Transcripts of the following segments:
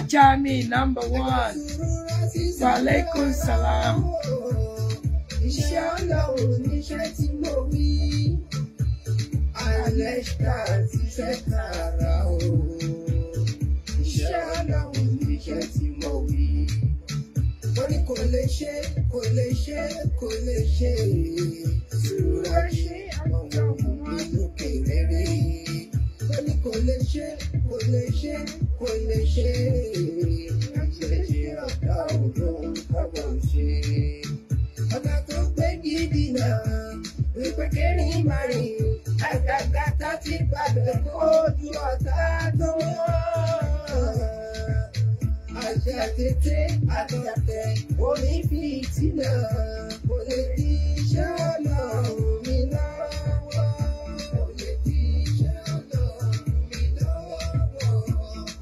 Jami, number 1. Walaikum salam. Inshallah, oníṣẹ́ tí mo wí. Alẹ́ṣà ti fẹ́ tààrà o. Inshallah, oníṣẹ́ tí mo wí. Wọ́n ní kò lè ṣe, kò lè ṣe, kò lè ṣe. Sùúrù ṣe àwọn ọmọ lókè rere. Wọ́n ní kò lè ṣe, kò lè ṣe, kò lè ṣe. Ọ̀dà òjò kọ́bọ̀ ṣe. Ọ̀dà tó gbé gidi náà, wípé kéré máa rìn. Àgàgà tá ti gbàgbé kójú ọ̀tá tó wọ́n. Àṣà tètè àtọ̀tẹ̀ orí fìtínà. Kò lè di iṣẹ́ ọ̀nà mi lọ́wọ́. Kò lè di iṣẹ́ ọ̀nà mi lọ́wọ́.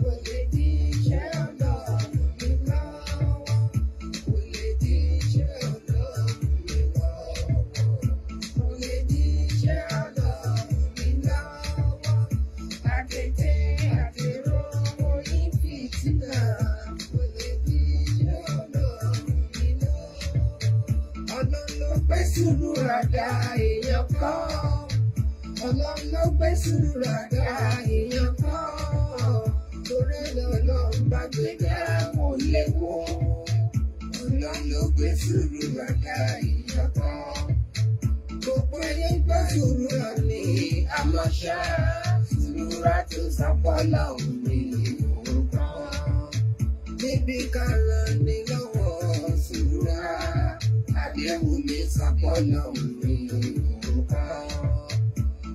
Kò lè di iṣẹ́ ọ̀nà mi lọ́wọ́. Kò lè di iṣẹ́ ọ̀nà mi lọ́wọ́. Kò lè di iṣẹ́ ọ̀nà mi lọ́wọ́. Àtètè àtèrò orí fìtínà. Kò lè di iṣẹ́ ọ̀nà mi lọ́wọ́. Ọlọ́run ló gbé sùúrù ràdà èèyàn kan. Ọlọ́run ló gbé sùúrù ràdà èèyàn kan. Torí Ọlọ́run bá gbé dá kò léwu. Ọlọ́run ló gbé sùúrù ràdà èèyàn kan. Gbogbo ẹyẹ gbọ́ sùúrù rà ní àmọ́ṣá. Sùúrù rà tó sápọ́lá òun ní òun kan. Níbi kàrà ní lọ́wọ́ sùúrù rà. Àdéhùn mi sápọ́lá òun ní òun kan.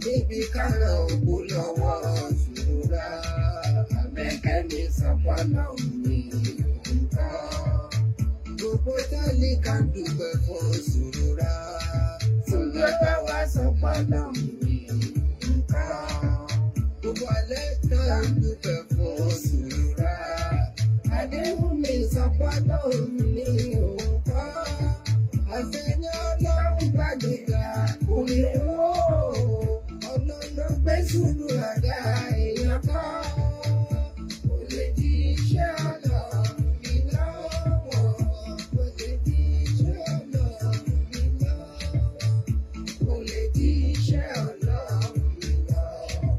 Níbi kàrà ògbó lọ́wọ́ sùúrù rà. Àbẹ̀kẹ́ mi sápọ́lá òun ní òun kan. Gbogbo tálí ká dùgbẹ́ fún sùúrù rà. Sùúrù bá wá sápọ́lá òun ní òun kan. Gbogbo alẹ́ ká dùgbẹ́ fún sùúrù rà. Àdéhùn mi sápọ́lá òun ní òun kan. Àfẹ́ni Ọlọ́run gbàgbéga kò lè wó. Ọlọ́run ló gbé sùúrù ràdà èèyàn kan. Kò lè di iṣẹ́ ọ̀nà mi lọ́wọ́. Kò lè di iṣẹ́ ọ̀nà mi lọ́wọ́. Kò lè di iṣẹ́ ọ̀nà mi lọ́wọ́.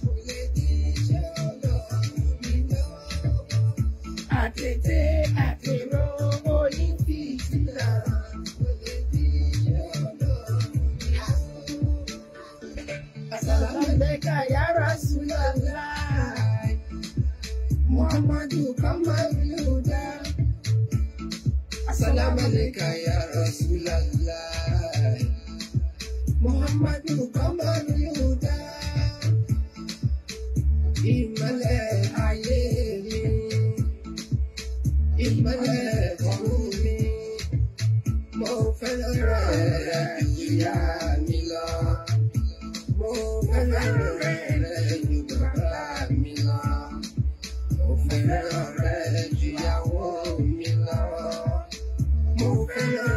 Kò lè di iṣẹ́ ọ̀nà mi lọ́wọ́. Àtètè àtèrò orí fìtínà. Kò lè di iṣẹ́ ọ̀nà mi lọ́wọ́. Assalamu alaikum ya Rasulallah. Muhammadu Kamalul Huda. Assalamu alaikum ya Rasulallah. Muhammadu Kamalul Huda. Ìmọ́lẹ̀ ayé mi. Ìmọ́lẹ̀ ọ̀run mi. Mo fẹ́ràn rẹ̀ ju ìyá mi lọ. Mo fẹ́ràn rẹ̀ ju bàbá mi lọ. Mo fẹ́ràn rẹ̀ ju ìyàwó mi lọ. Mo fẹ́ràn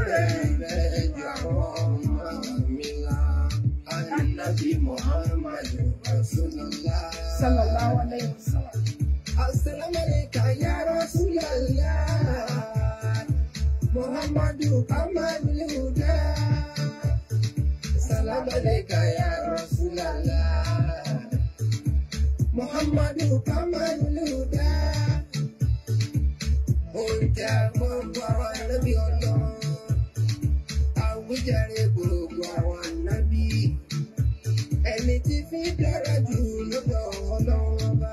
rẹ̀ ju àwọn ọmọ mi lọ. Ànábì Muhammadu Rasulullah. Sallallahu alayhi wa sallam. Assalamu alaikum ya Rasulallah. Muhammadu Kamalul Huda. Assalamu alaikum ya Rasulallah. Muhammadu Kamalul Huda. Oúnjẹ gbogbo àwọn ànábì Ọlọ́run. Àwíjàre gbogbo àwọn ànábì. Ẹni tí fi dára jù lọ́dọ̀ Ọlọ́run ọba.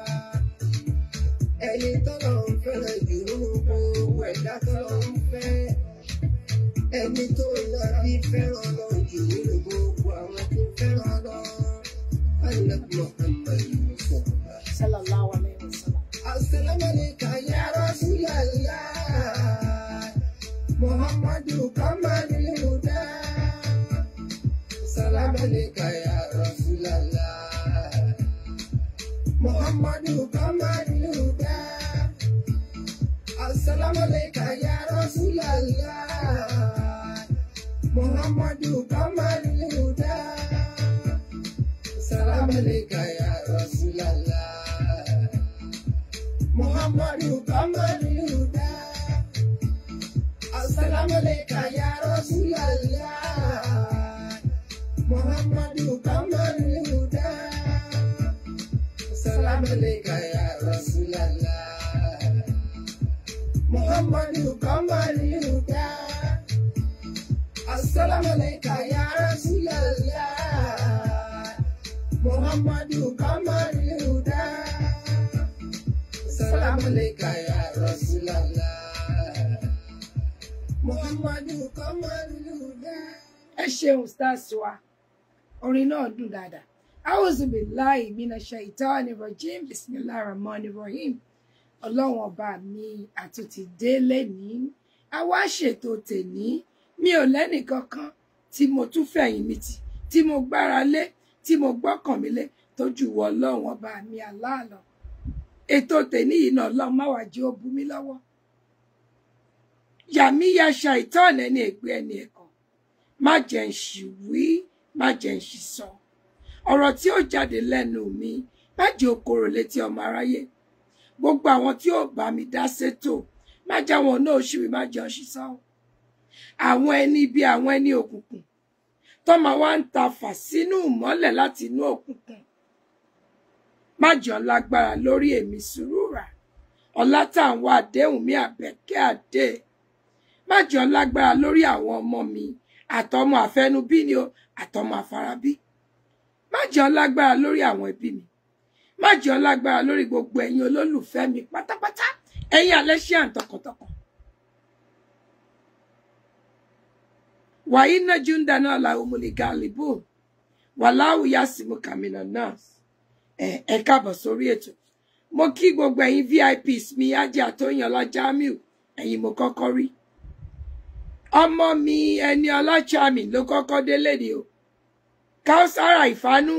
Ẹni tọ́lọ́run fẹ́ràn jù nínú gbogbo ẹ̀dá tọ́lọ́run fẹ́. Ẹni tó lọ bí fẹ́ràn Ọlọ́run jù nínú gbogbo àwọn tí fẹ́ràn Ọlọ́run. Ànábì Muhammad sallallahu alayhi wa sallam. Assalamu alaykum ya Rasulallah. Muhammadu Kamalul Huda. Assalamu alaykum ya Rasulallah. Muhammadu Kamalul Huda. Assalamu alaykum ya Rasulallah. Muhammadu Kamalul Huda. Assalamu alaykum ya Rasulallah. Muhammadu Kamalul Huda. Assalamu alaykum ya Rasulallah. Muhammadu Kamalul Huda. Assalamu alaykum ya Rasulallah. Muhammadu Kamalul Huda. Assalamu alaykum ya Rasulallah. Muhammadu Kamalul Huda. Assalamu alaykum ya Rasulallah. Muhammadu Kamalul Huda. Ẹ ṣeun stars wa orin náà dùn dáadáa. A'udhu billahi minash shaitani rajim bismillahir rahmanir rahim. Ọlọ́run ọba mi àtúntì dé lénìí. A wá ṣètò tèní. Mi ò lẹ́nì kankan tí mo tún fẹ̀yìn mi tì, tí mo gbára lé, tí mo gbọ́kàn mi lé tó jù wọ Ọlọ́run ọba mi Allah lọ. Ètò tèní yìí náà Ọlọ́run má wá jẹ́ ó bú mi lọ́wọ́. Yàmí ya ṣàìtàn ẹni ègbé ẹni ẹ̀kọ́. Má jẹ́ ń ṣì wí, má jẹ́ ń ṣì sọ. Ọ̀rọ̀ tí ó jáde lẹ́nu mi, má jẹ́ ó korò létí ọmọ aráyé. Gbogbo àwọn tí ó bá mi dá sétò, má jẹ́ wọn náà ṣì wí, má jẹ́ ó ṣì sọ. Àwọn ẹni bí àwọn ẹni òkùnkùn tó máa wá ń ta fà sínú ìmọ́lẹ̀ láti inú òkùnkùn. Má jẹ́ lágbára lórí èmi Sùúrùrà. Ọlátànwá Adéhùnmí Àbẹ̀kẹ́ Adé. Má jẹ́ lágbára lórí àwọn ọmọ mi, àtọmọ àfẹnubí ni o, àtọmọ àfarabí. Má jẹ́ lágbára lórí àwọn ẹbí mi. Má jẹ́ lágbára lórí gbogbo ẹ̀yin olólùfẹ́ mi pátápátá, ẹ̀yin Alẹ́ṣíàn tọkàntọkàn. Wa inna jundana lahumul ghalibun. Wallahu yasimuka minan nas. Ẹ káàbọ̀ sórí ètò. Mo kí gbogbo ẹ̀yin VIPs mi Ajé Tóyìnọlá Jamiu, ẹ̀yin mo kọ́kọ́ rí. Ọmọ mi Ẹniọlá Chami ló kọ́kọ́ délé ni o. Kausara Ìfánú,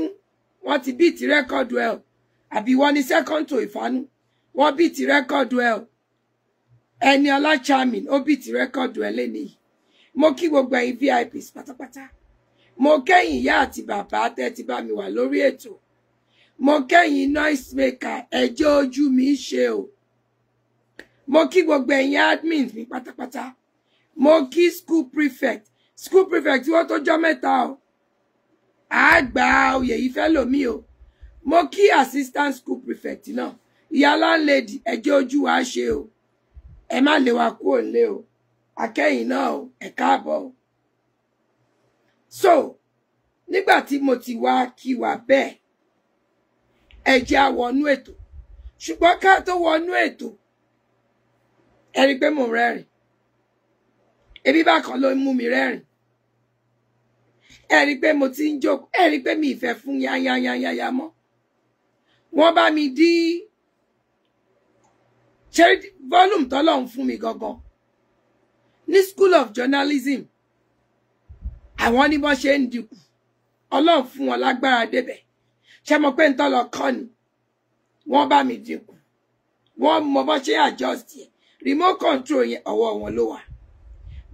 wọ́n ti beat record well. Àbí wọ́n ní second to Ìfánú. Wọ́n beat record well. Ẹniọlá Chami ó beat record well lẹ́nìí. Mo kí gbogbo ẹ̀yin VIPs pátápátá. Mo kẹ́yìn ìyá àti bàbá tẹ́ ti bá mi wà lórí ètò. Mo kẹ́yìn noise maker ẹjọ́ ojú mi ṣe o. Mo kí gbogbo ẹ̀yin admins mi pátápátá. Mo kí school prefect wọ́n tó jọ́ mẹ́ta o. Àgbà oyè yìí fẹ́ lòmí o. Mo kí assistant school prefect náà. Ìyá landlady ẹjọ́ ojú wa ṣe o. Ẹ má lè wa kúrò nílé o. Akẹ́yìn náà o, ẹ káàbọ̀ o. So, nígbà tí mo ti wá kí wa bẹ́ẹ̀, ẹ jẹ́ á wọnú ètò. Ṣùgbọ́n ká tó wọnú ètò, ẹ rí pé mo rẹ́rìn. Ebi bákan ló mú mi rẹ́rìn. Ẹ rí pé mo ti ń jókòó, ẹ rí pé mi ìfẹ́ fún yányányányá mọ́. Wọ́n bá mi dí volume tọ́lọ́run fún mi gangan. Ní School of Journalism, àwọn ní bọ́n ṣe ń dínkù. Ọlọ́run fún wọn lágbára débẹ̀. Ṣé mo pé ń tọ́ lọ kọ́ ni? Wọ́n bá mi dínkù. Wọ́n mọ bọ́n ṣe adjust yẹn. Remote control yẹn ọwọ́ wọn ló wà.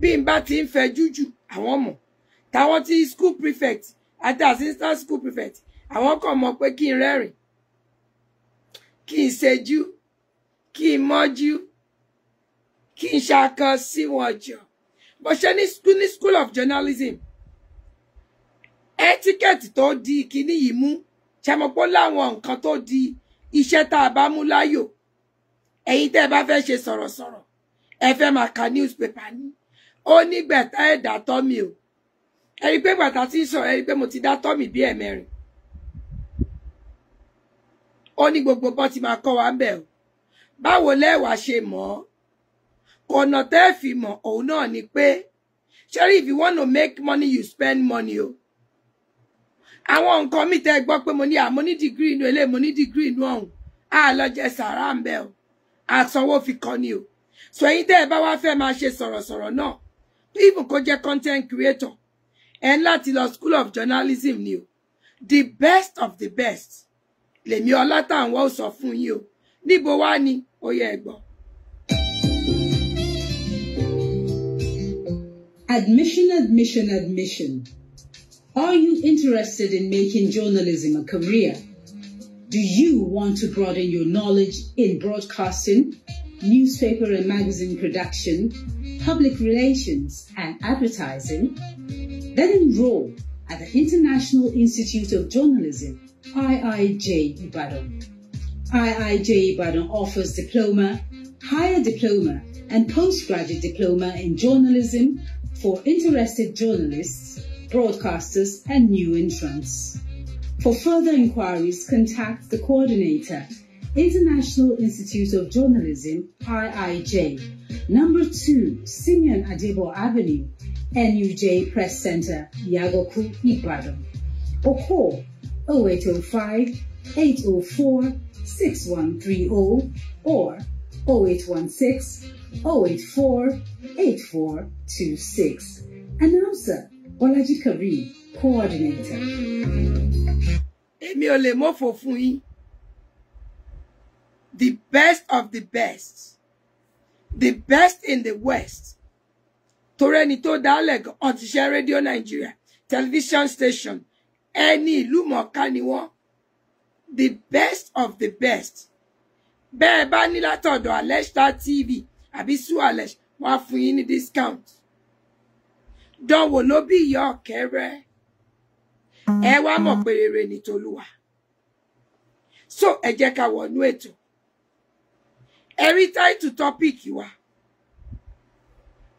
Bí n bá ti ń fẹ́ jújù, àwọn mọ̀. Táwọn tí school prefect àti assistant school prefect, àwọn kàn mọ̀ pé kí n rẹ́rìn. Kí n ṣẹ́jú, kí n mọ́jú, kí n ṣàkan sí wọn jọ. Bó ṣe ní School of Journalism, etiquette tó di kíní yìí mú, ṣe mọ̀ pé láwọn nǹkan tó di iṣẹ́ tá a bá mú láyò ẹ̀yin tẹ́ bá fẹ́ ṣe sọ̀rọ̀sọ̀rọ̀ ẹ fẹ́ máa ka newspaper ni ó nígbà tá ẹ dá tọ́mì o ẹ rí pé bàtà tí ń sọ̀rọ̀ ẹ rí pé mo ti dá tọ́mì bí ẹ̀mẹrin ó ní gbogbo bọ́ ti máa kọ́ wa ń bẹ̀ o báwo lẹ́wàá ṣe mọ̀ ọ́ ọ̀nà tẹ́ fi mọ̀ òun náà ni pé ṣẹ́rí if you want to make money you spend money o àwọn nǹkan mi tẹ́ gbọ́ pé mo ní degree inú ilé mo ní degree inú ọ̀hún lọ jẹ sàrà ń bẹ̀ o àsanwó fi kọ́ ni o so ẹ̀yin tẹ́ ẹ bá wá fẹ́ máa ṣe sọ̀rọ̀sọ̀rọ̀ náà even kó jẹ́ content creator ẹ̀ ń láti lọ school of journalism ni o the best of the best lèmi Ọlátànwá ò sọ fún yín o níbo wá ni ó yẹ ẹ gbọ́. Admission, admission, admission. Are you interested in making journalism a career? Do you want to broaden your knowledge in broadcasting, newspaper and magazine production, public relations, and advertising? Then enroll at the International Institute of Journalism, IIJ Ibadan. IIJ Ibadan offers diploma, higher diploma, and postgraduate diploma in journalism for interested journalists, broadcasters, and new entrants. For further inquiries, contact the coordinator, International Institute of Journalism, IIJ, number 2, Simeon Adebo Avenue, NUJ Press Center, Yagoku, Ibadan. Or call 0805 804 6130 or 0816 084 8426. Announcer Bolaji Kareem, coordinator. Èmi ò lè mọ́fò fún yín. The best of the best. The best in the West. Toreni tó dálẹ̀ gan ó ti ṣe Radio Nigeria, television station, ẹni ìlú mọ̀ọ́ká ni wọ́n. The best of the best. Bẹ́ẹ̀ bá ní látọ̀dọ̀ Alesta TV àbí Su Alesh wọ́n á fún yín ní discount. Dánwò ló bí ìyá ọ̀kẹ́rẹ́. Ẹ wá mọ̀ pé rere ni t'Olúwa. So ẹ jẹ́ ká wọnú ètò. Every title topic wa.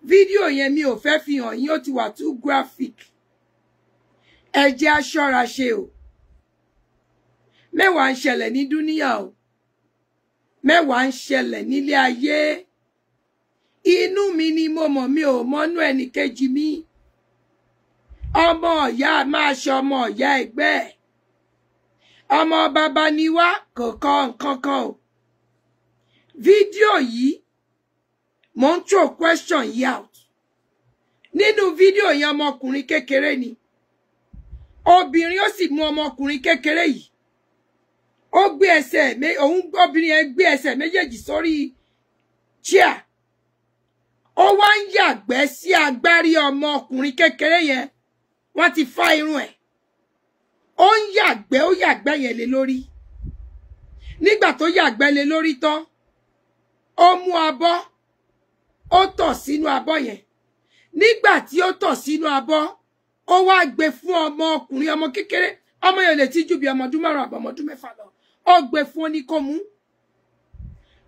Fídíò yẹn mi ò fẹ́ fi hàn yín ó ti wà too graphic. Ẹ jẹ́ a ṣọ́ra ṣe o. Mẹ́wàá ń ṣẹlẹ̀ ní dúníyà o. Mẹ́wàá ń ṣẹlẹ̀ nílé ayé. Inú mi ni mo mọ̀ mi ò mọ́nú ẹnì kejì mi. Ọmọ ọ̀yá máa ṣe ọmọ ọ̀yá ẹgbẹ́ ẹ̀. Ọmọ bàbá ni wá kò kọ nǹkan kan o. Fídíò yìí mo ń throw question yìí out. Nínú fídíò yẹn ọmọkùnrin kékeré ni. Obìnrin ó sì mú ọmọkùnrin kékeré yìí. Ó gbé ẹsẹ̀ obìnrin yẹn gbé ẹsẹ̀ méjèèjì sórí chair. Ó wá ń yàgbẹ́ sí agbárí ọmọkùnrin kékeré yẹn. Wọ́n ti fá irun ẹ̀. Ó ń yàgbẹ́ yẹn lé lórí. Nígbà tó yàgbẹ́ lé lórí tán, ó mú abọ́, ó tọ̀ sínú abọ́ yẹn. Nígbà tí ó tọ̀ sínú abọ́, ó wá gbé fún ọmọkùnrin ọmọ kékeré. Ọmọ yẹn lè ti ju bí ọmọ ọdún 5 àbí ọmọ ọdún 6 lọ. Ó gbé fún ní kó mú.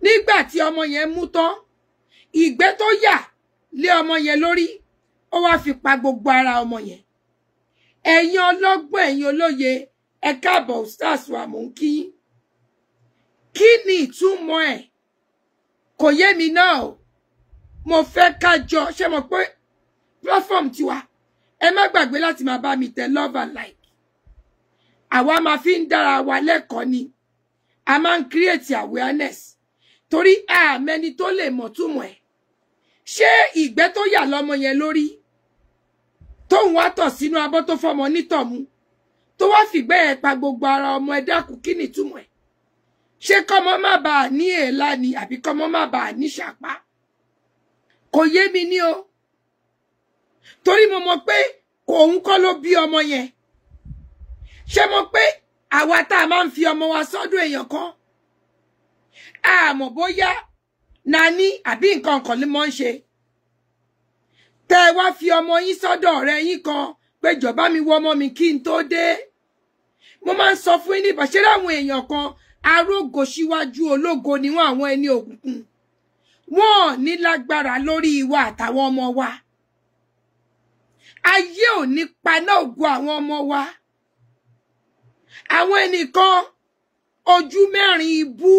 Nígbà tí ọmọ yẹn mú tán, ìgbẹ́ tó yà lé ọmọ yẹn lórí, ó wá fi pa gbogbo ara ọmọ yẹn. Ẹ̀yin ọlọ́gbọ́n, ẹ̀yin olóye, ẹ káàbọ̀ stars wa mò ń kí yín. Kí ni ìtumọ̀ ẹ̀? Kò yé mi náà o. Mo fẹ́ ká jọ ṣé mo pé platform tiwa. Ẹ má gbàgbé láti máa bá mi tẹ love and like. Àwa máa fi ń dára wa lẹ́kọ̀ọ́ ni. A máa ń create awareness. Torí àmẹ́ni tó lè mọ̀ túmọ̀ ẹ̀. Ṣé ìgbẹ́ tó yà lọ́mọ yẹn lórí? Tóun wá tọ̀ sínú abọ́ tó fọmọ nítọ̀mú. Tó wá fìgbẹ́ ẹ̀ pa gbogbo ara ọmọ ẹ dákun kí ni túmọ̀ ẹ̀? Ṣé kọ́mọ má bàa ní èélá ni àbí kọ́mọ má bàa ní ṣàpá? Kò yé mi ní o. Torí mo mọ̀ pé òun kọ́ ló bí ọmọ yẹn. Ṣé mo pé àwa tá a máa ń fi ọmọ wa sọ́dọ̀ èèyàn kan? Àmọ́ bóyá nání àbí nǹkan kan ló mọ́ ń ṣe. Tẹ́ wá fi ọmọ yín sọ́dọ̀ ọ̀rẹ́ yín kan pé jọ̀ọ́ bá mi wo ọmọ mi kí n tó dé. Mo máa ń sọ fún yín ní ìbáṣẹ́ láwọn èèyàn kan arógo síwájú ológo ni wọ́n àwọn ẹni òkùnkùn wọ́n ní lágbára lórí wa àtàwọn ọmọ wa ayé ò ní paná ògo àwọn ọmọ wa àwọn ẹnìkan ojú mẹ́rin ibú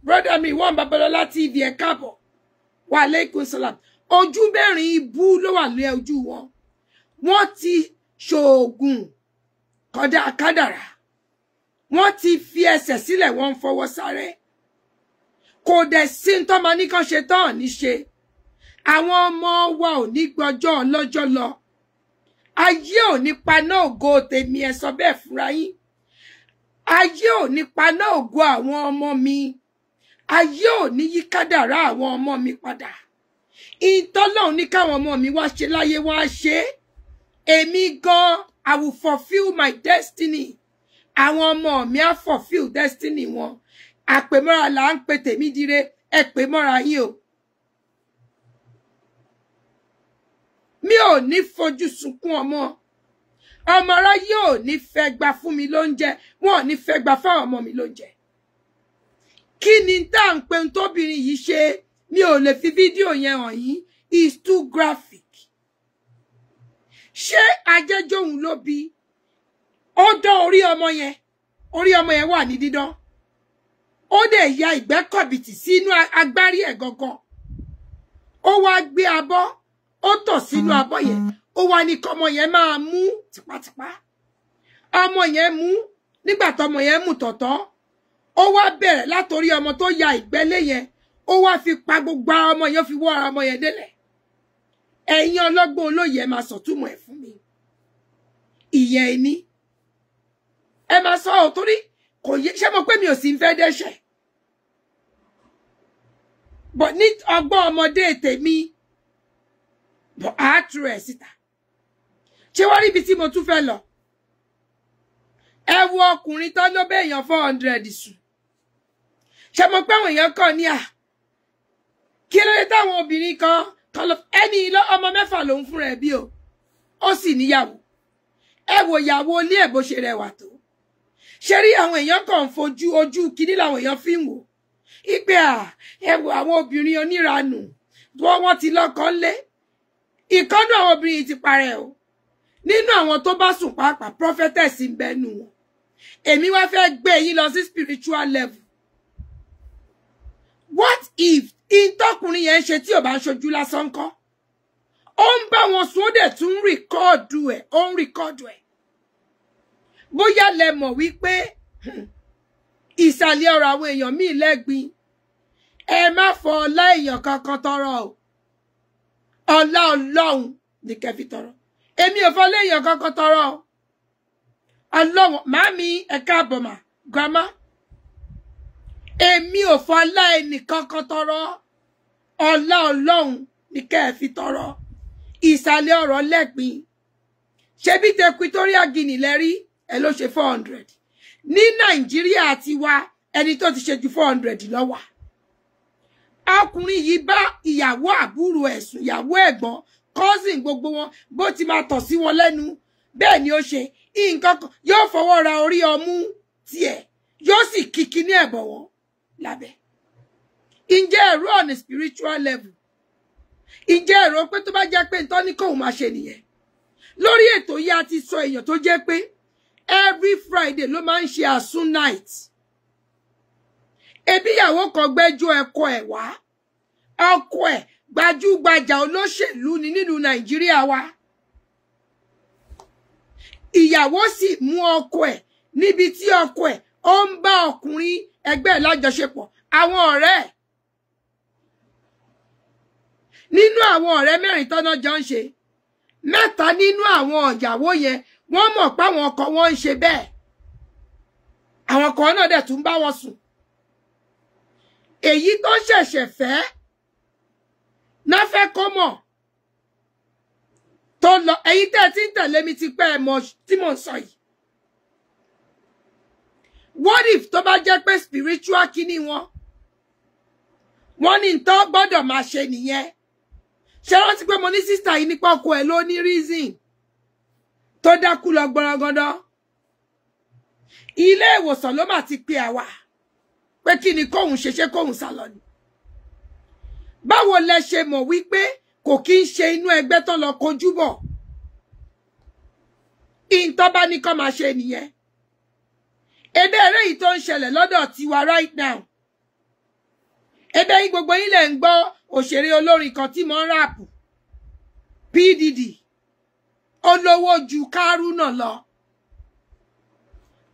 brother mi wọ́n Babalọ́lá TV ẹ káàbọ̀ wa alaikum salam ojú mẹ́rin ibú ló wà lé ojú wọn wọ́n ti ṣoògùn kódà kádàrá wọ́n ti fi ẹsẹ̀ sílẹ̀ wọ́n ń fọwọ́ sáré kò dẹ̀ sí tó máa ní kàn ṣe tán ní ṣe àwọn ọmọ wa ò ní gbọ́jọ́ ọlọ́jọ́ lọ ayé ò ní paná ògo tèmi ẹ sọ bẹ́ẹ̀ fúnra yín ayé ò ní paná ògo àwọn ọmọ mi ayé ò ní yí kádàrá àwọn ọmọ mi padà ìtọ́lọ́hun ní káwọn ọmọ mi wá ṣe láyé wá ṣe èmi gan I will fulfill my destiny àwọn ọmọ mi á fulfill destiny wọn àpèmọ́ra là ń pe tèmi dire ẹ pè mọ́ra yín o mi ò ní fojú sunkún ọmọ aráyé ò ní fẹ́ gbà fún mi lóúnjẹ wọn ò ní fẹ́ gbà fáwọn ọmọ mi lóúnjẹ kí ni tá ń pe tóbìnrin yìí ṣe mi ò lè fi fídíò yẹn hàn yín is too graphic ṣé ajẹjọhun ló bí ó dán orí ọmọ yẹn wà ní dídán ó dẹ̀ ya ìgbẹ́kọ̀bìtì sínú agbárí ẹ̀ gangan ó wá gbé abọ́ ó tọ̀ sínú abọ́ yẹn ó wá ní kọ́mọ yẹn máa mú tipátipá ọmọ yẹn mú nígbà tọ́mọ yẹn mú tọ̀tọ̀ ó wá bẹ̀rẹ̀ látorí ọmọ tó ya ìgbẹ́lé yẹn ó wá fi pa gbogbo ọmọ yẹn fi wọ́ ọmọ yẹn délẹ̀ ẹ̀yin ọlọ́gbọ́n olóye ẹ máa sọ̀túnmọ̀ ẹ̀ fún mi ìyẹn ẹni ẹ máa sọ ọ́ torí kò yẹ ṣé mo pé mi ò sí ń fẹ́ dẹ́ṣẹ̀ bọ̀ ní ọgbọ́n ọmọdé tèmi bọ̀ àátú ẹ̀ síta ṣé wọ́n rí ibi tí mo tún fẹ́ lọ ẹ wo ọkùnrin tó ló bẹ́ èèyàn 400 sùn ṣé mo pé àwọn èèyàn kàn ní à kí ló dé táwọn obìnrin kan lọ ẹni ọmọ 6 lòun fúnra ẹ̀ bí o ó sì níyàwó ẹ wo ìyàwó ilé ẹ̀ bó ṣe rẹwà tó ṣe rí àwọn èèyàn kan fojú ojú kíní làwọn èèyàn fi ń wò ìpè ẹ wo àwọn obìnrin oníranù wọ́n ti lọ́kọ ńlé ìkọ́nú àwọn obìnrin yìí ti parẹ́ o nínú àwọn tó bá sùn pàápàá prophetess ń bẹnu wọn èmi wá fẹ́ gbé yín lọ sí spiritual level what if ìtọ́kùnrin yẹn ṣe tí ò bá ń ṣojú lásán kọ́ ó ń bá wọn sùn ó dẹ̀ tún rìkọ́ọ̀dù ẹ̀ bóyá lẹ mọ̀ wípé ìsàlẹ̀ ọ̀rọ̀ àwọn èèyàn míì lẹ́gbin ẹ má fọ ọlá èèyàn kankan tọrọ o ọlá Ọlọ́run ní kẹfì tọrọ èmi ò fọ léèyàn kankan tọrọ o Ọlọ́run màámi ẹ káàbọ̀ mà grandma èmi ò fọ ọlá ẹnì kankan tọrọ ọlá Ọlọ́run ní kẹfì tọrọ ìsàlẹ̀ ọ̀rọ̀ lẹ́gbin ṣebí tẹ Equatorial Guinea lẹ́rí ẹ ló ṣe 400 ní Nàìjíríà ti wá ẹni tó ti ṣe ju 400 lọ wà ọkùnrin yìí bá ìyàwó àbúrò ẹ̀sùn ìyàwó ẹ̀gbọ́n cousin gbogbo wọn bó ti máa tọ̀ sí wọn lẹ́nu bẹ́ẹ̀ ni ó ṣe nǹkan kan yóò fọwọ́ ra orí ọmú tiẹ̀ yóò sì kíkí ní ẹ̀bọ̀ wọn lábẹ́ ǹjẹ́ ẹ̀rọ on a spiritual level ǹjẹ́ ẹ̀rọ pé tó bá jẹ́ pé nǹkan ní kóun máa ṣe nìyẹn lórí ètò yìí a ti sọ èèyàn tó jẹ́ pé every Friday ló máa ń ṣe àsún night ebi ìyàwó kan gbẹ́jọ́ ẹkọ ẹ̀ wá ọkọ ẹ̀ gbajúgbajà olóṣèlú ni nínú Nàìjíríà wa ìyàwó sì mú ọkọ ẹ̀ níbi tí ọkọ ẹ̀ ó ń bá ọkùnrin ẹgbẹ́ lájọṣepọ̀ àwọn ọ̀rẹ́ ẹ̀ nínú àwọn ọ̀rẹ́ 4 tọ́nà jọ ń ṣe 3 nínú àwọn ìyàwó yẹn wọ́n mọ̀ pé àwọn ọkọ wọn ń ṣe bẹ́ẹ̀ àwọn ọkọ náà dẹ̀ tún bá wọn sùn èyí tó ṣẹ̀ṣẹ̀ fẹ́ náà fẹ́ kó mọ̀ tó lọ ẹ̀yin tẹ́ ti ń tẹ̀lé mi ti pẹ́ mọ̀ tí mò ń sọ yìí what if tó bá jẹ́ pé spiritual kíní wọ́n ní tó gbọ́dọ̀ máa ṣe nìyẹn ṣé rántí pé mo ní sister yìí nípa ọkọ ẹ̀ ló ní reason tó dákú lọ gbọrọgọdọ ilé ìwòsàn ló mà ti pe àwa pé kí ni kóhun ṣe kóhun sá lọ ni. Báwo lẹ ṣe mọ̀ wípé kò kí ń ṣe inú ẹgbẹ́ tán lọ kojú bọ̀? Ìntọ́ bá ní kọ́ máa ṣe nìyẹn. Ebe eré yìí tó ń ṣẹlẹ̀ lọ́dọ̀ tiwa right now. Ebe yín gbogbo yín lè ń gbọ́ òṣèré olórin kan tí mo ń ráàpù. PDD. Olówó ju Kárúnà lọ.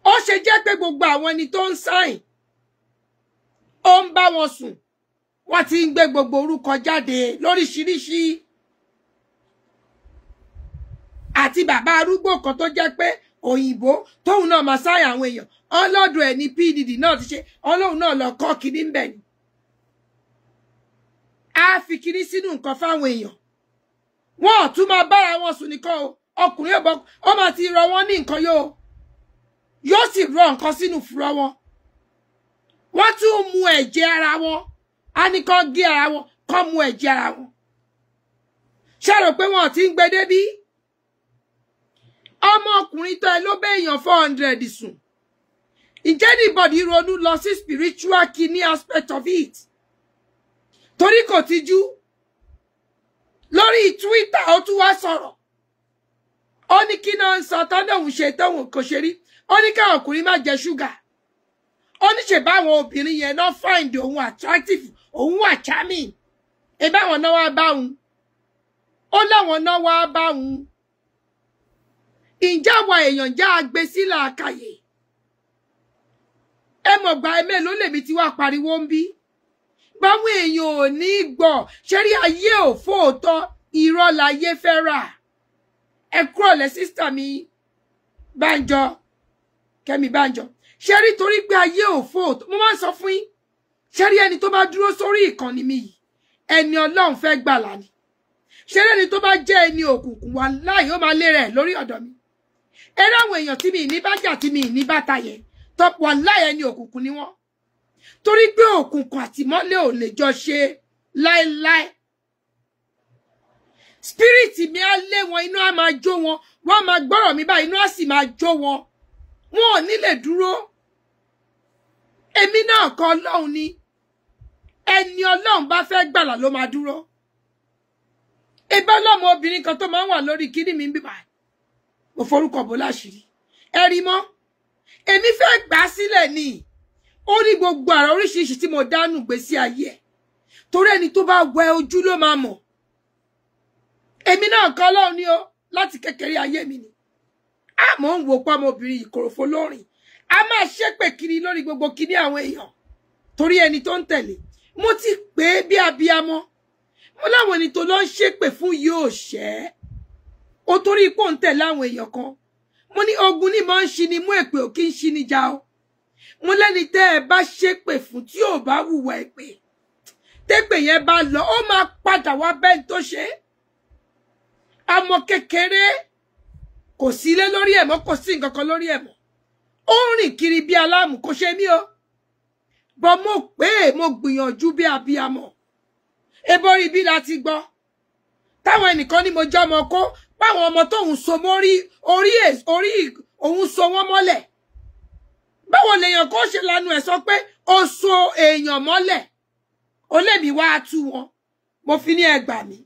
Ó ṣe jẹ́ pé gbogbo àwọn ẹni tó ń sáìn ó ń bá wọn sùn. Wọ́n ti ń gbé gbogbo orúkọ jáde lóríṣiríṣi. Àti bàbá arúgbó kan tó jẹ́ pé òyìnbó tóun náà máa sáyà àwọn èèyàn. Ọlọ́dún ẹ̀ ní PDD náà ti ṣe. Ọlọ́run náà lọ kọ́ kíní ń bẹ̀ ni. A fi kíní sínú nǹkan fáwọn èèyàn. Wọ́n ò tún máa bára wọn sùn nìkan o. Ọkùnrin ọ̀bọ ó máa ti rọ wọ́n ní nǹkan yóò sì rọ nǹkan sínú fúrọ́ wọn. Wọ́n tún mu ẹ̀jẹ̀ ara wọn. A ní kán gé ara wọn, kán mu ẹ̀jẹ̀ ara wọn. Ṣé rò pé wọn ti ń gbé débí? Ọmọkùnrin tó ẹ ló bẹ́ èèyàn 400 sùn. Ǹjẹ́ anybody ronú lọ sí spiritual kini aspect of it? Torí kò tijú. Lórí Twitter ó tún wá sọ̀rọ̀. Ó ní kí náà ń sọ tọ́dọ̀hún ṣe tóhun kò ṣe rí. Ó ní káwọn ọkùnrin má jẹ ṣúgà. Ó ní ṣe báwọn obìnrin yẹn náà find òun attractive, òun wà charming. Báwọn náà wá bá òun. Ó láwọn náà wá bá òun. Ǹjẹ́ àwọn èèyàn já agbe sílẹ̀ àkàyè? Ẹ mọ̀ gbà ẹ mélòó lèmi ti wá pariwo ń bí. Báwọn èèyàn ò ní gbọ́, ṣe rí ayé ò fóòtọ́, irọ́ láyé fẹ́ rà. Ẹ kúrọ̀lẹ́ sísítà mi Bánjọ, Kẹ́mi Bánjọ. Ṣe rí torí pé ayé ò fóòtọ́, mo máa ń sọ fún yín. Ṣe rí ẹni tó bá dúró sórí ìkànnì mi yìí, ẹni Ọlọ́run fẹ́ gbàlà ni. Ṣe rí ẹni tó bá jẹ́ ẹni òkùnkùn wàláhì ó máa lé rẹ̀ lórí ọ̀dọ̀ mi. Ẹ ráwọn èèyàn tí mi ní bá jà tí mi ní bá tayẹ, tọ́pọ̀ wàláhì ẹni òkùnkùn ni wọ́n. Torí pé òkùnkùn àti ìmọ́lẹ̀ ò lè jọ ṣe láéláé. Spirit mi á lé wọn, iná á máa jó wọn, wọ́n á máa gbọ́rọ̀ mi báyìí, iná á sì máa jó wọn. Wọn ò ní lè dúró. Èmi náà kọ́ Ọlọ́run ni. Ẹni Ọlọ́run bá fẹ́ gbàlà ló máa dúró. Ebe ọlọ́mọ obìnrin kan tó máa ń wà lórí kíní mi ń bíbà. Mo forúkọ bò láṣìírí. Ẹ rí mọ́. Èmi fẹ́ gbà sílẹ̀ ni. Ó rí gbogbo àrà oríṣiríṣi tí mo dánù gbé sí ayé ẹ̀. Torí ẹni tó bá wẹ ojú ló máa mọ̀. Èmi náà kọ́ Ọlọ́run ni ó láti kékeré ayé mi ni. Àmọ́ ń wo pa ọmọbìnrin ìkòròfo lórin. A máa ṣépè kiri lórí gbogbo kíní àwọn èèyàn. Torí ẹni tó ń tẹ̀lé. Mo ti pè é bí abiyamọ. Mo láwọn ẹni tó lọ ń ṣépè fún yóò ṣẹ́. Ó torí ipò ń tẹ̀lé àwọn èèyàn kan. Mo ní ogun ní máa ń ṣi ni mú èpè ò kí ń ṣi ni já o. Mo lẹ́ni tẹ́ ẹ bá ṣépè fún tí ò bá hùwà èpè. Tépè yẹn bá lọ, ó máa padà wá bẹ́ẹ̀ tó ṣe. Ọmọ kékeré kò sí ilé lórí ẹ̀ mọ́, kò sí nǹkan kan lórí ẹ̀ mọ́. Ó ń rìn kiri bí aláàmù kò ṣe mí o. Bọ́ mo pé mo gbìyànjú bí abiyamọ. Eborí bí láti gbọ́. Táwọn ẹnìkan ní mo jẹ́ ọmọ kó, páwọn ọmọ tóun so mórí orí òun so wọ́n mọ́lẹ̀. Báwo lèèyàn kó ṣe lanu ẹ̀ sọ pé ó so èèyàn mọ́lẹ̀. Ó lè mi wá tú wọn. Mo fi ní ẹgbà mi.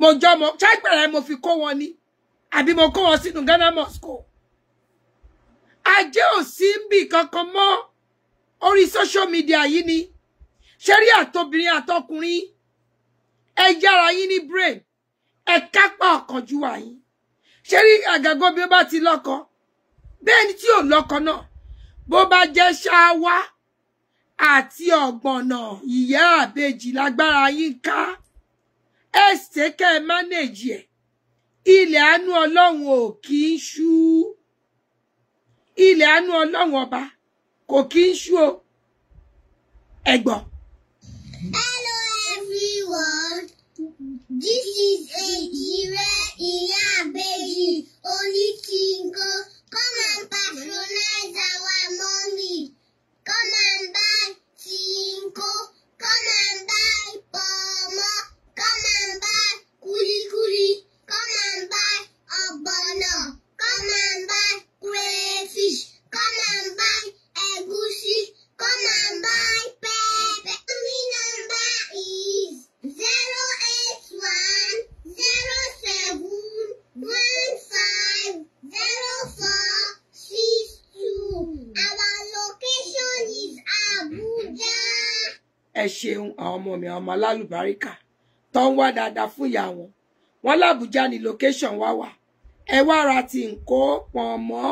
Mo jọ ọmọ ṣáìpẹ̀rẹ̀ mo fi kó wọn ní. Àbí mo kó wọn sínú Ghana Moscow. Ajé ò sí ń bì kankan mọ́. Orí social media yìí ni. Ṣé rí àtobìnrin àtọkùnrin. Ẹ yára yín ní brain. Ẹ kápá ọ̀kánjú wa yín. Ṣé rí àgàgọ́ bí ó bá ti lọ́kọ. Bẹ́ẹ̀ ni tí ò lọ́kọ náà. Bó bá jẹ́ ṣáwá àti ọ̀gbọ̀nà ìyá àbejì lágbára yín ká. Ẹ ṣe kẹ́ ẹ manage ẹ̀. Ilẹ̀ àánú Ọlọ́run ò kì í ṣú. Ilẹ̀ àánú Ọlọ́run ọba kò kì í ṣú o. Ẹ gbọ́. Hello everyone. This is Ejire Iyabeji Onikinko. Come and patronize our mommy. Come and buy Tinko. Come and buy Pomo. Come and buy Kuli Kuli. Come and buy Obono. Come and buy crayfish. Come ẹ ṣeun àwọn ọmọ mi àwọn ọmọ alálùbáríkà tó ń wá dáadáa fún ìyá wọn. Wọ́n l'Àbújá ní location wá wà. Ẹ wá ra ti nko pọ̀nmọ́.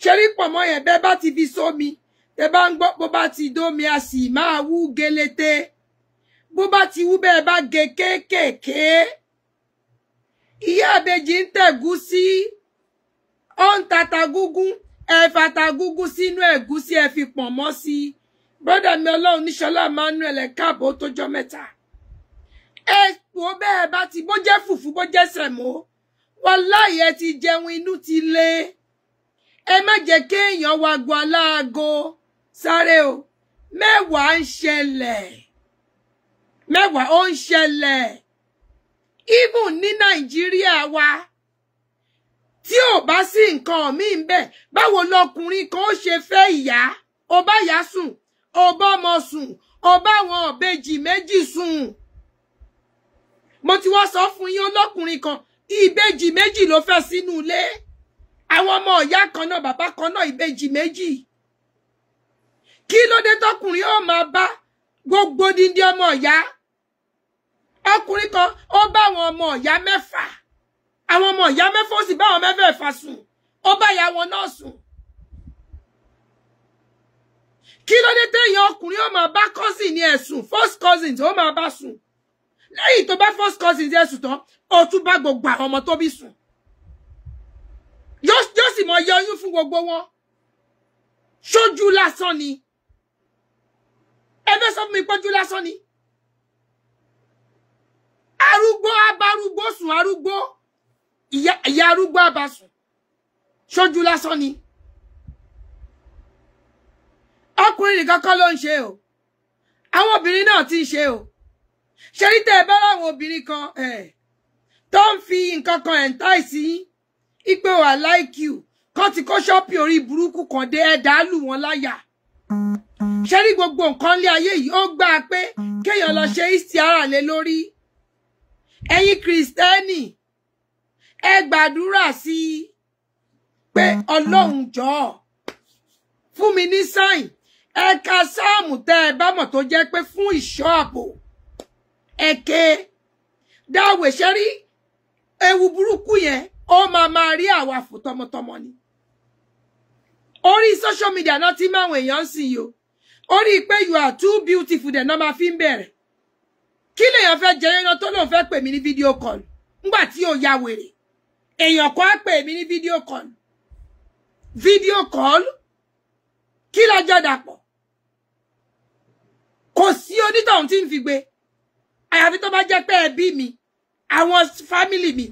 Ṣé rí pọ̀nmọ́ yẹn bẹ́ bá ti fi sómi. Tẹ́ bá ń gbọ́ bó bá ti dómi a sì máa wú gelete. Bó bá ti wú bẹ́ẹ̀ bá ge kéékèèké. Ìyá àbèjì ń tẹ̀gúsí. Ó ń tata gúgún. Ẹ fata gúgún sínú ẹ̀gúsí ẹ fi pọ̀nmọ́ sí. Brother mi Ọlọ́run níṣọlá Emmanuel ẹ káàbọ̀ tó jọ́ mẹ́ta. Ẹ wo bẹ́ẹ̀ bá ti bó jẹ́ fùfú bó jẹ́ sẹ̀mó. Wàláhì ẹ ti jẹun inú ti le. Ẹ má jẹ́ kéèyàn wá gbo aláago. Sáré o. Mẹ́wàá ń ṣẹlẹ̀. Mẹ́wàá ó ń ṣẹlẹ̀. Even ní Nàìjíríà wa. Tí ò bá sí nǹkan míì ń bẹ, báwo lọkùnrin kan ó ṣe fẹ́ ìyá? Ó bá ìyá sùn, ó bá ọmọ sùn, ó bá àwọn ìbejì méjì sùn. Mo ti wá sọ fún yín ọlọ́kùnrin kan, ìbejì méjì ló fẹ́ sínú ilé. Àwọn ọmọ ìyá kan náà, bàbá kan náà, ìbejì méjì. Kí ló dé tọkùnrin ó máa bá gbogbo díndín ọmọ ìyá? Ọkùnrin kan ó bá àwọn ọmọ ìyá mẹ́fà. Àwọn ọmọ ìyá mẹ́fà ó sì bá àwọn mẹ́fẹ̀ẹ̀fà sùn. Ó bá ìyá wọn náà sùn. Kí ló dé téèyàn ọkùnrin ó máa bá cousin ní ẹ̀sùn, first cousin ó máa bá sùn. Lẹ́yìn tó bá first cousin ní ẹ̀sùn tán, ó tún bá gbogbo àwọn ọmọ tó bí sùn. Yóò sì mọ yọ oyún fún gbogbo wọn. Ṣojú lásán ni. Ẹ fẹ́ sọ fún mi pọ́jú lásán ni. Arúgbó abárúgbó sùn arúgbó. Ìyá arúgbó abasùn. Ṣojú lásán ni. Ọkùnrin nìkan kọ́ ló ń ṣe o. Àwọn obìnrin náà ti ń ṣe o. Ṣé rí tẹ́ ẹ bá láwọn obìnrin kan tó ń fi nǹkan kan entice yín ipe wà like you kan ti kó ṣọ́ọ̀pì orí burúkú kan dé ẹ̀dá lù wọ́n láyà. Ṣé rí gbogbo nǹkan lé ayé yìí ó gbà pé kéèyàn lọ ṣe istiara lé lórí. Ẹ̀yin Kristẹni ẹ gbàdúrà sí pé Ọlọ́run jọ̀ọ́ fún mi ní sign. Ẹ ka sáàmù tẹ́ ẹ bá mọ̀ tó jẹ́ pé fún ìṣọ́ ààbò. Ẹ̀kẹ́ dáwò ṣe rí ewu burúkú yẹn ó máa rí àwa fò tọmọtọmọ ni. Orí social media náà ti máa wọ̀n èèyàn sí yo. Orí pé you are too beautiful dẹ̀ náà máa fi ń bẹ̀rẹ̀. Kí lèèyàn fẹ́ jẹ yẹn tó lóun fẹ́ pè mí ní video call ńgbà tí ó ya wèrè. Èèyàn kan á pè mí ní video call. Video call? Kí lọ́jọ́ dàpọ̀? Kò sí onítọ̀hún tí ń fi gbé. Àyàfi tó bá jẹ́ pé ẹbí mi, àwọn family mi.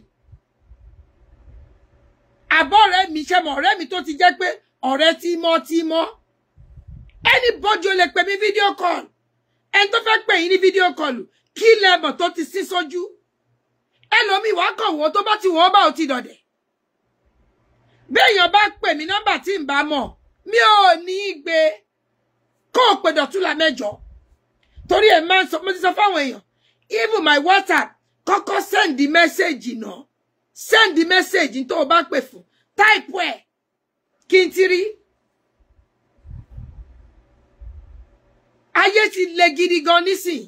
Àbọ̀ ọ̀rẹ́ mi ṣe mọ̀ ọ̀rẹ́ mi tó ti jẹ́ pé ọ̀rẹ́ tímọ́tímọ́. Anybody ó lè pè mí video call. Ẹni tó fẹ́ pè yín ní video call, kí lẹ́mọ̀ tó ti sí sójú. Ẹlòmíì wá kàn wọ́n tó bá ti wọ́n bá ò ti dọ̀dẹ̀. Bí èèyàn bá pè mí nọ́mbà tí ń bá mọ̀, mi ò ní gbé kó o pè dọ̀túnla mẹ́jọ. Torí ẹ̀ máa ń sọ, mo ti sọ fáwọn èèyàn, even my WhatsApp, kọ́kọ́ send the message náà. Send the message tó o bá pè fún. Type ẹ̀ kí n ti rí. Ayé ti le gidi gan nísìn.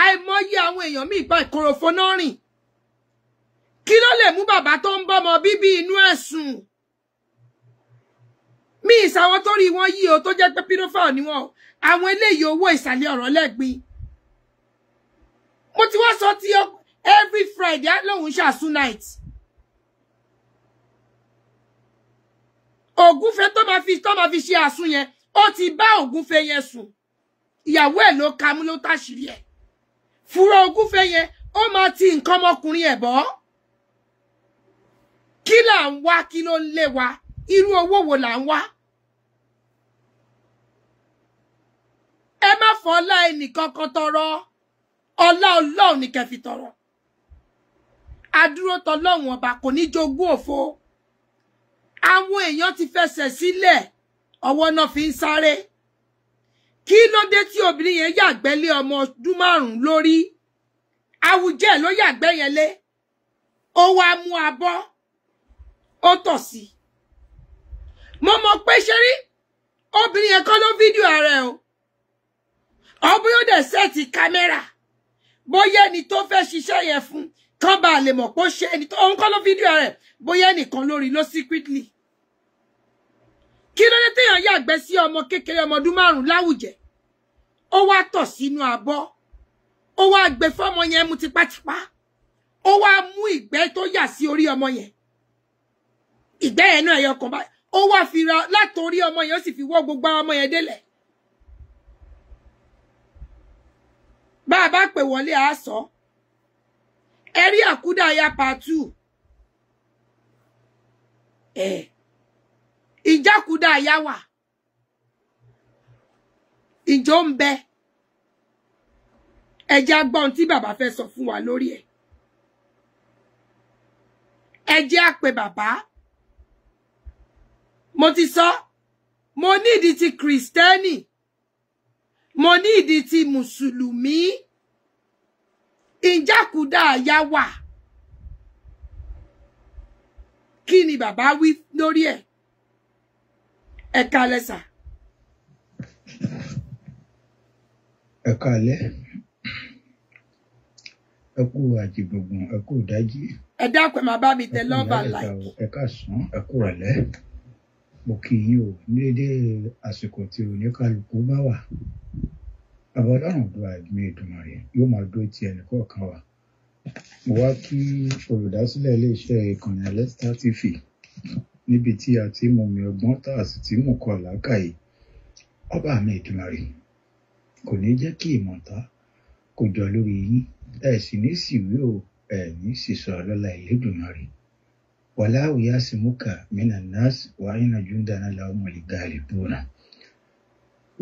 Àìmọye àwọn èèyàn míì bá ìkoròfo náà rìn. Kí ló lè mú bàbá tó ń bọ́mọ bíbí inú ẹ̀sùn? Mi ìsàwọn tó rí wọn yìí o tó jẹ́ pé pedophile ni wọn o. Àwọn eléyìí owó ìsàlẹ̀ ọ̀rọ̀ lẹ́gbin. Mo ti wá sọ tí every Friday á lóhun ṣàsún night. Ògúnfe tó máa fi ṣe àsún yẹn, ó ti bá ògúnfe yẹn sùn. Ìyàwó ẹ̀ ló kamú ló táṣìírí ẹ̀. Fúra ògúnfe yẹn, ó máa ti nǹkan ọmọkùnrin ẹ̀ bọ́. Kí là ń wá, kí ló ń lé wa? Irú owó wo là ń wá? Ẹ má fọlá ẹnìkankan tọrọ. Ọlá Ọlọ́run ni kẹ́ fi tọrọ. Adúró tọlọ́run ọba kò ní jogún òfo. Àwọn èèyàn ti fẹsẹ̀ sílẹ̀, ọwọ́ náà fi ń sáré. Kí ló dé tí obìnrin yẹn yàgbẹ́ lé ọmọ ọdún 5 lórí? Àwùjẹ ló yàgbẹ́ yẹn lé. Ó wá mú abọ́, ó tọ̀ sí. Mo mọ̀ pé ṣe rí obìnrin yẹn kọ́ ló fídíò ààrẹ o. ọbí ó dẹ̀ sẹ́ẹ̀tì kámẹ́rà bóyá ẹni tó fẹ́ ṣiṣẹ́ yẹn fún kán bá lè mọ̀ pé ó ṣe ẹni tó òun kọ́ ló fídíò rẹ̀ bóyá ẹnìkan lórí ló secretly kí ló dé téèyàn yàgbẹ́ sí ọmọ kékeré ọmọ ọdún 5 láwùjẹ ó wá tọ̀ sínú abọ́ ó wá gbé fọ́mọ yẹn mu tipátipá ó wá mú ìgbẹ́ tó yà sí orí ọmọ yẹn ìgbẹ́ yẹn náà ẹyọ kan báyìí ó wá fi ra látòrí ọmọ yẹn ó sì fi wọ́ gbogbo ọmọ yẹn délẹ̀ bá a bá pè wọlé a sọ ẹrí àkúdàáyá part 2 ìjákúdàáyá wà ìjọ ń bẹ ẹjẹ́ agbọ́n tí bàbá fẹ́ sọ fún wa lórí ẹ̀ ẹjẹ́ àpè bàbá mo ti sọ mo ní ìdí ti kìrìsìtẹ́nì mo ní ìdí ti mùsùlùmí ìjákúdàáyá wà kí ni bàbá wí lórí ẹ̀ ẹ kálẹ́ sà. Ẹ káalẹ́, ẹ kú àjìgbògùn, ẹ kú ìdájí. Ẹ dákun máa bá mi tẹ lọ́ọ̀bà láì. Ẹ káàsán, ẹ kú ìrọ̀lẹ́. Mo kí yín o ní dédé àsìkò tí oníkálukú bá wà. Bàbá Ọlọ́run tó àìgbé Èdùmàrè yóò máa dúró ti ẹnì kọ̀ọ̀kan wa. Mo wá kí olùdásílẹ̀ iléeṣẹ́ ìkànnì Alesta TV níbi tí a ti mú mi ọgbọ́n tá a sì ti mú kọ làákàyè. Ọba mi Èdùmàrè kò ní jẹ́ kí ìmọ̀ta kò jọ lórí yín ẹ sì ní síwí o ẹ ní sísọ lọ́la Elédùmarè wàláwù yá sí múkà mínà náàsì wà nínú júndàná láwọn mọ̀lẹ́gàlì búra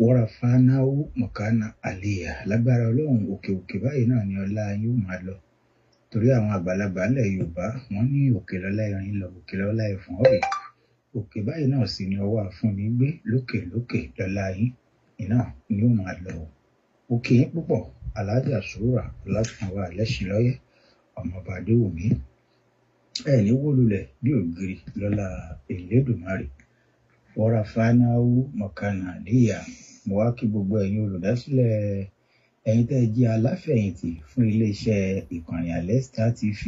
wọ́ra fánáwó mọ̀kánà àlèyà lágbára Ọlọ́run òkè òkè báyìí náà ni ọlá yóò máa lọ torí àwọn àgbàlagbà ńlẹ̀ Yorùbá wọ́n ní òkè lọ́lá irin lọ òkè lọ́lá ẹ̀fọ́n rè òkè báyìí náà sì ni ọwọ́ àfúnni gbé lókè lókè lọ́lá yín iná ni ó máa lọ òkè yín púpọ̀ alájà sùúrà ọlátúnwá lẹ́sìn lọ́yẹ́ ọmọọba adéwùmí ẹ ní wólulẹ̀ bí ògiri lọ́lá Elédùmarè wọ́ra fánáwó mọ̀kánà níyà mo wá kí gbogbo ẹ̀yin olùdásílẹ̀ ẹ̀yin tẹ́ jẹ́ aláfẹ̀yìntì fún iléeṣẹ́ ìkànnì Alesta TV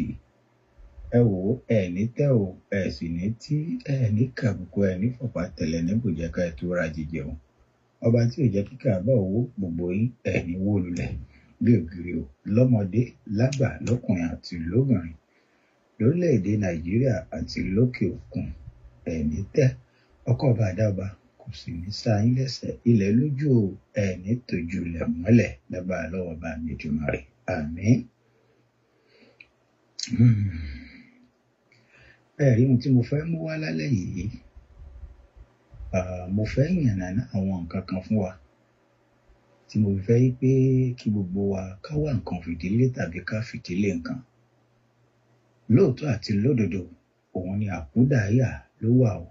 ẹ wò ó ẹ ní tẹ́ ò ẹ sì ní tí ẹ ní kàbùkù ẹ ní fọ̀pá tẹ̀lẹ̀ níbùjẹ́ká ẹ tó ra jíjẹ o ọba tí ò jẹ́ kíkà bá owó gbogbo yín ẹ ní wó lulẹ̀ bí ògiri o lọ́mọdé lágbà lọ́kùnrin àti lóbìnrin lórílẹ̀‐èdè Nàìjíríà àti lókè òkun ẹ ní tẹ́ ọkọ̀ ọba àdáọba kò sì ní sáyín lẹ́sẹ̀ ilẹ̀ lójú ẹ ní tójú ilẹ̀ mọ́lẹ̀ lágbára lọ́wọ́ bá mi Èdùmàrè àmín. ẹ rí ohun tí mo fẹ́ mú wá lálẹ́ yìí mo fẹ́ yànnàná àwọn nǹkan kan fún wa tí mo fẹ́ yí pé kí gbogbo wa ká wá nǹkan fìdílé tàbí ká fìdílé nǹkan lóòótọ́ àti lódodo òun ni àkúdàáyà ló wà o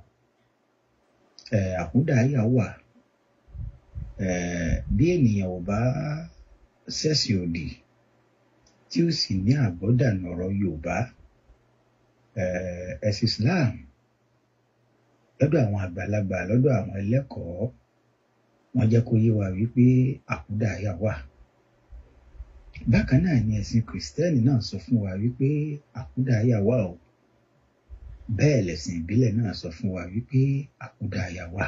àkúdàáyà wà bí ènìyàn ò bá ṣẹ̀sì òdì tí ó sì ní àgbọ́dànù ọ̀rọ̀ Yorùbá ẹ̀sìn Islam lọ́dọ̀ àwọn àgbàlagbà lọ́dọ̀ àwọn ẹlẹ́kọ̀ọ́ wọ́n jẹ́ kó yé wa wípé àkúdàáyà wà bákan náà ni ẹ̀sìn kìrìsìtẹ́nì náà sọ fún wa wípé àkúdàáyà wà o bẹ́ẹ̀ lẹ̀sìn ìbílẹ̀ náà sọ fún wa wípé àkúdàáyà wà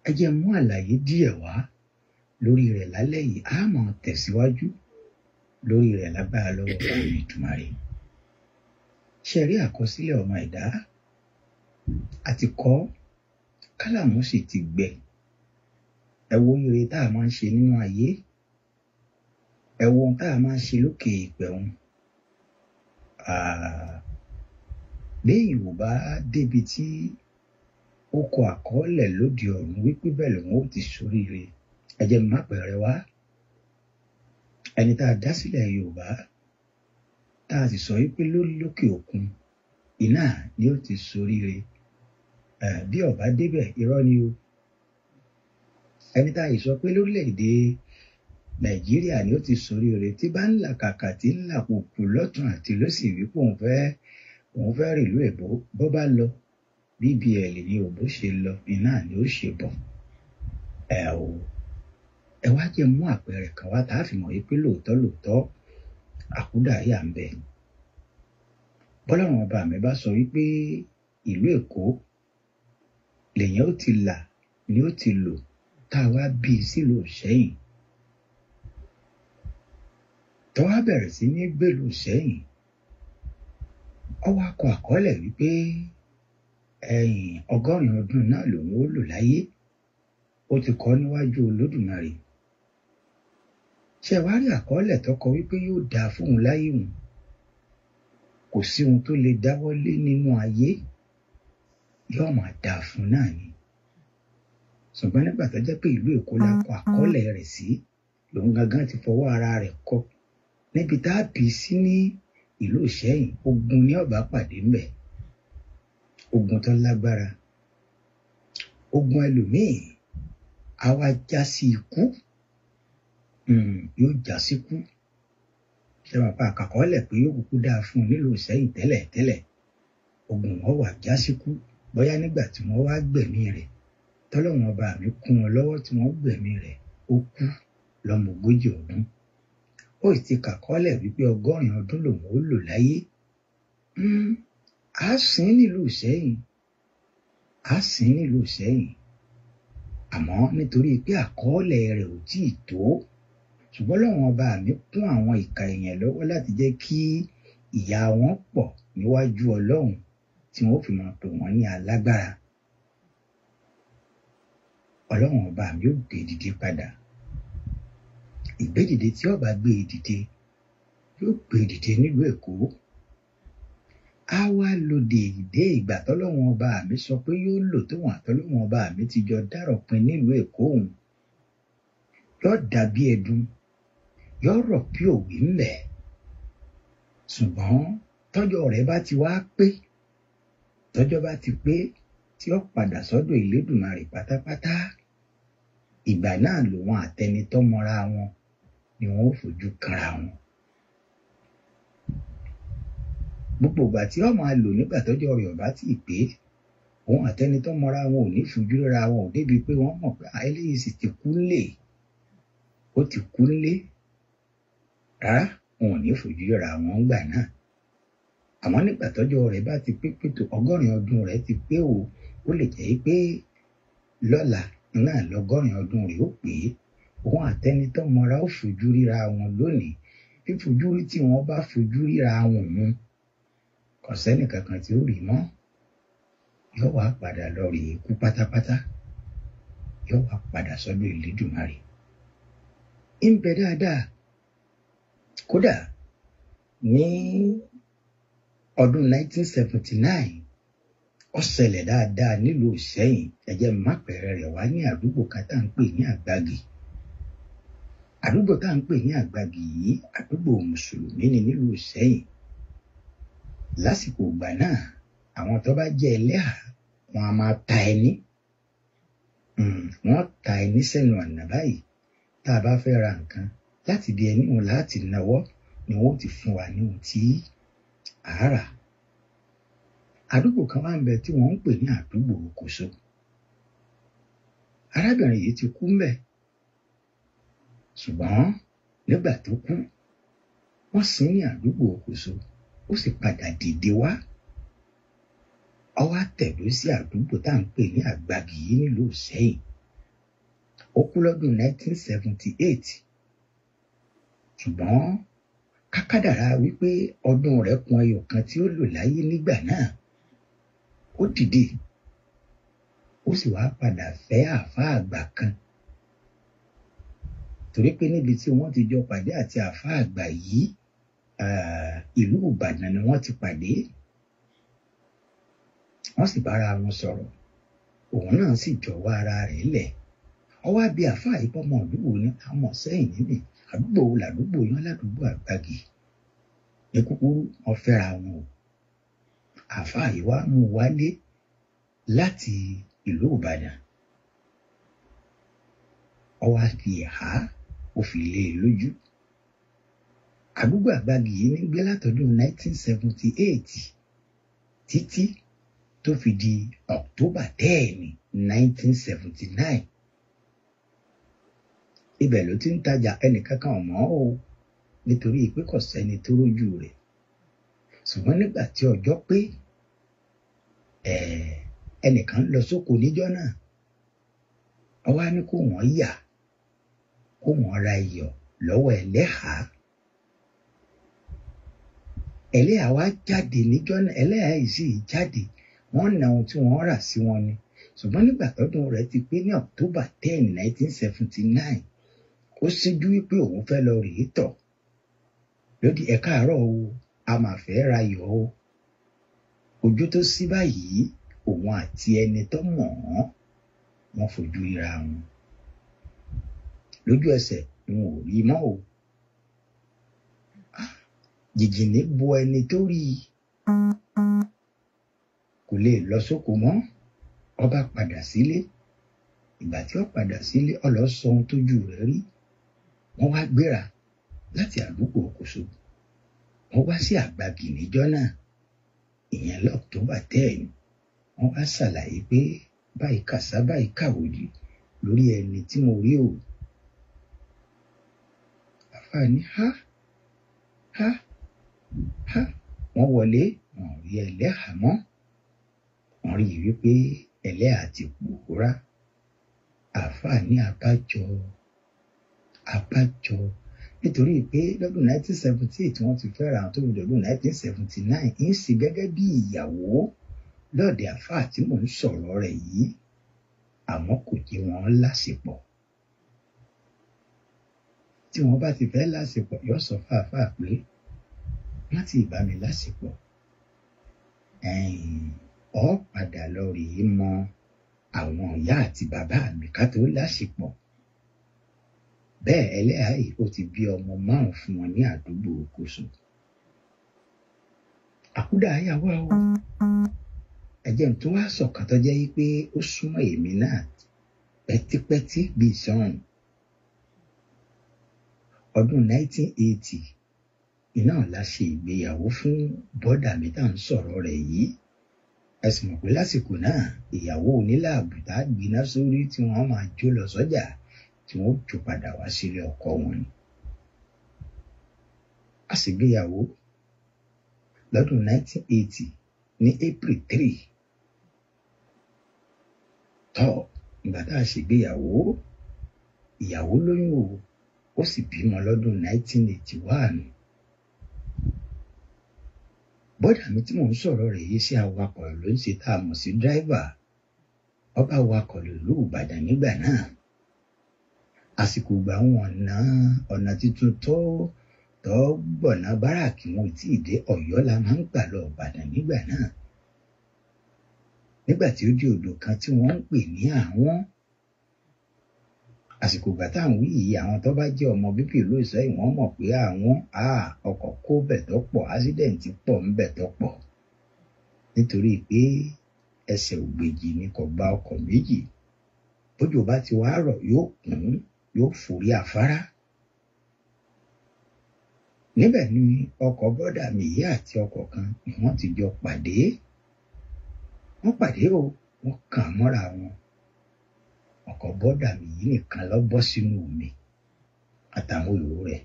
ẹ jẹ́ mú àlàyé díẹ̀ wá lórí rẹ̀ lálẹ́ yìí á máa tẹ̀síwájú lórí rẹ̀ lágbára lọ́wọ́ Ọlọ́run Èdùmàrè ṣe rí àkọsílẹ̀ ọmọ ẹ̀dá àti kọ́ kálàmù sì ti gbẹ ẹ wo ire tá a máa ń ṣe nínú ayé ẹ wo ohun tá a máa ń ṣe lókè ìpẹ̀hún béèyàn ò bá débi tí ó kọ àkọọ́lẹ̀ lóde ọ̀run wípé bẹ́ẹ̀ lòun ó ti ṣoríire ẹ jẹ́ má pẹ̀rẹ̀ wá ẹni tá a dá sílẹ̀ Yorùbá tá a sì sọ wípé lókè òkun iná ni ó ti ṣoríire bí ọba débẹ̀ irọ́ ni o ẹni tá a sọ pé lórílẹ̀‐èdè Nàìjíríà ni ó ti ṣoríire tí bá ń là kàkà tí ń là kùkù lọ́tún àti lósì wípé òun fẹ́ rìlú èbó bó bá lọ BBL ni òbó ṣe lọ iná ni ó ṣe bọ̀ ẹ wá jẹ́ mú àpẹẹrẹ kan wá tá a fi mọ̀ yí pé lóòótọ́ àkúdàáyà ń bẹ. bọ́lọ́run ọba mi bá sọ wípé ìlú Èkó lèyàn ó ti là ni ó ti lò tá a wá bí i sílùú Ìṣẹ́yìn tó wá bẹ̀rẹ̀ sí ní gbèlú Ìṣẹ́yìn, ó wá kọ àkọọ́lẹ̀ wípé 100 ọdún náà lòun ó lò láyé, ó ti kọ níwájú Olódùmarè. ṣé wàá rí àkọọ́lẹ̀ tó kọ wípé yóò dáa fóun láyé òun? kò sí ohun tó lè dáwọ́lé nínú ayé, yóò máa dáa fún náà ni. ṣùgbọ́n nígbà tó jẹ́ pé ìlú Èkó la kọ àkọọ́lẹ̀ rẹ̀ sí, lòun gangan ti fọwọ́ ara rẹ̀ kọ. níbi tá a bí sí ní ìlú Ìṣẹ́yìn, ogun ní ọba pàdé ńbẹ̀, ogun tó lágbára. ogun ẹlòmíì á wá já sí ikú, yóò já síkú. ṣé wọn pa àkàkọ́ọ́lẹ̀ pé yóò kúkú dáa fún un nílùú Ìṣẹ́yìn tẹ́lẹ̀, ogun wọn wà já síkú. bóyá nígbà tí wọ́n wá gbẹ̀mí rẹ̀, tọ́lọ́run ọba mi kún wọn lọ́wọ́ tí wọ́n gbẹ̀mí rẹ̀, ó kú lọ́mọ 40 ọdún. ó sì ti kàkọ́ọ́lẹ̀ wípé 100 ọdún lòun ó lò láyé. á sìn nílùú Ìṣẹ́yìn, àmọ́ nítorí pé àkọọ́lẹ̀ rẹ̀ ò tíì tó, ṣùgbọ́n lọ́wọ́n ọba mi kún àwọn ìka èèyàn lọ́wọ́ láti jẹ́ kí ìyà wọn pọ̀ níwájú Ọlọ́run tí wọ́n fi máa pè wọ́n ní alágbára. Ọlọ́run ọba mi ò gbé dìde padà. ìgbédìde tí ọba gbé dìde yóò gbé dìde nílùú Èkó. á wá lo dèédé ìgbà tọ́lọ́run ọba mi sọ pé yóò lò tóun àtọ́lọ́run ọba mi ti jọ dárọ̀pin nílùú Èkó òun. yóò dàbí ẹdun, yóò rọ̀ bí òwe ńlẹ̀. ṣùgbọ́n tọ́jọ́ rẹ̀ bá ti wá pé, tọ́jọ́ bá ti pé tí ó padà sọ́dọ̀ Elédùmarè pátápátá, ìgbà náà lòun àtẹni tó mọra wọn ni wọn ó fojú kanra wọn. gbogbo ìgbà tí ó máa lò nígbà tọ́jọ́ rẹ̀ ọba tí ì pé, òun àtẹni tó mọra wọn ò ní fojú ríra wọn, ò débi pé wọ́n mọ̀ pé eléyìí sì ti kú ńlé, ó ti kú ńlé. rárá, wọn ò ní fojú ríra wọn gbà náà. àmọ́ nígbà tọ́jọ́ rẹ̀ bá ti pé tó 100 ọdún rẹ̀ ti pé ó lè jẹ́ pé lọ́la náà 100 ọdún rẹ̀ ó pé, òun àtẹni tó mọra ó fojú ríra wọn lónìí. fífojú rí tí wọ́n bá fojú ríra wọn mú, kò sẹ́nì kankan tí ó rí mọ́. yóò wá padà lọ rí ikú pátápátá, yóò wá padà sọ́dọ̀ Elédùmarè. ń bẹ dáadáa. kódà ní ọdún 1979 ó ṣẹlẹ̀ dáadáa nílùú Ìṣẹ́yìn. ẹ jẹ́ mápẹ̀rẹ̀ rẹ̀ wá ní àdúgbò kan tá à ń pè ní Àgbàgì. àdúgbò tá à ń pè ní Àgbàgì yìí, àdúgbò mùsùlùmí ni nílùú Ìṣẹ́yìn. lásìkò ìgbà náà, àwọn tó bá jẹ́ ẹlẹ́hà wọn a máa ta ẹní. wọ́n ta ẹní sẹ́nu ọ̀nà báyìí. tá a bá fẹ́ ra nǹkan, láti bí ẹni wọn láti náwó ni wọ́n ti fún wa ní ohun tí àárà. àdúgbò kan wá ń bẹ tí wọ́n ń pè ní àdúgbò Òkòso. arábìnrin yìí ti kú ńbẹ̀, ṣùgbọ́n nígbà tó kú, wọ́n sin ní àdúgbò Òkòso, ó sì padà dìde wá. ó wá tẹ̀dó sí àdúgbò tá à ń pè ní Àgbàgì yìí nílùú Ìṣẹ́yìn. ó kú lọ́dún 1978. ṣùgbọ́n kákádàrá wípé ọdún rẹ̀ kún ẹyọ kan tí ó lò láyé nígbà náà, ó dìde, ó sì wá padà fẹ́ àáfàá àgbà kan. torí pé níbi tí wọ́n ti jọ pàdé àti àáfàá àgbà yìí, ìlú Ìbàdàn ni wọ́n ti pàdé. wọ́n sì bára wọn sọ̀rọ̀, òun náà sì jọ̀wọ́ ara rẹ̀ lẹ̀. ó wá bi àáfàá yìí pọ́mọ àdúgbò ní àwọn Ìṣẹ́yìn níbi àdúgbò làdúgbò yan ládùúgbò Àgbàgì. ní kúkúrú, wọ́n fẹ́ra wọn o. àáfàá yìí wá mú wálé láti ìlú Ìbàdàn. ó wá fi ẹ̀há, ó fi lé e lójú. àdúgbò Àgbàgì yìí ní gbé látọdún 1978 títí tó fi di October 10, 1979. ibẹ̀ ló ti ń tajà, ẹnìkankan ò mọ̀ o nítorí pé kò sẹ́ni tó rójú rẹ̀. Ṣùgbọ́n nígbà tí ọjọ́ pé ẹnìkan lọ sóko níjọ́ náà, ó wá ní kó wọ́n yà kó wọ́n ra iyọ̀ lọ́wọ́ ẹlẹ́hàá. Ẹlẹ́hàá wá jáde níjọ́ náà, ẹlẹ́hàá yìí sì jáde, wọ́n na ohun tí wọ́n rà sí wọn ni. Ṣùgbọ́n nígbà tọ́dún rẹ̀ ti pé ní October 10, 1979, ó ṣíjú wípé òun fẹ́ lọ rèé tọ̀. Lódì ẹ káàárọ̀ o, a máa fẹ́ ra iyọ̀ o. Ojú tó sí báyìí, òun àti ẹni tó mọ̀ wọ́n fojú ríra wọn. Lójú ẹsẹ̀ wọn ò rí mọ́ o. Jìjìnnì bo ẹni tó rí i. Kò lè lọ sóko mọ́. Ó bá padà sílé. Ìgbà tí ó padà sílé, ó lọ sọ ohun tójú rẹ̀ rí. Wọ́n wá gbéra láti àdúgbò Òkòso. Wọ́n wá sí Àgbàgì níjọ́ náà. Ìyẹn l'October 10. Wọ́n wá ṣàlàyé pé báyìí kàṣá báyìí kàwòdì lórí ẹni tí mo rí o. Àfààní ha. Wọ́n wọlé, wọ́n rí ẹlẹ́hàá mọ́. Wọ́n rí wípé ẹlẹ́hàá ti pòórá. Àfààní àbájọ nítorí pé lọ́dún 1978 wọ́n ti fẹ́ra àwọn tó fi lọ́dún 1979 ń sì gẹ́gẹ́ bí ìyàwó lọ́ọ̀dẹ̀ àfáà tí mò ń sọ̀rọ̀ rẹ̀ yìí, àmọ́ kò jẹ́ wọn láṣepọ̀. Tí wọ́n bá ti fẹ́ láṣepọ̀, yóò sọ fáfáà pé wọ́n ti bá mi láṣepọ̀. Ó padà lọ rèé mọ àwọn ìyá àti bàbá mi ká tó láṣepọ̀. Bẹ́ẹ̀ ẹlẹ́hàá yìí ó ti bí ọmọ 5 fún wọn ní àdúgbò Òkòso. Àkúdàáyà wà o. Ẹ̀jẹ̀ tó wá sọ̀kan tó jẹ́ pé ó súnmọ́ èmi náà pẹ́típẹ́tí bíi sọ́run. Ọdún 1980 iná la ṣe ìgbéyàwó fún bọ́dà mi tá à ń sọ̀rọ̀ rẹ̀ yìí. Ẹ sì mọ̀ pé lásìkò náà ìyàwó onílàbù tá gbiná sórí tí wọ́n máa jó lọ sọ́jà tí wọ́n jó padà wá sílé ọkọ wọn ni. A sì gbéyàwó lọ́dún 1980 ní April 3. Ìgbà tá a ṣègbéyàwó, ìyàwó lóyún o, ó sì bímọ lọ́dún 1981. Bọ́dà mi tí mò ń sọ̀rọ̀ rẹ̀ yìí sí awakọ̀ ló ń ṣe tá a mọ̀ sí dráìvà. Ó bá wakọ̀ lòlú Ìbàdàn nígbà náà. Àsìkò ìgbà wọn ọ̀nà tuntun tó gbọ̀nà báràkì wọn ò tí ì dé. Ọ̀yọ́ la máa ń gbà lọ Ìbàdàn nígbà náà. Nígbà tí ó dé odò kan tí wọ́n ń pè ní Àwọn. Àsìkò ìgbà táwọn wí yìí, àwọn tó bá jẹ́ ọmọ bíbí ìlú Ìṣẹ́yìn wọ́n mọ̀ pé Àwọn ọkọ̀ kó bẹ̀ tó pọ̀, ásídẹ̀ǹtì pọ̀ ń bẹ̀ tó pọ̀. Nítorí pé ẹsẹ̀ ògbèjì ni kò gba ọkọ̀ méjì. Bójò bá ti wá rọ̀ yóò kún, yóò forí afárá. Níbẹ̀ ni ọkọ̀ bọ́dà mi yìí àti ọkọ̀ kan ni wọ́n ti jọ pàdé. Wọ́n pàdé o, wọ́n kàn mọ́ra wọn. Ọkọ̀ bọ́dà mi yìí nìkan ló bọ́ sínú omi àtàwọn èrò rẹ̀.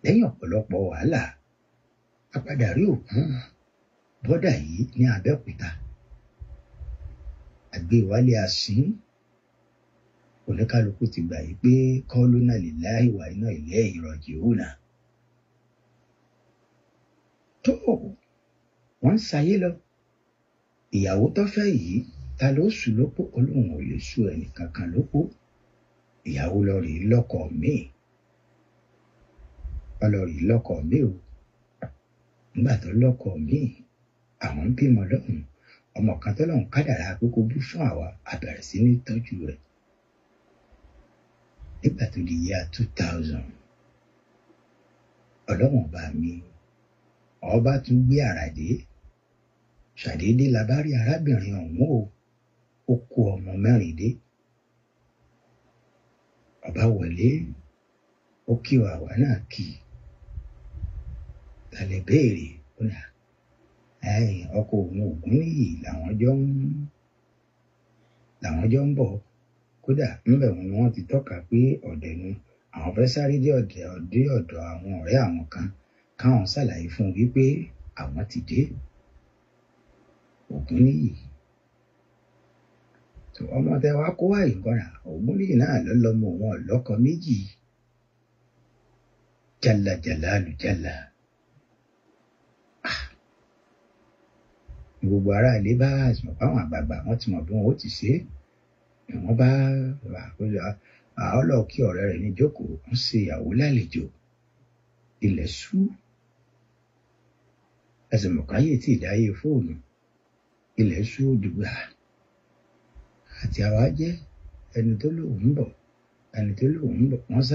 Lẹ́yìn ọ̀pọ̀lọpọ̀ wàhálà, a padà rí òkú bọ́dà yìí ní Abẹ́òkúta. Àgbéwálé asín. Oníkálukú ti gbà yí pé kọ́lúnà lillahi wa inna ilayhi raji'un. Wọ́n ń sayé lọ. Ìyàwó tó fẹ́ yìí, ta ló sùn lópó? Olóhùn ò lè sùn ẹnì kankan lópó. Ìyàwó lọ rí lọ́kọ míì. Ó lọ rí lọ́kọ míì o. Nígbà tó lọ́kọ míì, àwọn ń bímọ lọ́hùn. Ọmọ kan tó lọ́hùn kádàrá kókó bí fún àwa, a bẹ̀rẹ̀ sí ní tọ́jú rẹ̀. Nígbà tó di year 2000, Ọlọ́run bá mi, ọba tún gbé àrà dé. Ṣàdédé la bá rí arábìnrin ọ̀hún o. Ó kó ọmọ 4 dé. Ọba wọlé, ó kí àwa náà kí. Tàlẹ̀ béèrè, ó ní ọkọ òun Ògúnníyì làwọn jọ ń bọ̀. kódà ńbẹ̀ wọn ni wọ́n ti tọ́ka pé ọ̀dẹ̀ nu àwọn fẹ́ sáré dé ọ̀dọ̀ àwọn ọ̀rẹ́ àwọn kan káwọn ṣàlàyé fún un wípé àwọn ti dé Ògúnníyì. Ọmọ tẹ wá kó wáyé kọ́ra Ògúnníyì náà lọ́lọ́mọ wọn lọ́kọ méjì jálá lùjálá. Gbogbo ará ilé bá àìsàn fáwọn àgbààgbà wọn ti mọ̀ bí wọn ó ti ṣe é wọ́n bá ọlọ́ọ̀kí ọ̀rẹ́ rẹ̀ ní jókòó ń ṣe ìyàwó lálejò. Ilẹ̀ ṣú ẹsẹ̀ mọ̀káyé tí ìdáyé fóònù ilẹ̀ ṣú dùgbà àti àwa jẹ́ ẹni tó lóun ń bọ̀ wọ́n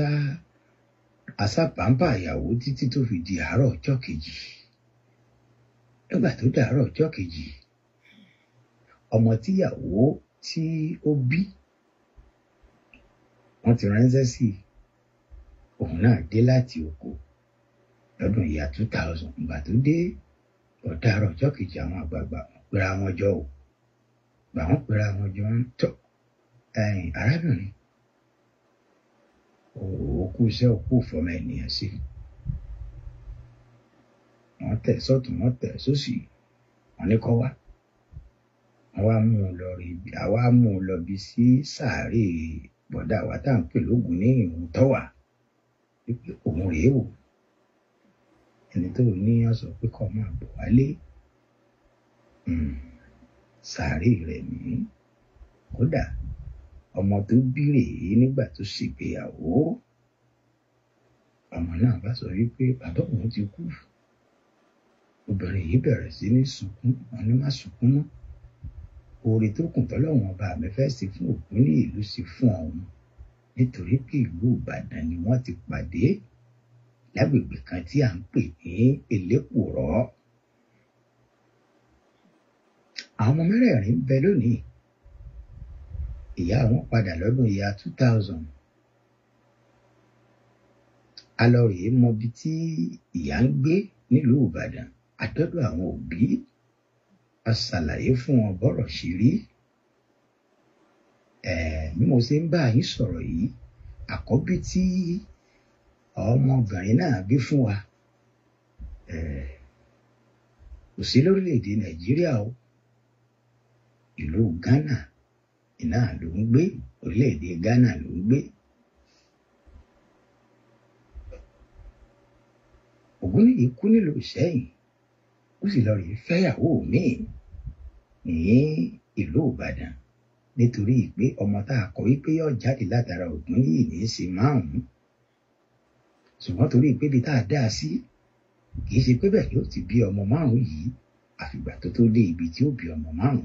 asápàǹpà ìyàwó títí tó fi di àárọ̀ ọjọ́ kejì. Nígbà tó dàárọ̀ ọjọ́ kejì ọmọ tíyàwó tí ó bí wọ́n ti ránṣẹ́ sí òun náà dé láti oko lọ́dún ìyá 2000. Ìgbà tó dé ọ̀dàárọ̀ ọjọ́ kejì àwọn àgbààgbà pera wọn jọ ò gbà wọ́n pera wọn jọ ń tọ́ arábìnrin òkú iṣẹ́ òkú fọmọ ènìyàn sí. Wọ́n tẹ̀ sọ́tún wọ́n tẹ̀ sósì wọ́n ní kọ́ wá àwa mú un lọ bí sí sàárè bọ̀dá wa tá à ń pè lógun ní ìhùn tọ́wà wípé òun rèé o ẹni tó ní ọ̀sọ̀ pé kọ́ máa bọ̀ wálé sàárè rẹ̀ ní kódà ọmọ tó bí rèé nígbà tó ṣègbéyàwó. Ọmọ náà bá sọ wípé bàbá òun ti kú. Obìnrin yìí bẹ̀rẹ̀ sí ní sunkún wọn ní má sunkún mọ́. Oore tó kùn tọ́lọ́wọ́n ọba mi fẹ́ sí fún Ògúnníyì ìlú sí fún ọ̀hún nítorí pé ìlú Ìbàdàn ni wọ́n ti pàdé lágbègbè kan tí à ń pè ní Elékùrọ́. Àwọn ọmọ mẹ́rẹ̀ẹ̀rin ń bẹ lónìí. Ìyá wọn padà lọ́dún ìyá 2000. A lọ rèé mọbi tí ìyá ń gbé nílùú Ìbàdàn àdọ́dọ̀ àwọn òbí a ṣàlàyé fún wọn bọ́rọ̀ ṣe rí. Bí mo ṣe ń bá yín sọ̀rọ̀ yìí àkọ́bí tí ọmọbìnrin náà bí fún wa kò sí lórílẹ̀‐èdè Nàìjíríà o. Ìlú Ghana iná ló ń gbé, orílẹ̀‐èdè Ghana ló ń gbé. Ògúnníyì kú nílùú Ìṣẹ́yìn ó sì lọ rí fẹ́yàwó míì ní ìlú Ìbàdàn nítorí pé ọmọ tá a kọ wípé yóò jáde látara Ògúnníyì ní í ṣe 5. Ṣùgbọ́n torí pé bí tá a dá a sí kì í ṣe pé bẹ́ẹ̀ yóò ti bí ọmọ 5 yìí àfìgbà tó dé ibi tí ó bí ọmọ 5.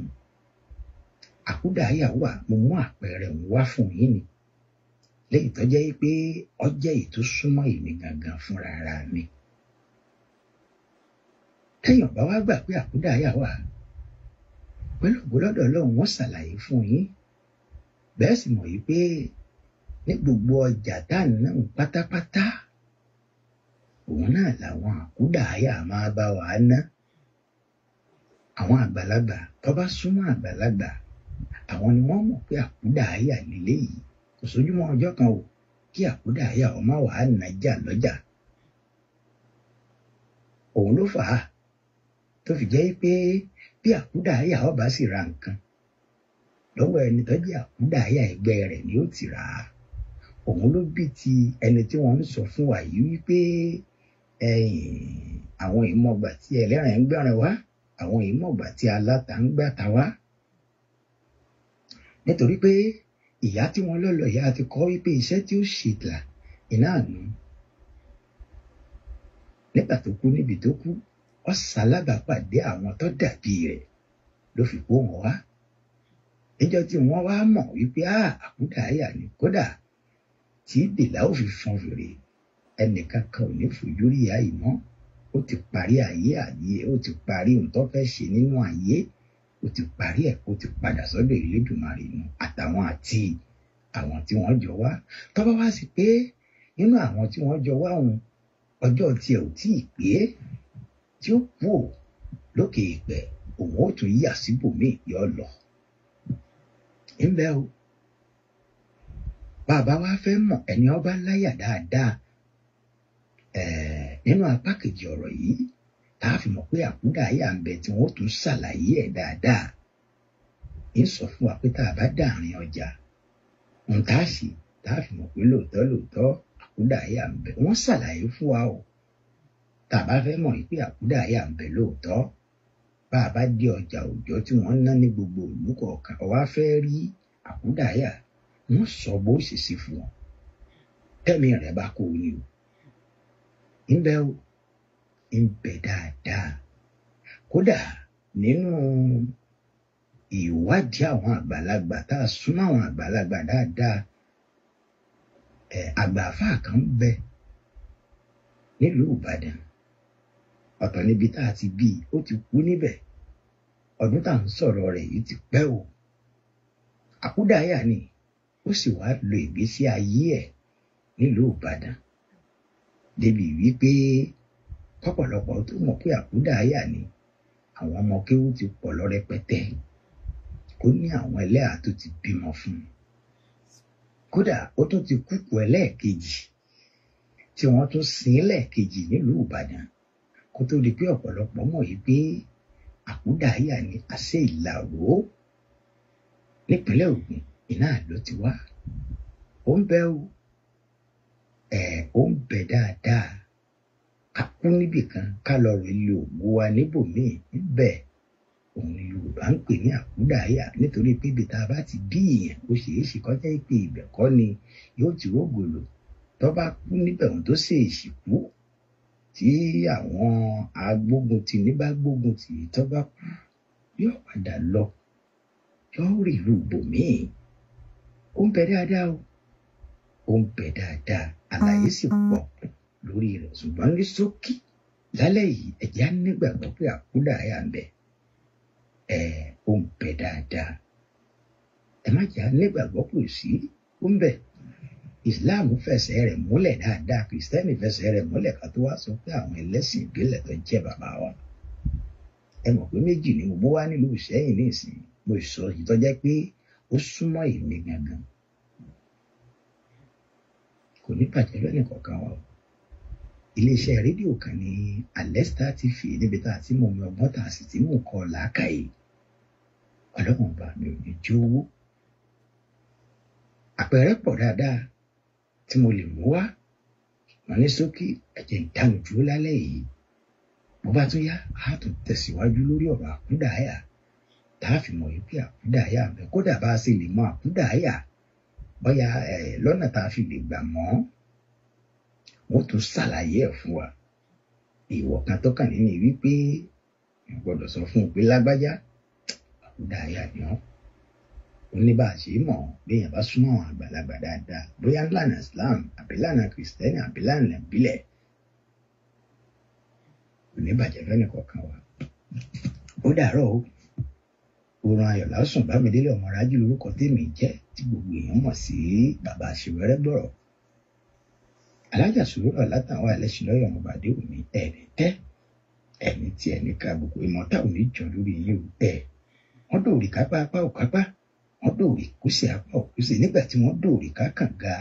Àkúdàáyà wà mo mú àpẹẹrẹ òun wá fún yín ni lẹ́yìn tó jẹ́ pé ọjẹ́ èyí tó súnmọ́ èmi gangan fúnra ara mi. Téèyàn bá wá gbà pé àkúdàáyà wà pẹ̀lú ògbólọ́dọ̀ Ọlọ́run wọ́n ṣàlàyé fún yín bẹ́ẹ̀ sì mọ̀ yìí pé ní gbogbo ọjà dáná pátápátá òun náà làwọn àkúdàáyà máa bá wa ná. Àwọn àgbàlagbà tó bá súnmọ́ àgbàlagbà àwọn ni wọ́n mọ̀ pé àkúdàáyà lélẹ́yìí kò sójúmọ́ ọjọ́ kan o kí àkúdàáyà ọmọ wàá nájà lọ́jà. Òun ló fà á tó fi jẹ́ pé bí àkúdàáyà ọba sì ra nǹkan lọ́wọ́ ẹni tó jẹ́ àkúdàáyà ẹgbẹ́ rẹ̀ ni ó ti rà á. Òun ló bí ti ẹni tí wọ́n ń sọ fún wa yìí wípé àwọn ìmọ̀gbà tí ẹlẹ́rìn ń gbẹ̀rìn wá àwọn ìmọ̀gbà tí aláta ń gbàtà wá. Nítorí pé ìyá tí wọ́n lọ́lọ́ ìyá ti kọ́ wípé iṣẹ́ tí ó ṣètà iná àánú. Nígbà tó kú níbi tó kú ó ṣalábàápàdé àwọn tó dàbí rẹ̀ ló fi kó wọn wá. Níjọ́ tí wọ́n wá mọ̀ wípé àkúdàáyà ni kódà tí bèlà ó fi fọn fèrè ẹnìkan kan ò ní fojú rí ìyá yìí mọ́. Ó ti parí ayé ó ti parí ohun tó fẹ́ ṣe nínú ayé ó ti parí ẹ̀ ó ti padà sọ́dọ̀ Elédùmarè nù àtàwọn àti àwọn tí wọ́n jọ wá. Tó bá wá sí pé nínú àwọn tí wọ́n jọ wá òun ọjọ́ tiẹ̀ ò tí ì pé tí ó kú ò lókè ìpẹ́ òun ó tún yà síbòmíì yọ lọ. Ńbẹ o bàbá wa fẹ́ mọ̀ ẹni ọba láyà dáadáa nínú apá kejì ọ̀rọ̀ yìí tá a fi mọ̀ pé àkúdàáyà ń bẹ tí wọ́n tún ṣàlàyé ẹ̀ dáadáa ń sọ fún wa pé tá a bá dàrin ọjà ń tá a sì tá a fi mọ̀ pé lóòótọ́ àkúdàáyà ń bẹ wọ́n ṣàlàyé fún wa o tá a bá fẹ́ mọ̀ pé àkúdàáyà ń bẹ lóòótọ́ bá a bá dé ọjà òòjọ́ tí wọ́n ń ná ní gbogbo ìlú kọ̀ọ̀kan ó wá fẹ́ rí àkúdàáyà wọ́n sọ bó ṣe sí fún wọn tẹ́mi rẹ̀ bá kó o ní o ń bẹ o ń bẹ dáadáa kódà nínú ìwádìí àwọn àgbàlagbà tá a súnmọ́ àwọn àgbàlagbà dáadáa àgbààfà kan ń bẹ nílùú Ìbàdàn ọ̀tọ̀ níbi tá a ti bí ó ti kú níbẹ̀ ọdún tá à ń sọ̀rọ̀ rẹ̀ yìí ti pẹ́ o àkúdàáyà ni ó sì wá lo ìgbésí ayé ẹ̀ nílùú Ìbàdàn débi wípé kọ́pọ̀lọpọ̀ tó mọ̀ pé àkúdàáyà ni àwọn ọmọ kéwú ti pọ̀ lọ rẹpẹtẹ ó ní àwọn ẹlẹ́hà tó ti bímọ fún un kódà ó tún ti kúkú ẹlẹ́ẹ̀kejì tí wọ́n tún sin lẹ́ẹ̀kejì nílùú Ìbàdàn kó tó di pé ọ̀pọ̀lọpọ̀ mọ̀ yìí pé àkúdàáyà ni àṣẹ Ìlàró nípínlẹ̀ Ògùn iná ló ti wá ó ń bẹ ó ń bẹ dáadáa ká kú níbì kan ká lọ rè lo ògbó wa níbòmíì níbẹ̀ òun ni Yorùbá ń pè ní àkúdàáyà nítorí pé ibi tá a bá ti bí èèyàn ó ṣeé ṣe kọjá pé ibẹ̀ kọ́ ni yóò ti rógòlò tó bá kú níbẹ̀ òun tó ṣèèṣì kú tí àwọn agbógunti ní bá gbógun tì í tó bá kú yóò padà lọ yóò rí ìlú ibòmíì ó ń bẹ dáadáa ó ń bẹ dáadáa àlàyé sì pọ̀ lórí rẹ̀ ṣùgbọ́n ní ṣókí lálẹ́ yìí ẹ̀jẹ̀ á nígbàgbọ́ pé àkúdàáyà ń bẹ ó ń bẹ dáadáa ẹ má jẹ́ á nígbàgbọ́ pé sí ó ń bẹ Islam fẹsẹ̀ rẹ̀ múlẹ̀ dáadáa Kìrìsìtẹ́nì fẹsẹ̀ rẹ̀ múlẹ̀ ká tó wá sọ pé àwọn ẹlẹ́sìn ìbílẹ̀ tó jẹ́ bàbá wa ẹ mọ̀ pé méjì ni gbogbo wa nílùú Ìṣẹ́yìn ní ìsìn mo sọ yìí tó jẹ́ pé ó súnmọ́ èmi gangan kò ní bàjẹ́ lọ́nà kọ̀ọ̀kan wa o iléeṣẹ́ rédíò kan ní Alesta TV níbi tá a ti mú omi ọgbọ́n tá a sì ti mú nǹkan làákàyè ọlọ́run bá mi ò ní jó owó àpẹẹrẹ pọ̀ dáadáa tí mo lè mú wá wọn ní ṣókí ẹ̀jẹ̀ ìdáhùn dúró lálẹ́ yìí bó bá tún yá a tún tẹ̀síwájú lórí ọ̀rọ̀ àkúdàáyà tá a fi mọ̀ yìí pé àkúdàáyà bẹ́ẹ̀ kódà bá a sì lè mọ àkúdàáyà bóyá lọ́nà tá a fi lè gbà mọ́ wọ́n tún ṣàlàyé ẹ̀ fún wa ìwọ̀ kan tó kàn nínú wípé mo gbọ́dọ̀ sọ fún un pé lágbájá àkúdàáyà ni wọ́n oníbà ṣe mọ̀ béèyàn bá súnmọ́ àwọn àgbàlagbà dáadáa bóyá ńlànà Islam àbí lànà Kìrìsìtẹ́nì àbí lànà ìbílẹ̀ oníbàjẹ́ fẹ́ni kọ̀ọ̀kan wa ó dàárọ̀ o òòrùn ayọ̀ lásùn Bámidélé ọmọ rájí lórúkọ tèmi jẹ́ tí gbogbo èèyàn mọ̀ sí bàbá àṣewẹ́rẹ́ gbọ́rọ̀ alájà sòrò látàwọn ẹlẹ́sìn lọ́yọ̀ ọmọbàdé òní ẹ̀ẹ́nì tẹ́ ẹ̀ẹ́nì tí ẹ̀ẹ́nì ká gbogbo ìmọ̀ta òní jọ lórí yín o wọ́n dòòrì kápá apá ò kápá wọ́n dòòrì kúsì apá ò kúsì nígbà tí wọ́n dòòrì kákànga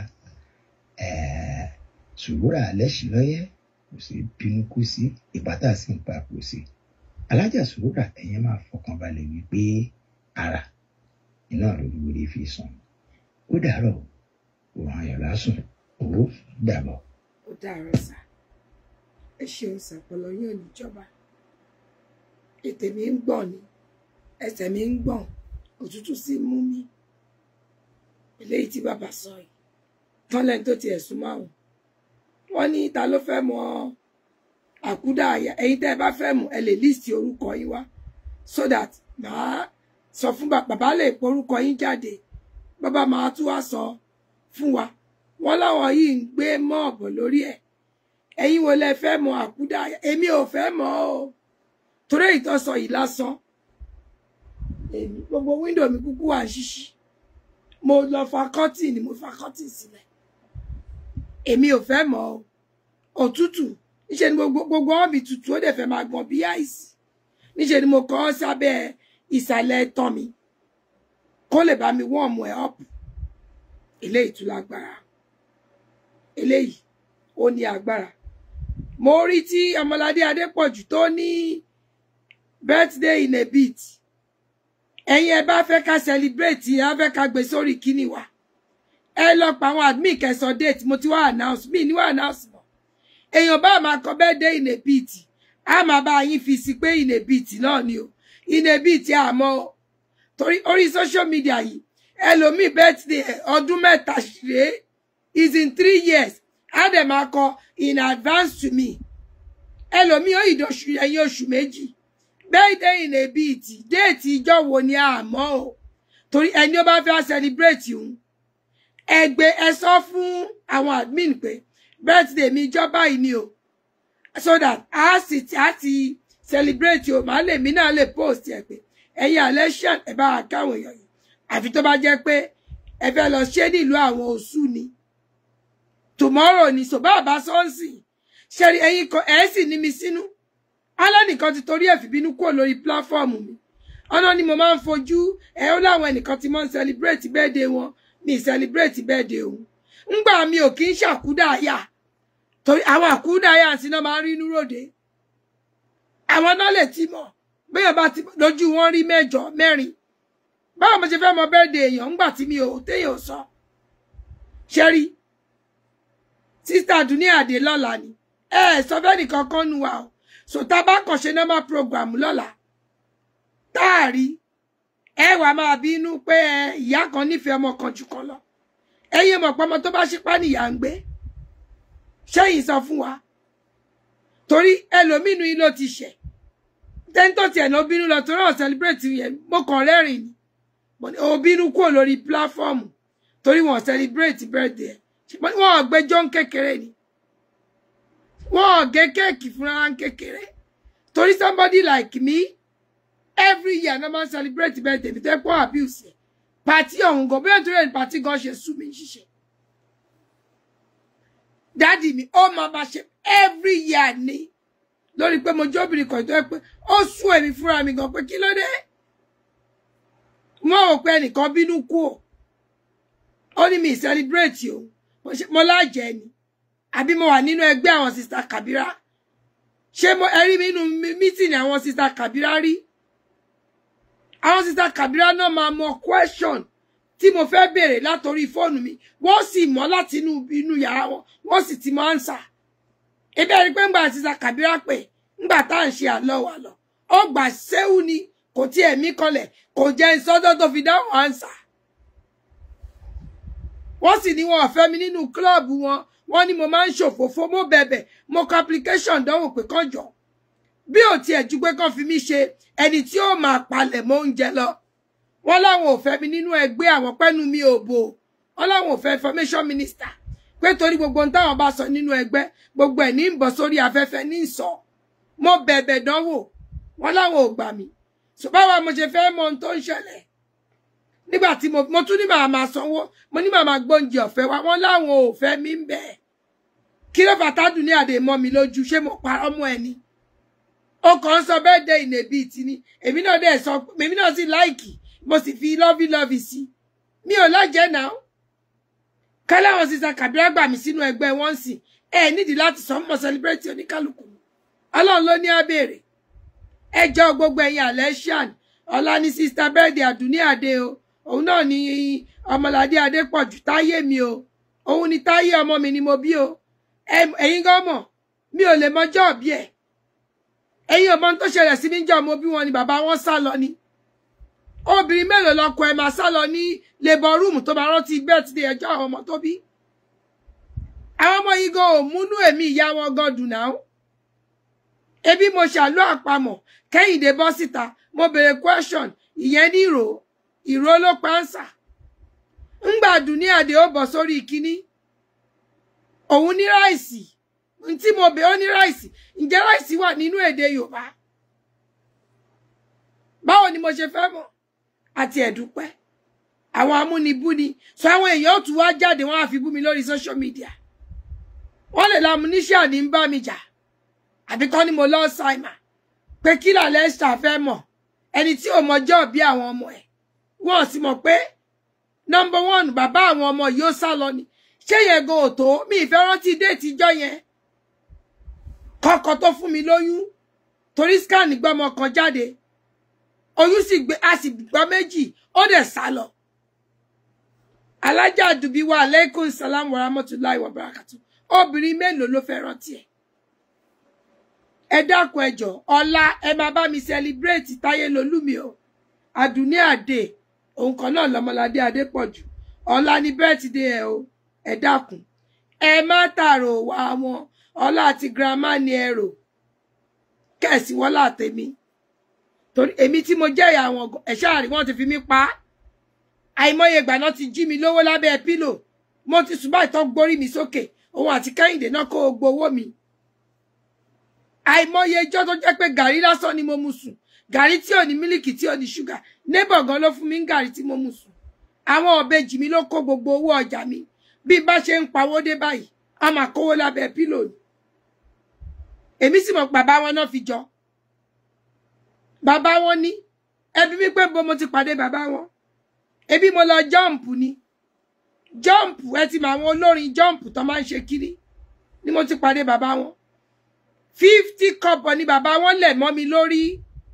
sòrò ẹlẹ́sìn lọ́yẹ́ kò sí bínú kú sí ìbátà sí ń pa kò sí alájà sòrò ẹ̀yẹn máa fọkàn balẹ̀ wípé ara iná lórí fi sùn ó dàárọ̀ òun ayọ̀ lásùn owó dàbọ̀. ó dàárọ̀ sà ẹ ṣeun sàpọlọ yóò níjọba ètè mi ń gbọ̀n ni ẹsẹ̀ mi ń gbọ̀n òtútù sì mú mi eléyìí tí bàbá sọ yìí tọ́lẹ̀ tó ti ẹ̀sùn márùn wọ́n ní ta ló fẹ́ mọ àkúdàáyà ẹ̀yin tẹ́ ẹ bá fẹ́ mú ẹ lè líìsì orúkọ yín wá so that màá sọ fún bàbá lè pọ orúkọ yín jáde bàbá máa tún wá sọ fún wa wọ́n láwọn yìí ń gbé mọ́ọ̀bọ̀ lórí ẹ̀ ẹ̀yin wo lẹ fẹ́ mọ àkúdàáyà èmi ò fẹ́ mọ̀ o torí ìtọ́sọ yìí lásán èmi gbogbo wíńdò mi kúkú wà ṣíṣí mo lọ fa kọ́tìn ni mo fa kọ́tìn sílẹ̀ èmi ò fẹ́ mọ̀ o òtútù níṣẹ́ ni gbogbo ọ̀bì tutù ó dẹ̀ fẹ́ máa gbọ̀n bí àìsí níṣẹ́ ni mo kọ́ sábẹ́ ìsàlẹ̀ ẹ̀tàn mi kó lè bá mi wọ́ọ̀mù ẹ̀ ọ̀pù eléyìí tún lágbára eléyìí ó ní agbára mo rí tí Ọmọládé Adépọ̀jù tó ní birthday in a bit ẹ̀yin ẹ bá fẹ́ ká celebrate ẹ fẹ́ ká gbé sórí kíní wa ẹ lọ pa àwọn admin kẹsàn date mo ti wá announce mi ní wá announce mọ́ èèyàn bá máa kọ birthday in a bit a máa bá yín fi sí pé in a bit náà ni o in a bit àmọ́ torí orí social media yìí ẹlòmíì birthday ọdún mẹ́ta ṣeré is in 3 years a dẹ̀ máa kọ in advance to me ẹlòmíì ó ìdọ̀ṣù ẹ̀yìn oṣù méjì birthday in a bit déètì ìjọ wo ni a mọ̀ o torí ẹni ó bá fẹ́ celebrate òun ẹgbẹ́ ẹ sọ fún àwọn admin pé birthday mi ìjọ báyìí ni o so that a ti celebrate o màá lè mí náà lè post ẹ pé ẹ̀yin election ẹ bá káwọn èèyàn yìí àfi tó bá jẹ́ pé ẹ fẹ́ lọ ṣe nílùú àwọn Òṣù ni tomorrow ni so bá sọ́ọ̀sì ṣe rí ẹ̀yin kan ẹ̀ sì ní mi sínú alánìkan ti torí ẹ̀ fi bínú kúrò lórí platform mi ọ̀nà ni mo máa ń fojú ẹ̀ ó láwọn ẹnìkan tí mo ń celebrate birthday wọn mi celebrate birthday òun ńgbà mi ò kí ń ṣàkúdàáyà torí àwọn àkúdàáyà àti náà máa ń rí inú ròde àwọn náà lè ti mọ̀ bẹ́ẹ̀ bá ti lójú wọn rí mẹ́jọ mẹ́rin báwo mo ṣe fẹ́ mọ birthday èèyàn ńgbà tí mi ò téèyàn sọ ṣẹ́rí Sister Dunni Ade lọ́la ni sọ bẹ́ẹ̀ nìkan kan nu wa o so tá bá kàn ṣe normal program lọ́la táàrí wà máa bínú pé ìyá kan nífẹ̀ẹ́ ọmọ kan jù kan lọ ẹ̀yin mọ̀ pé ọmọ tó bá ṣípá nìyà ń gbé ṣẹ́yìn sọ fún wa torí ẹlòmínú yìí ló ti ṣẹ̀ tẹ́ńtò tiẹ̀ ló bínú lọ torí ọ̀ celebrate yẹn mo kàn rẹ́rìn ni ó bínú kúrò lórí platform torí wọn celebrate birthday ṣùgbọ́n wọn gbé jọ́ ń kékeré ni wọn gé kéèkì fúnra ń kékeré torí somebody like me every year no man celebrate birthday mi tẹ́ pọ́ abuse ẹ̀ party ọ̀hún gan bí ẹ̀tọ́ rẹ̀ party gan ṣe sú mi ṣiṣẹ́ dáàdì mi ó máa bá ṣe every year ni lórí pé mo jóbìnrin kan tó yẹ pé ó sú èmi fúnra mi gan pé kí ló dé wọn ò pé ẹnìkan bínú kú ó ní mi celebrate o mo lájẹ ni àbí mo wà nínú ẹgbẹ́ àwọn Sister Kabira ṣé mo ẹrí mi nínú meeting àwọn Sister Kabira rí àwọn Sister Kabira náà máa mọ question tí mo fẹ́ béèrè látorí fóònù mi wọ́n sì mọ̀ láti inú yàrá wọn wọ́n sì ti mọ̀ answer ebe rí pé ńgbà Sister Kabira pé ńgbà tá à ń ṣe àlọ́ wa lọ ó gbà séwu ni kò tí ẹ̀mí kanlẹ̀ kò jẹ́ ìsọdọ́ tó fi dáhùn answer wọ́n sì ní wọn fẹ́ mi nínú klọ́ọ̀bù wọn wọ́n ní mo máa ń ṣòfófó mo bẹ̀bẹ̀ mo kọ application dánwò pé kán jọ bí ò tiẹ̀ ju pé kán fi mí ṣe ẹni tí ó máa palẹ̀ mọ́ oúnjẹ lọ wọ́n láwọn ò fẹ́ mi nínú ẹgbẹ́ àwọn pẹ́nu mi ò bò wọ́n láwọn ò fẹ́ information minister pé torí gbogbo ohun táwọn bá sọ nínú ẹgbẹ́ gbogbo ẹ̀ ní ń bọ̀ sórí afẹ́fẹ́ ní sọ mo bẹ̀bẹ̀ dánwò wọ́n láwọn ò gbà mí ṣùgbọ́n wa mo ṣe fẹ́ mọ ohun tó ń ṣẹlẹ̀ nígbà tí mo tún ní màá máa sanwó mo ní màá máa gbóúnjẹ ọ̀fẹ́ wa wọ́n láwọn ò fẹ́ mi ń bẹ̀ kí ló fà tá Dunni Ade mọ́ mi lójú ṣé mo parọ́ mọ́ ẹni ó kàn ń sọ birthday in a bit ni èmi náà dẹ̀ sọ èmi náà sì láìkì mo sì fi lọ́bí sí mi ò lájẹ́ náà káláwọn Sister Kabira gbà mí sínú ẹgbẹ́ wọn sì nídìí láti sọ mọ́ celebrate oníkálukú ọlọ́run ló ní abèrè ẹjọ́ gbogbo ẹ̀yin election ọ̀la ní Sister birthday Dunni Ade o òun náà ni Ọmọládé Adépọ̀jù táyé mi o òun ni táyé ọmọ mi ni mo bí o ẹ̀yin gan mọ̀ mi ò lè mọjọ́ bí ẹ̀ ẹ̀yin ọmọ tó ṣẹlẹ̀ sí mi jọ́ mo bí wọn ni bàbá wọn sá lọ ni obìnrin mélòó lọkọ ẹ̀ máa sá lọ ní labour room tó máa rántí birthday ẹjọ́ àwọn ọmọ tó bí àwọn ọmọ yìí gan ò múnú èmi ìyá wọn gan dùn náà ebi mo ṣàlọ́ àpamọ̀ Kẹ́hìndé bọ́ síta mo bèrè question ìyẹn ní ìró ló pa ánsà ńgbà Dunni Ade ó bọ̀ sórí ìkíní òun ní ráìsì tí mo bẹ̀ ó ní ráìsì ǹjẹ́ ráìsì wà nínú èdè Yorùbá báwo ni mo ṣe fẹ́ mọ̀ àti ẹ̀dúpẹ́ àwọn amúnibúni so àwọn èèyàn ó tún wá jáde wọ́n á fi bú mi lórí social media wọ́n lè la amúníṣẹ́ ní ń bá mi jà àbí kọ́ ni mo lọ ṣàìmà pé kí làlẹ́ ṣàfẹ́ mọ̀ ẹni tí ò mọjọ́ bí àwọn ọmọ ẹ̀ wọ́n sì mọ̀ pé Number one, bàbá àwọn ọmọ yìí ó sá lọ ni. Ṣé yẹn gan ò tó? Mi ìfẹ́ rántí déètì ìjọ́ yẹn. Kọ́kọ́ tó fún mi lóyún. Torí scan gbọ́mọ kan jáde. Oyún sì gbé, a sì gbọ́ méjì, ó dẹ̀ sá lọ. Alájà Àdùbí wa alaykum salam wa rahmatullahi wa barakatuh. Obìnrin mélòó ló fẹ́ rántí ẹ̀? Ẹ dákun ẹ jọ̀ọ́, ọ̀la ẹ máa bá mi celebrate Táyélolú mi o. Àdùnní Adé, òun kan náà lọ́mọládé Adépọ̀jù. Ọ̀la ni birthday ẹ o. Ẹ dákun. Ẹ má tààrò wá wọn. Ọlá àti grandma ni ẹ rò. Kẹ̀sì wọ́lá tèmi. Torí èmi tí mo jẹ́ ìyá wọn ẹ̀ṣáàrí wọ́n ti fi mí pa. Àìmọye ìgbà náà ti jí mi lówó lábẹ́ pílò. Mo ti sùn báyìí tán gbórí mi sókè. Òun àti Kẹ́hìndé náà kó gbowó mi. Àìmọye ijọ́ tó jẹ́ pé gàrí lásán ni mo mu sùn. Gàrí tí ò ní mílìkì tí ò ní ṣúgà. Neighbor gan ló fún mi ń gàrí tí mo mu sùn. Àwọn ọ̀bẹ́jì mi ló kó gbogbo owó ọjà mi. Bí bá ṣe ń pawó dé báyìí, a máa kówó lábẹ́ pílò ni. Èmi sì mọ̀ bàbá wọn náà fi jọ. Bàbá wọn ní. Ẹbí mi pé bó mo ti pàdé bàbá wọn. Ebi mo lọ jump ni. Jump ẹ ti mọ àwọn olórin jump tó máa ń ṣe kiri. Ni mo ti pàdé bàbá wọn. 50 kọ́bọ̀ ni bàbá wọn lẹ̀ mọ́ mi lórí.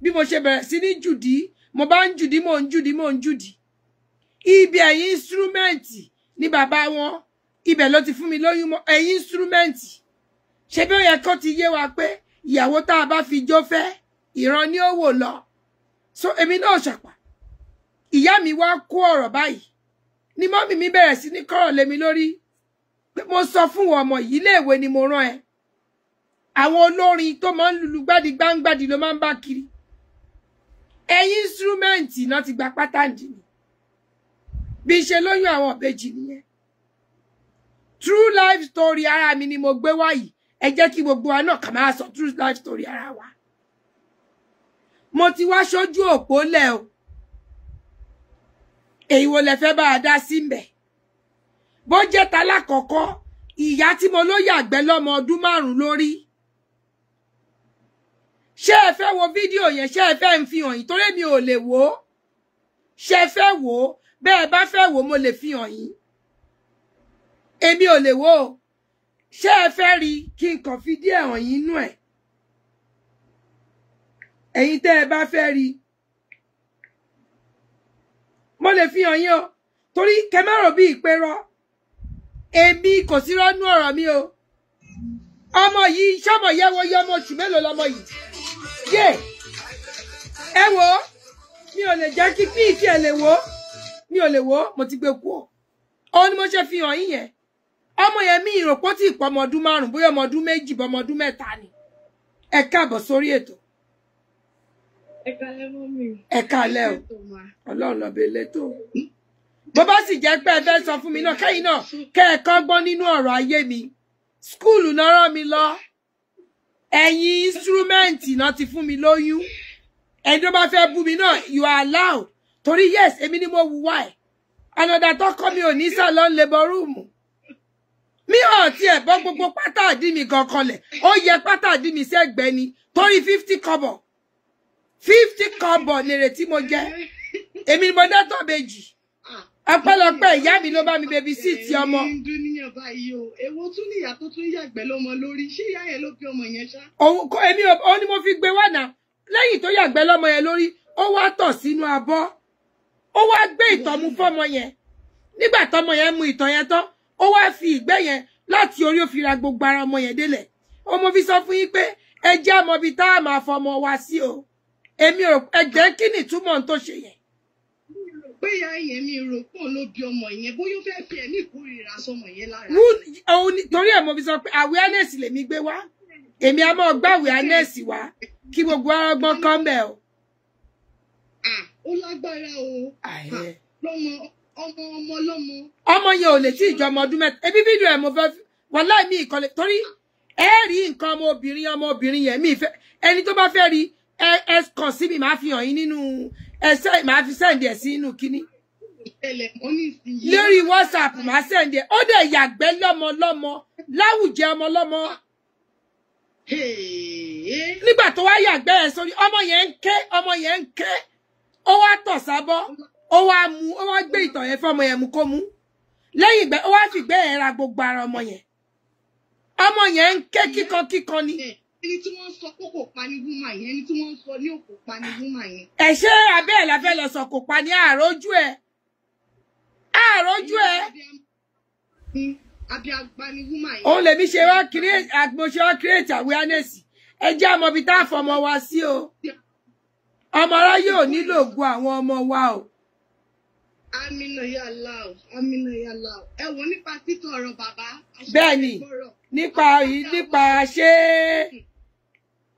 Bí mo ṣe bẹ̀rẹ̀ sí ní jùdí. Mo bá ń jùdí, mò ń jùdí. Ibi ẹ̀yìn instrumenti ni bàbá wọn. Ibẹ̀ ló ti fún mi lóyún mọ́ ẹ̀yìn instrumenti. Ṣé bí ó yẹ kó ti yé wa pé ìyàwó tá a bá fi jó fẹ́ ìran ni ó wò lọ. So èmi náà ṣàpà. Ìyá mi wá kó ọ̀rọ̀ báyìí. Ni mọ́mì mi bẹ̀rẹ̀ sí ní kọ́rọ̀ lé mi lórí. Pé mo sọ fún wọn ọmọ yìí léèwé ni mo rán ẹ. Àwọn olórin tó máa ń lùlù gbádìgbáǹgbádì ló máa ń bá kiri. Ẹ̀yìn instrumenti náà ti gba pátánì ni. Bí ṣe lóyún àwọn ìbejì nìyẹn. True life story ara mi ni mo gbé wáyìí. Ẹ jẹ́ kí gbogbo wa náà ká máa sọ true life story ara wa. Mo ti wá sójú òpó lẹ̀ o. Èyí wo lẹ fẹ́ bá a dá sí ńbẹ̀? Bó jẹ́ ta lákọ̀ọ́kọ́, ìyá tí mo ló yàgbẹ́ lọ́mọ ọdún 5 lórí. Ṣé ẹ fẹ́ wo fídíò yẹn? Ṣé ẹ fẹ́ ń fi hàn yín? Torí mi ò lè wò ó. Ṣé ẹ fẹ́ wò ó? Bẹ́ẹ̀ bá fẹ́ wò ó, mo lè fi hàn yín. Èmi ò lè wò ó. Ṣé ẹ fẹ́ rí kí n kàn fídíò hàn yín nú ẹ̀? Ẹ̀yin tẹ́ ẹ bá fẹ́ rí. Mo lè fi hàn yín o. Torí kẹ́ má rò bí ìpérọ́. Èmi kò sí rọ́nú ọ̀rọ̀ mi o. Ọmọ yìí ṣọ́mọ yẹ wo yẹ ọmọ oṣù mélòó lọmọ yìí. Yé! Ẹ wò ó. Mi ò lè jẹ́ kí ìtì ẹ̀ lè wò ó. Mi ò lè wò ó. Mo ti gbé kú o. Òun ni mo ṣe fi hàn yín yẹn. Ọmọ yẹn mi ìròpó tí ìpọ̀ ọmọ ọdún 5 bóyá ọmọ ọdún 2 bọ́ ọmọ ọdún 3 ni. Ẹ káàbọ̀ sórí ètò. Ẹ káalẹ́ mọ́mì. Ẹ káalẹ́ o. Ọlọ́run ló bẹ̀ létò. Bó bá sì jẹ́ pé ẹ fẹ́ sọ fún mi náà kẹ́yìn náà kẹ́ ẹ kọ́gbọ́n nínú ọ̀rọ̀ ayé mi. Skúùlù náà rán mi lọ. Ẹ̀yin instrumenti náà ti fún mi lóyún. Ẹni tó bá fẹ́ bú mi náà, you are allowed. Torí yes, èmi ni mo wùwà ẹ̀. Another tó kọ́ mi ò ní salon labor room. Mi ò tiẹ̀ bọ́ gbogbo pátá àdí mi gan kanlẹ̀. Ó yẹ pátá àdí mi sẹ́gbẹ̀ẹ́ ni. Torí 50 kọ́bọ̀. 50 kọ́bọ̀ lèrè tí mo jẹ́. Èmi ni mo dátọ̀ bèjì. Ọpẹ́lọpẹ́ ìyá mi ló bá mi baby sit ọmọ. Dúníyàn báyìí o. Èwo tún ní ìyá tó tún yàgbẹ́ lọ́mọ lórí. Ṣé ìyá yẹn ló fi ọmọ yẹn ṣá? Òun kò èmi ò ní mo fi gbé wá náà. Lẹ́yìn tó yàgbẹ́ lọ́mọ yẹn lórí, ó wá tọ̀ sínú abọ́. Ó wá gbé ìtọ̀ mu fọ́mọ yẹn. Nígbà tọ́mọ yẹn mu ìtọ̀ yẹn tán, ó wá fi ìgbẹ́ yẹn láti orí ó fi ra gbogbo ara ọmọ yẹn délẹ̀. Ó mo fi sọ fún yín pé ẹ jẹ́ àmọ́ bí tá a máa fọmọ wa sí o. Èmi ò ẹgbẹ́ kí ni túmọ̀ tó ṣe yẹn. Pé ìyá yẹn mi rò pé òun ló bí ọmọ yẹn bóyá ó fẹ́ fi ẹ̀mí ìkórìíra sọmọ yẹn lára. Torí ẹ̀ mo fi sọ pé awareness lèmi gbé wá. Èmi a máa gbá awareness wá kí gbogbo ọgbọ́n kan bẹ̀ o. Ó lágbára o. Lọ́mọ lọ́mọ. Ọmọ yẹn ò lè tí ìjọ ọmọ ọdún 3. Ebi fídíò ẹ̀ mo fẹ́ wọ́n láì mí ìkọlẹ̀ torí ẹ rí nǹkan ọmọbìnrin yẹn mi ìfẹ́ ẹni tó bá fẹ́ rí ẹ kàn sí mi máa fi hàn yín nínú ẹsẹ̀ máa fi sẹ́ǹdì ẹ̀ sí inú kínní. Lórí WhatsApp máa sẹ́ǹdì ẹ̀ ó dẹ̀ yàgbẹ́ lọ́mọ láwùjẹ ọmọ lọ́mọ. Nígbà tó wá yàgbẹ́ ẹ̀ sórí ọmọ yẹn ń ké ó wá tọ̀ sábọ́ ó wá gbé ìtọ̀ yẹn fọ́mọ yẹn mú kó mú lẹ́yìn ìgbẹ́ ó wá fìgbẹ́ yẹn ra gbogbo ara ọmọ yẹn ń ké kíkan ni. ẹni tí wọ́n sọ pé kò pa ní wúmà yẹn ẹni tí wọ́n sọ ní òkò pa ní wúmà yẹn. ẹ ṣé abẹ́ ẹ̀ la fẹ́ lọ sọ kò pa ní àrójú ẹ̀. àbí àgbà ní wúmà yẹn. òun lèmi ṣe wá create awareness ẹ jẹ́ àmọ́ ibi tá a fọmọ wa sí o ọmọ aráyé ò nílò ògùn àwọn ọmọ wa o. Amina ya Allah ẹ wò nípa títọ̀ ọ̀rọ̀ bàbá. bẹ́ẹ̀ ni nípa ṣé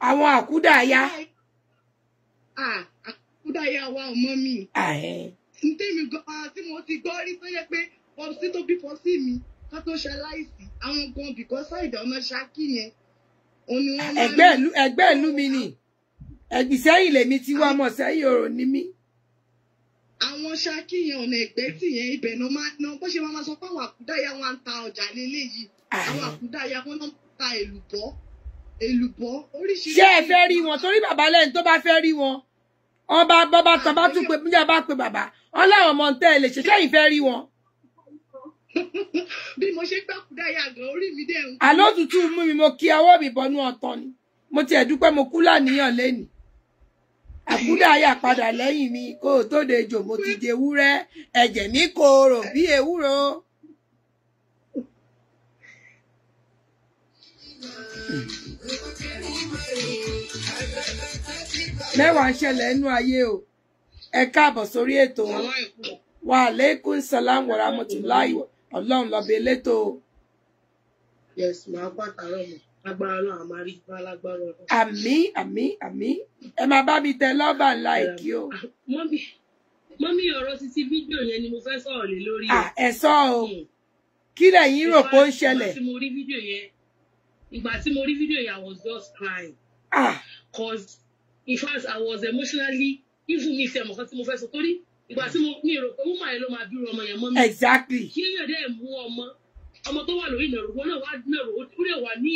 àwọn àkúdàáyá. Àkúdàáyá wa ọmọ mi. Ntẹ́mi gan tí mo ti gbọ́ rí tó yẹ pé pọ́sí tó bí pọ́sí mi ká tó ṣaláìsí àwọn gan bìkọ́ sáìdà ọ̀nà Ṣákì yẹn. ẹgbẹ́ ìlú mi ni Ìṣẹ́yìn lèmi tí wá mọ̀ sẹ́yìn òrò ní mí. Àwọn Ṣákì yẹn ọ̀nà Ẹ̀gbẹ́tì yẹn ibẹ̀ náà máa ná bó ṣe máa sọ pé àwọn àkúdàáyá wọn ń ta ọjà lélẹ́yìí àwọn àkúdàáyá wọn náà ń ta èlùbọ́ oríṣiríṣi. ṣé ẹ fẹ́ rí wọn torí bàbá lẹ́yìn tó bá fẹ́ rí wọn ọba bàbá tán bá tún pé bíjà bá pe bàbá wọn láwọn ọmọ tẹ́ ẹ lè ṣe sẹ́yìn fẹ́ rí wọn. bí mo ṣe gbà àkúdàáyá gan orí mi dẹ̀ ń. àlọ́ òtútù mú mi mo kí ọwọ́ mi bọnú ọ̀tọ̀ ni mo tiẹ̀ dúpẹ́ mo kú láníyàn lẹ́nìí. Àkúdàáyá padà lẹ́yìn mi kó o tó dejò mo ti jẹ ewúrẹ́ ẹ̀jẹ̀ mi korò bí ewúro. mẹ́wàá ń ṣẹlẹ̀ nínú ayé o ẹ káàbọ̀ sórí ètò wa alaikum salam wa rahmatullahi ọlọ́run lọ́bẹ̀ elétò. Yes, màá pàtàkì mọ̀ agbára náà máa rí bá lágbára ọ̀rọ̀. Àmín ẹ máa bá mi tẹ lọ́bà ńlá ìkí o. Mọ́mí ọ̀rọ̀ títí fídíò yẹn ni mo fẹ́ sọ̀rọ̀ lé lórí. Ẹ sọ o kí lẹ̀yin rò pé ó ń ṣẹlẹ̀. Ìgbà tí mo rí fídíò yẹn I was just crying. Cause in fact I was emotionally even mi fẹ́ mọ̀kan tí mo fẹ́ sọ torí ìgbà tí mi rò pé woman yẹn ló máa bí ọmọ yẹn mọ́ mi. Exactly. Kí èèyàn dẹ̀ mú ọmọ tó wà lórí ìnàró wọn náà wá nàró ó lè wà ní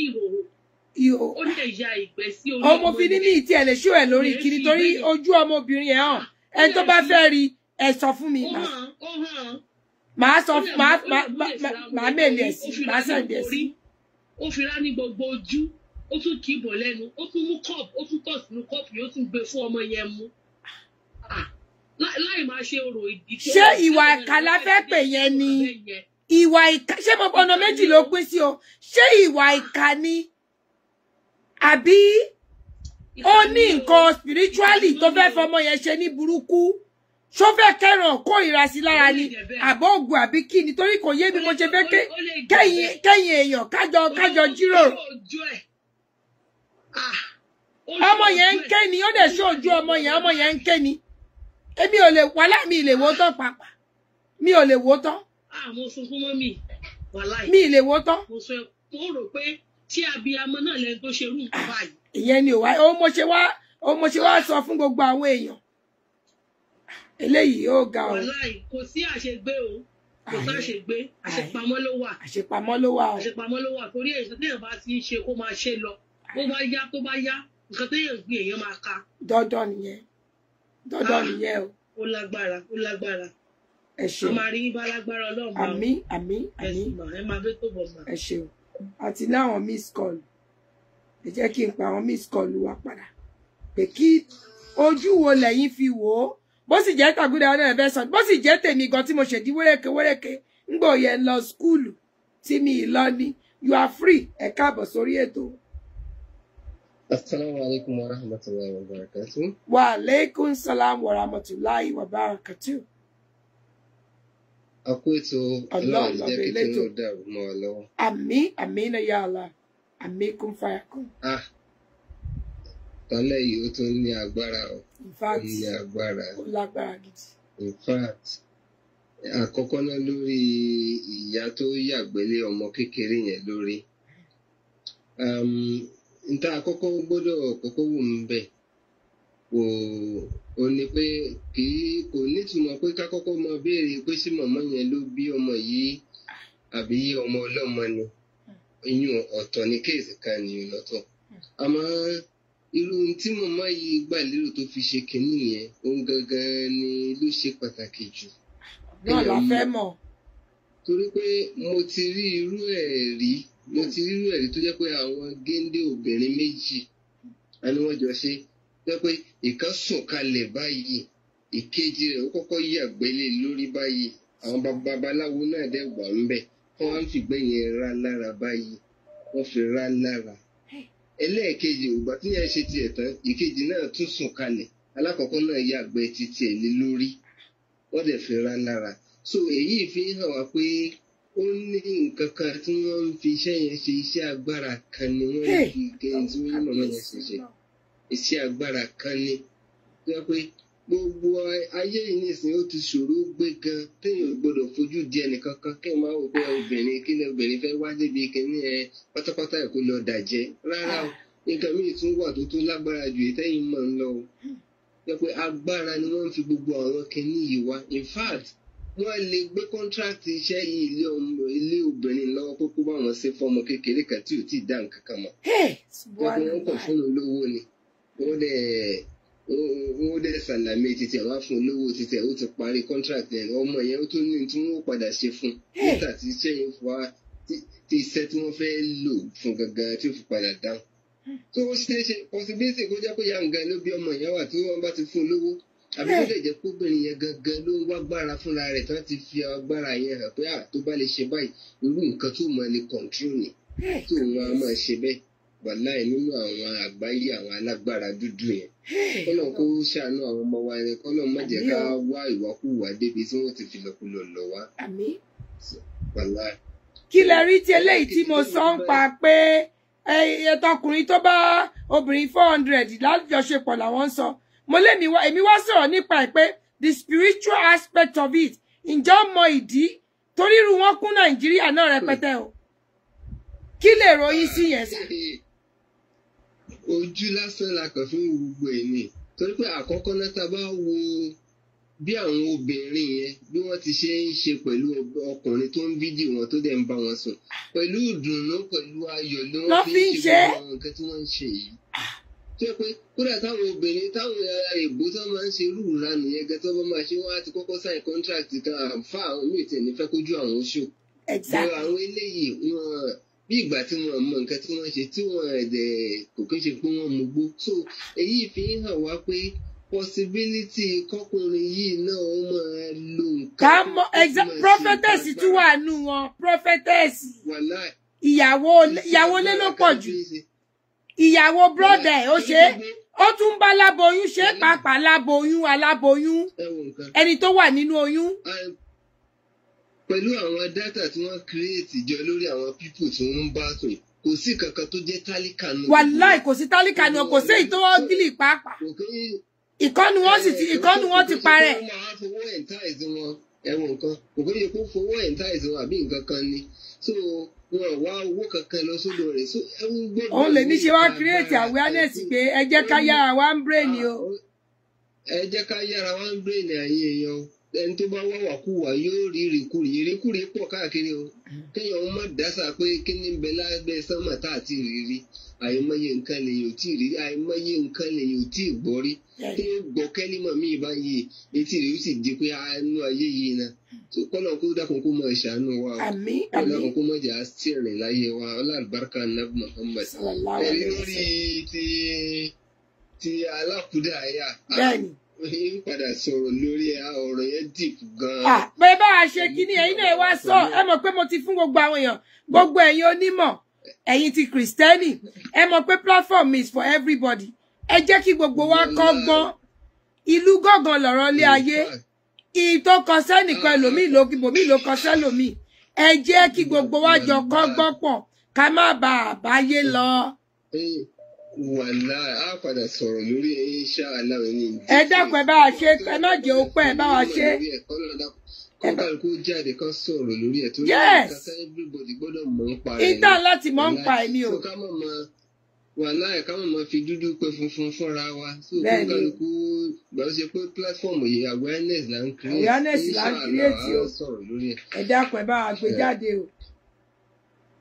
ìhòòhò ó lè ya ìgbẹ́ sí orí ọmọ fi ní ìtì ẹ̀ lè ṣó ẹ̀ lórí kiri torí ojú ọmọbìnrin yẹn hàn ẹni tó bá fẹ́ rí ẹ sọ fún mi màá sọ màá mèlè sí màá sẹ̀ǹdẹ̀ sí. ó fi rá ní gbogbo ojú ó tún kì í bọ̀ lẹ́nu ó tún mú kọ́ọ̀pù ó tún tọ̀ sínú kọ́ọ̀pù yóò tún gbé fún ọmọ yẹn mú láì máa ṣe orò ìdí. ṣé ìwà ìkàlà fẹ́ pè yẹn ni ìwà ìkà ṣé mo ọ̀nà méjì ló pín sí o ṣé ìwà ìkà ni àbí ó ní nǹkan spiritually tó fẹ́ fọmọ yẹn ṣe ní burúkú ṣó fẹ́ kẹ́ràn kórìíra sí lára ni àbọ̀ ògùn àbí kí ni torí kò yé mi mo ṣe fẹ́ kẹ́yìn èèyàn kájọ jíròrò. ọmọ yẹn ń ké ni ó dẹ̀ ṣó ojú ọmọ yẹn ń ké ni èmi ò lè wàhálà mi ì lè wò tán pàápàá mi ò lè wò tán. Mo sunkún mọ́ mi wàláì. Mi ì lè wò tán. Mo rò pé tí abiyamọ náà lẹni tó ṣe irú nǹkan báyìí. Ìyẹn ni ò wá ó mo ṣe wá sọ fún gbogbo àwọn èèyàn. Eléyìí ó ga o. Wàláì kò sí àṣegbé o kò sí àṣegbé àṣepamọ́ ló wà. Àṣepamọ́ ló wà o. Àṣepamọ́ ló wà torí èyí téèyàn bá ti ń ṣe kó máa ṣe lọ bó bá yá tó bá yá nǹkan téèyàn gbé èèyàn máa ka. Dandan nìyẹn o. Ó lágbára. Ẹ ṣeun. A máa rí bá lágbára Ọlọ́run bá. Àmín. Ẹ máa bẹ́ tó bọ̀ mà. Ẹ ṣeun. Àti láwọn miss call. Ẹ jẹ́ kí n pa àwọn miss call wa padà. Pé kí ojú wo lẹ́yìn fi wò ó. Bó sì jẹ́ Tàgúdà náà fẹ́ sọ. Bó sì jẹ́ tèmi gan tí mo ṣèdí wéréke. Ngbò yẹn lọ skúlù tí mi ì lọ ní. You are free. Ẹ káàbọ̀ sórí ètò. Assalamu alaikum wa rahmatullahi wa barakatuh. Wa alaikum salam wa rahmatullahi wa barakatuh. Àkó ètò Ọlọ́run jẹ́ kí tí ó dàrú mọ́ ọ lọ́wọ́. Àmín ya Allah. Àmín kún fayakun. Tọ́lẹ̀ yìí ó tún ní agbára o. In fact, ní agbára. Ó lágbára gidi. In fact, àkọ́kọ́ náà lórí ìyá tó yàgbélé ọmọ kékeré yẹn lórí. Nta àkọ́kọ́ gbọ́dọ̀ kọ́kọ́ wù mí bẹ́ẹ̀. Ó ní pé kò nítumọ̀ pé ká kọ́kọ́ mọ béèrè pé sí màmá yẹn ló bí ọmọ yìí àbí ọmọ ọlọ́mọ ni. Ìyún ọ̀tọ̀ ní kéèsì kan nìyẹn lọ́tọ̀. Àmọ́ irú ohun tí màmá yìí gbà lérò tó fi ṣe kínní yẹn ohun gangan ni ló ṣe pàtàkì jù. náà la fẹ́ mọ̀. torí pé mo ti rí irú ẹ̀ rí tó jẹ́ pé àwọn géńdé obìnrin méjì ni wọ́n jọ ṣe jẹ́ pé ìkan sùn kalẹ̀ báyìí ìkejì rẹ̀ ó kọ́kọ́ yàgbẹ́ lé lórí báyìí àwọn babaláwo náà dẹ̀ wà ń bẹ̀ wọ́n wá ń fìgbẹ́ yẹn rá lára báyìí wọ́n fi rá lára. ẹlẹ́ẹ̀kejì ògbà tí yẹn ṣe tiẹ̀ tán ìkejì náà tún sùn kalẹ̀ alákọ̀ọ́kọ́ náà yàgbẹ́ títí ẹ̀ lé lórí wọ́n dẹ̀ fi rá lára. so èyí fi hàn wá pé ó ní nǹkan kan tí wọ́n ń fi iṣẹ́ yẹn ṣe iṣẹ́ agbára kan ni wọ́n ń fi gẹ̀ẹ́n tí wọ́n mọ̀ yẹn ṣe iṣẹ́ agbára kan ni wọ́n pé gbogbo ayé yìí nísìnyí ó ti ṣòro gbé gan téèyàn gbọ́dọ̀ fojú di ẹnìkankan kí n máa wò pé obìnrin kí ni obìnrin fẹ́ wá débi kíní ẹ pátápátá ẹ̀ kó lọ dàjẹ́ rárá o nǹkan míì tún wà tó tún lágbára ju ètẹ́yìn mọ̀ ń lọ o wọ́n pé agbára ni wọ́n ń fi gbogbo àwọn kíní yìí wá in fact wọ́n lè gbé kọ́ńtrákìtì iṣẹ́ yìí ilé obìnrin lọ́wọ́ pé kó bá wọn ṣe fọ́mọ kékeré kan tí ò tí ì dá nǹkan kan mọ̀. wọ́n kàn fún un lówó ni wọ́n dẹ̀ sàlámì títí àwọn fún un lówó títí ó ti parí kọ́ńtrákìtì ẹ̀ ọmọ yẹn ó tó ní tí wọ́n padà ṣe fún nígbà tí iṣẹ́ yẹn wá tí iṣẹ́ tí wọ́n fẹ́ lò fún gangan tí ó fi padà dáhùn. tó ó ṣe é ṣe possibility kó jẹ́ pé yàǹgà ló bí ọmọ yẹn wà tí wọ́n bá ti fún un lówó àbí tó lè jẹ́ kóbìnrin yẹn gangan ló ń wá gbára fúnra rẹ̀ tí wọ́n ti fi agbára yẹn hàn pé tó bá lè ṣe báyìí irú nǹkan tó máa lè control ni tó wọn á máa ṣe bẹ́ẹ̀ wàláì nínú àwọn àgbáyé àwọn alágbára dúdú yẹn kọ́lọ̀ kó ṣàánú àwọn ọmọ wa yẹn kọ́lọ̀ má jẹ́ ká wá ìwàkúwà débi tí wọ́n ti fi lọ́kùlọ̀ lọ wá. wàláì. kí lẹ rí ti eléyìí tí mo sọ ń pa pé ẹtọkùnrin tó bá obìnrin 400 lájọṣepọ̀ làwọn ń sọ mo lé èmi wá sọ̀rọ̀ nípa ẹ̀ pé the spiritual aspect of it ǹjọ́ mọ ìdí torí irú wọn kún nàìjíríà náà rẹpẹtẹ o kí lè ròyìn sí yẹn sá. ojú lásán la kàn fún gbogbo ẹ̀ ni torí pé àkọ́kọ́ náà tá a bá wo bí àwọn obìnrin yẹn bí wọ́n ti ṣe ń ṣe pẹ̀lú ọkùnrin tó ń fídíò wọn tó dẹ̀ ń bá wọn sùn pẹ̀lú ìdùnnú pẹ̀lú ayọ̀ ni wọ́n fi ń ṣe gbogbo àwọn nǹkan tí wọ́n ń ṣe yìí. tó yẹ pé kódà táwọn obìnrin táwọn èèbó tó máa ń ṣe irú ìranù yẹn gẹ́gẹ́ tó bá máa ṣe wọ́n á ti kọ́kọ́ sign contract kan àǹfà àwọn míì tẹ̀ ní fẹ́ kójú àwọn oṣù. àwọn eléyìí wọn bí ìgbà tí wọn mọ nǹkan tí wọ́n ṣe tí wọ́n ẹ̀dẹ̀ kò kí ń ṣe pé wọ́n mú gbó. so èyí fi ń hàn wá pé possibility kọkùnrin yìí náà ó máa lo nǹkan. prophetess tún wà nù wọn prophetess ìyàwó lé ló pọ̀ jù ìyàwó brother ó ṣe ó tún bá aláboyún ṣe pàápàá aláboyún ẹni tó wà nínú oyún. pẹ̀lú àwọn data tí wọ́n create jọ lórí àwọn people tí wọ́n ń bá sùn kò sí kankan tó jẹ́ tálíkà náà. wàláì kò sí tálíkà náà kò sí ìtọ́wọ́ gílì pàápàá ìkọ́nu wọn ti parẹ́. wọ́n máa fowó entice wọn ẹ̀wọ̀n nǹkan kò kí kó fowó entice wọn àbí nǹkan kan ni so wọn wá owó kankan lọ sódò rẹ̀ so ẹ̀wọ̀n gbọ́dọ̀. òun lè ní ṣe wá create awareness pé ẹ jẹ́ ká yára wá ń brain o. ẹ jẹ́ ká yára wá ń brain àyè èèyàn ẹni tó bá wá wàkúwà yóò rí ìrìkúrì pọ̀ káàkiri o kéèyàn má dásà pé kí ní bẹ lábẹ́ sánmà tá àti ìrírí àìmọye nǹkan lèyìn ò tí ì rí àìmọye nǹkan lèyìn ò tí ì gbọ́ rí kí ó gbọ́ kẹ́límọ̀ míì báyìí etí rẹ̀ ó sì di pé àánú ayé yìí na kọ́nà kó dákun kó mọ ìṣàánú wa o kọ́nà kó mọ jà sí ìrìn láyé wa ọlọ́àlùbáríkà nàbì Muhammad ẹ̀rí lórí ti alákùdà àyà ń padà sọ̀rọ̀ lórí ọ̀rọ̀ yẹn dìpù gan-an. pé bá a ṣe kíní ẹ̀yin náà wá sọ ẹ mọ̀ pé mo ti fún gbogbo àwọn èèyàn gbogbo ẹ̀yin onímọ̀ ẹ̀yin ti kìrìsìtẹ́nì ẹ mọ̀ pé platform is for everybody ẹ jẹ́ kí gbogbo wa kọ́gbọ́n ìlú gángan lọ̀rọ̀ lé ayé ìtò kọsẹ́ nìkan ẹlòmíì ló kọsẹ́ lòmíì ẹ jẹ́ kí gbogbo wa jọ kọ́gbọ́n pọ̀ ká má bàa báyé lọ. wàhálà á padà sọ̀rọ̀ lórí iṣẹ́ aláwọ̀ ní. ẹ dákun ẹ bá wa ṣe ẹ má jẹ́ ó pẹ́ ẹ bá wa ṣe. kọ́ńtàlùkù jáde kan sọ̀rọ̀ lórí ẹ̀ tó ní ìkàtà everybody gbọ́dọ̀ mọ̀ ń pa ẹ̀. ìtàn láti mọ̀ ń pa ẹ̀ ni o. wàhálà ẹ̀ ká mọ̀ fi dúdú pé funfun fúnra wa. kọ́ńtàlùkù gbọ́dọ̀ ṣe pé platform yìí awareness là ń create. o. ẹ dákun ẹ bá wa gbé jáde o.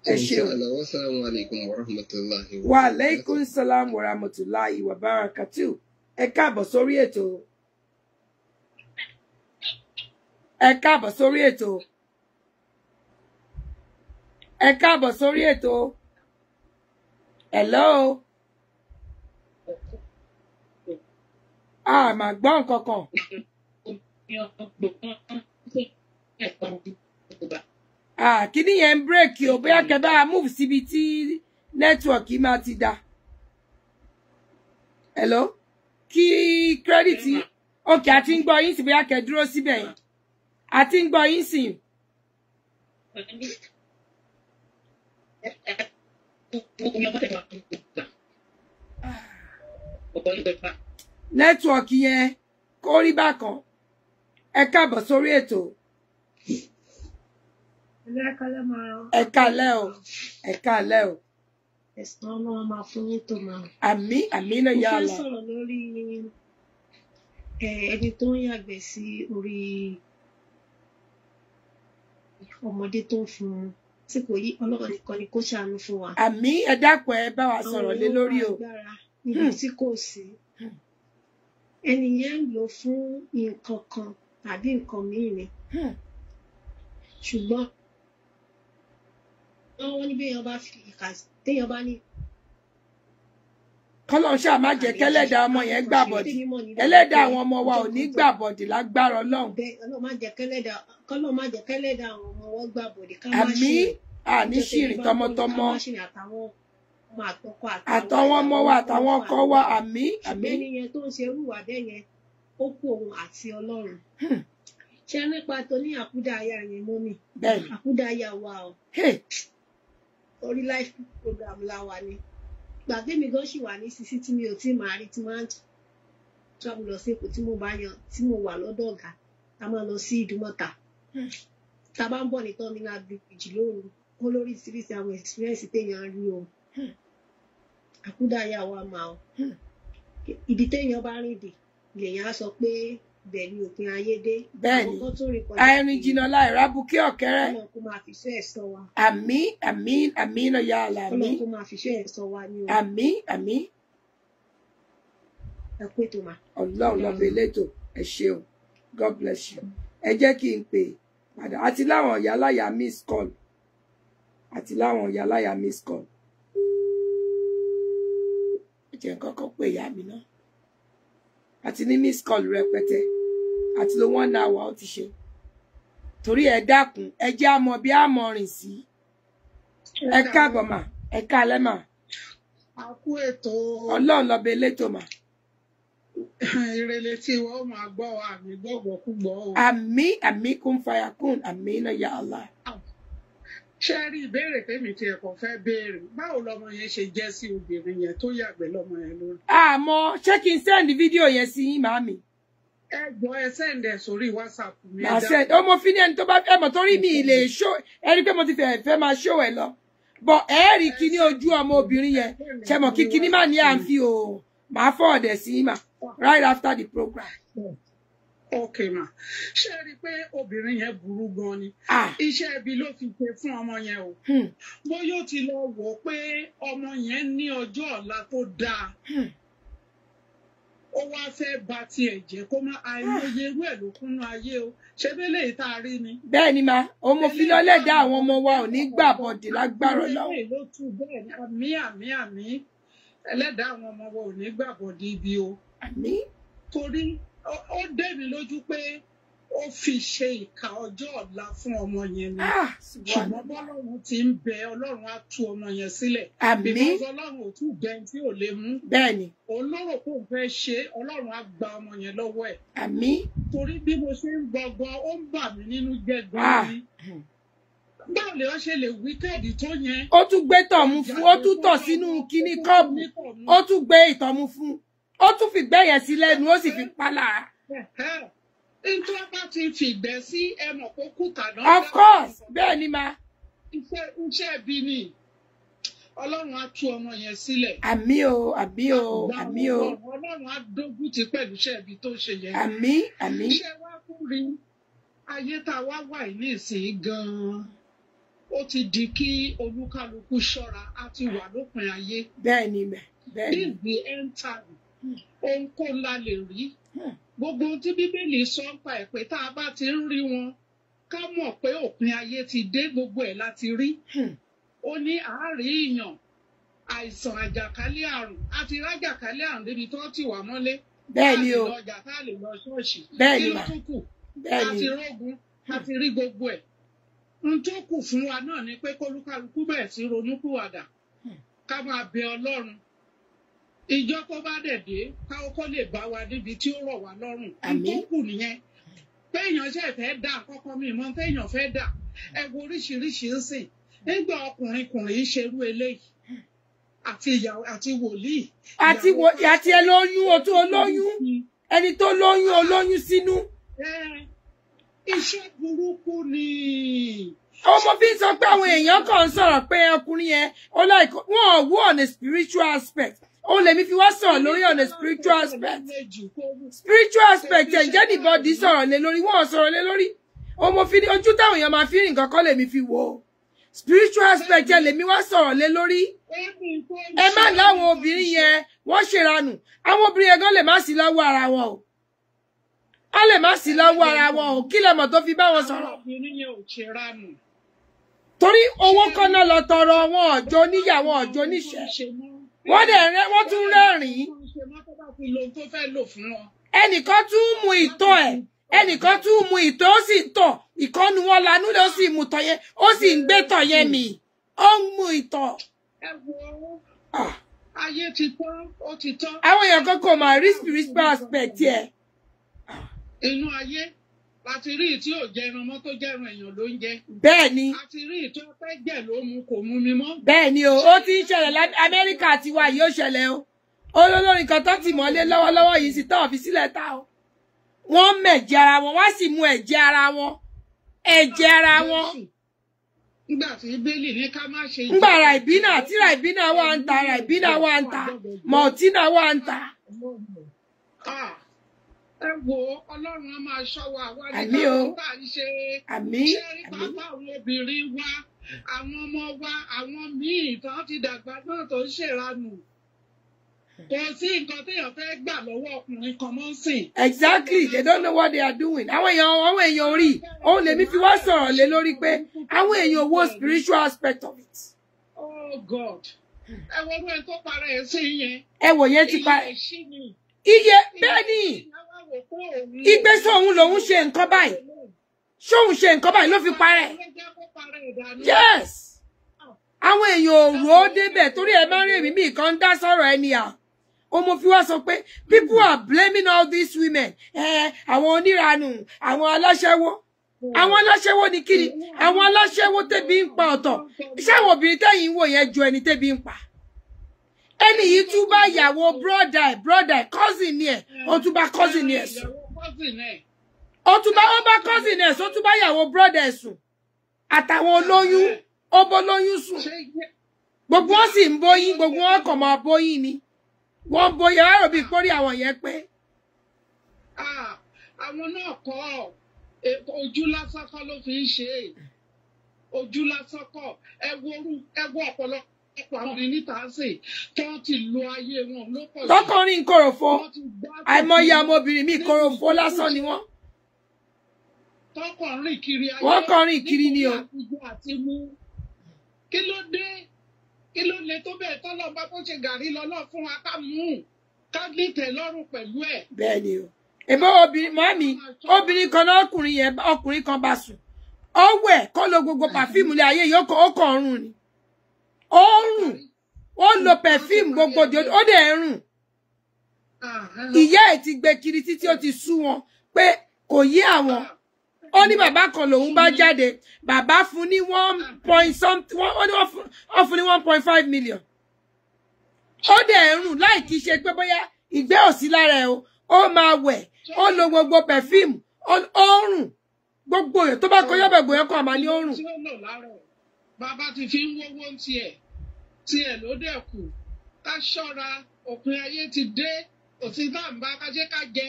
ẹ ṣeun. Wassalamu alaikum wa rahmatullahi Wa alaikum salam wa rahmatullahi wa barakatuh. Ẹ káàbọ̀ sórí ètò. Ẹ káàbọ̀ sórí ètò. Ẹ káàbọ̀ sórí ètò. Hello. Mà gbọ́ nǹkan kan. Kíní yẹn ń bírèkì o, bóyá kẹ́ bá move síbi tí nẹ́tíwọ̀kì máa ti dá. Hello? Kí kírẹ́dìtì, òkè àti ń gbọ́ yín sí, bóyá kẹ́ dúró síbẹ̀ yẹn. Àti ń gbọ́ yín sí. Nẹ́tíwọ̀kì yẹn kó rí bákan. Ẹ káàbọ̀ sórí ètò. Ẹ káalẹ́ o. Ẹ káalẹ́ o. Ẹ̀sán ọlọ́run máa fún yín tó máa. Àmín náà yá Mo Allah. fẹ́ sọ̀rọ̀ lórí ẹni tó ń yàgbẹ́ sí orí ọmọdé tó ń fún un tí kò yí ọlọ́run nìkan ni kó ṣàánú fún wa. Àmín, ẹ dákun ẹ bá wa sọ̀rọ̀ lé lórí o. Àwọn agbára níbi tí kò sí. Ẹni yẹn ń lò fún nǹkan kan tàbí nǹkan míì ni. Ṣùgbọ́n wọ́n ní bí èèyàn bá fi ìkà téèyàn bá ní. Kọ́lọ́n ṣáà má jẹ́ kẹ́lẹ́dà ọmọ yẹn gbà bọ̀dì. Ẹlẹ́dà àwọn ọmọ wa ò ní gbà bọ̀dì lágbára Ọlọ́run. Ọlọ́run má jẹ́ kẹ́lẹ́dà àwọn ọmọ wọn gbà bọ̀dì ká má Àmín, àní ṣìrìn tọmọtọmọ. Àtàwọn ọmọ wa àtàwọn ọkọ wa, àmín. Ẹni yẹn tó ń ṣe irúwà bẹ́ẹ̀ yẹn, ó kú òun àti Ọlọ́run. Ṣé nípa tó ní àkúdàáyà yẹn mọ́mì? Bẹ́ẹ̀ni. Àkúdàáyà wa o. Orí life program la wà ní. Gbàgbé mi gan ṣì wà ní sisi tí mi ò tí máa rí tí máa ń travel lọ sí Èkó tí mo bá yan tí mo wà lọ́dọ̀ ọ̀gá. A máa lọ sí Ìdúmọ̀tà. Tá a bá ń bọ̀ ní terminal bridge lóru, ó lórí ìsirísi àwọn experience téèyàn rí o. Àkúdàáyà wa máa o. Ibi téèyàn bá rìn dé, lèèyàn á sọ pé bẹ́ẹ̀ ni òpin ayé dé. Bẹ́ẹ̀ni, àìrìn jìnnà láìra bukí ọ̀kẹ́rẹ́. Ọlọ́run kó máa fi ṣọ́ ẹ̀ ṣọ́ wa. Àmín náà yá Allah. Ọlọ́run kó máa fi ṣọ́ ẹ̀ ṣọ́ wa ní o. Àmín. Ẹ pé tó máa. Ọlọ́run lọ́bẹ̀ elétò, ẹ ṣeun. God bless you. Ẹ jẹ́ kí n pè padà. Àti láwọn ìyáláyà miss call. Ẹ jẹ́ kọ́kọ́ pé ìyá mi náà. Àti ní miss call rẹpẹtẹ. Àti lo 1 hour ó ti ṣe. Torí ẹ dákun, ẹ jẹ́ àmọ́ bí àmọ́ rìn sí. Ẹ káàbọ̀ mà, ẹ káalẹ́ mà. A kú ètò. Ọlọ́run lọ́bẹ̀ elétò mà. Ìrẹ̀lẹ̀ tí wọ́n máa gbọ́ wa àmì gbọ́gbọ́kúgbọ́ o. Àmín kún fayakún, àmín náà yá Allah. Ṣé rí ìbéèrè tèmi tí ẹ kàn fẹ́ béèrè? Báwo lọmọ yẹn ṣe jẹ́ sí obìnrin yẹn tó yàgbẹ́ lọmọ yẹn lórí? Àmọ́ ṣé kí n sẹ́ndì fídíò yẹn sí yín màámi? Ẹ gbọ́ ẹ sẹ́ndẹ̀ sórí WhatsApp mi. Ọmọ fi ní ẹni tó bá fẹ́ mọ̀ torí mi lè ṣó ẹni pé mo ti fẹ́ máa ṣó ẹ lọ. Bọ̀ ẹ rí kíní ojú ọmọ obìnrin yẹn. Ṣé mọ̀ kí kíní má ní à ń fi o máa fọ́ ọ̀dẹ̀ sí mà right after the program. Okay ma. Ṣé rí pé obìnrin yẹn burú gan ni? Iṣẹ́ ibi ló fi ṣe fún ọmọ yẹn o. Bóyá ó ti lọ wò ó pé ọmọ yẹn ní ọjọ́ ọ̀la tó dáa. Ó wá fẹ́ ba tiẹ̀ jẹ́ kó má àìmọye irú ẹ̀ ló kúnnú ayé o. Ṣé bẹ́lẹ̀ ìta rí ni? Bẹ́ẹ̀ ni ma, ọmọ fi lọ́lẹ̀ dá àwọn ọmọ wa ò ní gbà bọ̀dì lágbára Ọlọ́run. Bẹ́ẹ̀ ló tún bẹ́ẹ̀ ni àmín. Ẹlẹ́dàá àwọn ọmọ wa ò ní gbà bọ̀dì ibi o. Àmín. Torí ó dé mi lójú pé ó fi ṣe ìkà ọjọ́ ọ̀la fún ọmọ yẹn ni. Ṣùgbọ́n bọ́lọ́run ti ń bẹ Ọlọ́run á tú ọmọ yẹn sílẹ̀. Àmín. Because Ọlọ́run ò tún bẹ tí ò lè mú. Bẹ́ẹ̀ni. Òun lóró kó fẹ́ ṣe Ọlọ́run á gba ọmọ yẹn lọ́wọ́ ẹ̀. Àmín. Torí bí mo ṣe ń gbọgbọ́ ó ń bà mí nínú jẹ́ gan-an ni. Báwo lè wọ́n ṣe lè wíkẹ́ẹ̀dì tó yẹn? Ó tún gbé tọ̀mú fún, ó tún tọ̀ sínú kíní kọ́ọ̀bù, ó tún gbé ìtọ̀mú fún, ó tún fi gbẹ́yẹ̀ sí lẹ́nu, ó sì fi pa lára. Nítorí bá ti fi ìgbẹ́ sí ẹmọ̀ kó kùtà náà. Of course, bẹ́ẹ̀ ni ma. Iṣẹ́ ibi ni Ọlọ́run á tú ọmọ yẹn sílẹ̀. Àmín o. Ọlọ́run á dójú ti pẹ̀lú iṣẹ́ ibi tó ṣe yẹn. Àmín. Iṣẹ́ wa kún rí ayé tá a wá wà ní ìsìn gan-an. ó ti di kí olúkálukú ṣọ́ra á ti wà lópin ayé. Bẹ́ẹ̀ ni mẹ́. This is the end time. Ohun kó la lè rí. Gbogbo ohun tí Bíbélì sọ ń pa ẹ̀ pé tá a bá ti ń rí wọn, ká mọ̀ pé òpin ayé ti dé, gbogbo ẹ̀ láti rí. Ó ní àárín ìyàn, àìsàn àjàkálẹ̀ àrùn, àti rájàkálẹ̀ àrùn débi tó ti wà mọ́lé. Bẹ́ẹ̀ ni o. Tá a lè lọ ọjà, tá a lè lọ ṣọ́ọ̀ṣì. Bẹ́ẹ̀ ni Kí ló mà. tún kù? Bẹ́ẹ̀ A ni. ti rógun, a ti rí gbogbo ẹ̀. Ohun tó kù fún wa náà ni pé kólúkálukú bẹ̀rẹ̀ sí ronúpìwàdà. Ká máa bẹ Ọlọ́run. Ìjọ tó bá dẹ̀ dé, káwọn kó lè bá wa níbi tí ó rọ̀ wá lọ́rùn. Ohun tó kù nìyẹn. Pé èèyàn ṣe fẹ́ dà kọ́kọ́ mi mọ́ téèyàn fẹ́ dà. Ẹ wo oríṣiríṣi ń sìn. Nígbà ọkùnrin ṣerú eléyìí. Àti ìyàwó àti wòlíì. Àti ẹ lóyún, o tún olóyún. Ẹni tó lóyún, olóyún sínú. Iṣẹ́ burúkú ni. Ọmọ bí sọ pé àwọn èèyàn kan ń sọ̀rọ̀ pé ọkùnrin yẹn ó like wọn ò wú on a spiritual aspect. Ó lè mi fi wá sọ̀rọ̀ lórí on a spiritual aspect. Spiritual aspect ẹ̀ jẹ́ anybody sọ̀rọ̀ lé lórí, wọ́n ò sọ̀rọ̀ lé lórí. Ọmọ fi ojú táwọn èèyàn máa fi rìn nǹkan kan lè mi fi wò ó. Spiritual aspect ẹ̀ lè mi wá sọ̀rọ̀ lé lórí. Ẹ má láwọn obìnrin yẹn wọ́n ṣèranù. Àwọn obìnrin yẹn gan lè má sí lọ́wọ́ ara wọn o. A lè má sí lọ́wọ́ ara wọn o. Kí lẹ mọ̀ tó fi bá wọn sọ̀rọ̀? Torí owó kan náà lọ tọrọ wọn ọjọ́ níyàwó ọjọ́ níṣẹ́. Wọ́n tún rẹ́rìn-ín. Ẹnìkan tún mú ìtọ̀ ẹ̀. Ẹnìkan tún mú ìtọ̀ ó sì tọ̀. Ìkọ́nu wọn lanú ló sì mú tọ̀ yẹn. Ó sì ń gbé tọ̀ yẹn mì. Ó ń mú ìtọ̀. Ayé ti tán, ó ti tán. Àwọn èèyàn kan kò máa rí spiritual aspect yẹn. Inú ayé láti rí tí ò jẹran mọ́ tó jẹran èèyàn ló ń jẹ. Bẹ́ẹ̀ ni. Láti rí tó fẹ́ jẹ ló mu kò mu mi mọ́. Bẹ́ẹ̀ ni o, ó ti ń ṣẹlẹ̀ láti Amẹ́ríkà àti wa yìí ó ṣẹlẹ̀ o. Olólórin kan tó ti mọ́lé lọ́wọ́lọ́wọ́ yìí sì tán fi sílẹ̀ ta o. Wọ́n mẹ̀jẹ̀ ara wọn, wọ́n sì mu ẹ̀jẹ̀ ara wọn. Ẹ̀jẹ̀ ara wọn. Nígbà tí Bíbélì ní ká má ṣe. Ngbà Ràìbínà tí Ràìbínà wà ń ta, Ràìbínà wà ń ta, Mọ̀tínà wà ń ta. Ẹ wo Ọlọ́run á máa ṣọ́ wa wá Àmín o. nígbà tó bá ń ṣe. Àmín. Ṣé rí pápá àwọn obìnrin wa, àwọn ọmọ wa, àwọn míì tán ti dàgbà náà tó ń ṣèranù. Kò sí nǹkan téèyàn fẹ́ gbà lọ́wọ́ ọkùnrin kan mọ́ sìn. Exactly, they don't know what they are doing. Àwọn èèyàn orí, òun lèmi fi wá sọ̀rọ̀ lé lórí pé àwọn èèyàn wo spiritual aspect of it. Oh God. Ẹ wo orú ẹni tó para ẹ̀ sí yẹn. Ẹ wò yẹn ti pa. Iye bẹ́ẹ̀ ni. Ìgbésẹ̀ òun lòun ṣe nǹkan báyìí. Ṣóun ṣe nǹkan báyìí ló fi parẹ́. Yes. Àwọn èèyàn ò rò ó débẹ̀ torí ẹ máa ń rí èmi bí kan ń dá sọ̀rọ̀ ẹni à. Ó mo fi wá sọ pé people are blaming all these women. Àwọn oníranù, àwọn aláṣẹ́wó. Àwọn aláṣẹ́wó ni kí ni? Àwọn aláṣẹ́wó tẹ́bi ń pa ọ̀tọ̀. Ṣé àwọn obìnrin tẹ́yìn ń wò yẹn ju ẹni tẹ́bi ń pa? Ẹni yìí tún bá ìyàwó brother cousin ni ẹ̀, ó tún bá cousin ni ẹ̀ sùn. Ó bá cousin ẹ̀ sùn, ó tún bá ìyàwó brother ẹ̀ sùn. Àtàwọn olóyún, ó bó lóyún sùn. Gbogbo wọn sì ń bóyín, gbogbo wọn kàn máa bóyín ni. Wọ́n bóyá ẹ̀rọ bíi pórí àwọn yẹn pé. Àwọn náà kọ́ ojú lásán kọ́ ló fi ń ṣe é. Ojú lásán kọ́ ẹ wo ọ̀pọ̀lọpọ̀ àwọn ọmọbìnrin níta sí tó ti lo ayé wọn ló pọ̀ jù. Tọkùnrin korofo, àìmọye ọmọbìnrin mi korofo lásán ni wọ́n. Tọkùnrin kiri ayé. Wọ́n kọrin kiri ni o. Kí ló dé? Kí ló lè tó bẹ́ẹ̀ tọ́lọ́ bá bó ṣe gàrí lọ́lọ́ fún wa ká mú ká lè tẹ̀ lọ́rùn pẹ̀lú ẹ̀. Bẹ́ẹ̀ ni o. Èbó obìnrin màmí obìnrin kan náà ọkùnrin kan bá sùn. Ó wẹ̀ kó lo gbogbo pàfíìmù lé ayé yìí ó kàn rùn ni. Ó rùn. Ó lo pẹ̀fíìmù gbogbo ó dẹ̀ rùn. Ìyá ẹ̀ ti gbé kiri títí ó ti sú wọn pé kò yé àwọn. Ó ní bàbá kan lòun bá jáde, bàbá fún ní 1.5 million. Ó dẹ̀ rùn láì kìí ṣe pé bóyá ìgbẹ́ òsí lára ẹ̀ o, ó máa wẹ̀, ó lo gbogbo pẹ̀fíìmù, ó rùn. Gbogbo ẹ̀ tó bá kọjá bẹ̀gbọ̀ yẹn kan àmà ní ó rùn. Bàbá ti fi ń wówó tiẹ̀ ló dẹ̀ kù. Ká ṣọ́ra, òpin ayé ti dé, òsì náà ń bá kájé ká jẹ.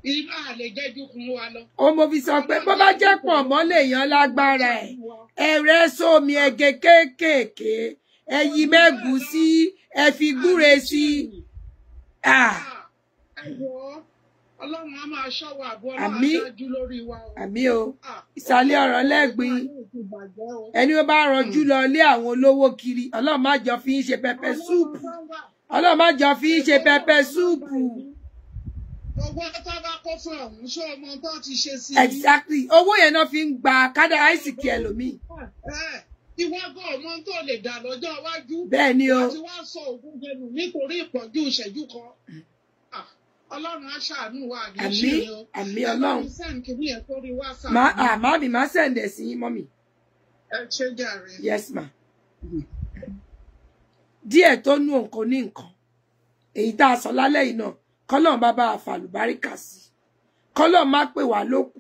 Iná àlè jẹ́ jùkún wa lọ. Ó mo fi sọ pé bó bá jẹ́ pọ̀ mọ́ lèèyàn lágbára ẹ̀. ẹ̀rẹ́ sómi ẹ̀gẹ́ kéékèèké ẹ̀yí mẹ́gùsí ẹ fi gbúre sí. Ọlọ́run á máa ṣọ́ wa àbọ̀ Ọlọ́run aṣáájú lórí wa o. Àmín o. Ìsàlẹ̀ ọ̀rọ̀ lẹ́gbin. Ẹni ó bá ranjú lọ lé àwọn olówó kiri, Ọlọ́run má jọ fi ń ṣe pẹpẹ súùpù. Ọlọ́run má jọ fi ń ṣe pẹpẹ súùpù. Owó tó bá kó fún ọ̀hún ṣé ọmọ tó ti ṣe sí. Exactly. Owó yẹn náà fi ń gba kádà àìsìkì ẹlòmíì. Ìwọ gan ọmọ tó lè dà lọ́jọ́ iwájú. Bẹ́ẹ̀ ni o. Àti wá sọ ògùn jẹnu nítorí ìpọ́njú ìṣẹ́jú kan. Ọlọ́run á ṣàánú wa ní ìṣẹ́ yẹn. Àmín Ọlọ́run. Màámi má sẹ̀ǹdẹ̀ sí yín mọ́mì. Ẹ ṣe jàre. Yes ma. Díẹ̀ tó nú nǹkan ní nǹkan. Èyí tá a sọ lálẹ́ yìí náà, kọ́lọ́n bàbá àfàlùbáríkà sí. Kọ́lọ́n má pè wá lókù.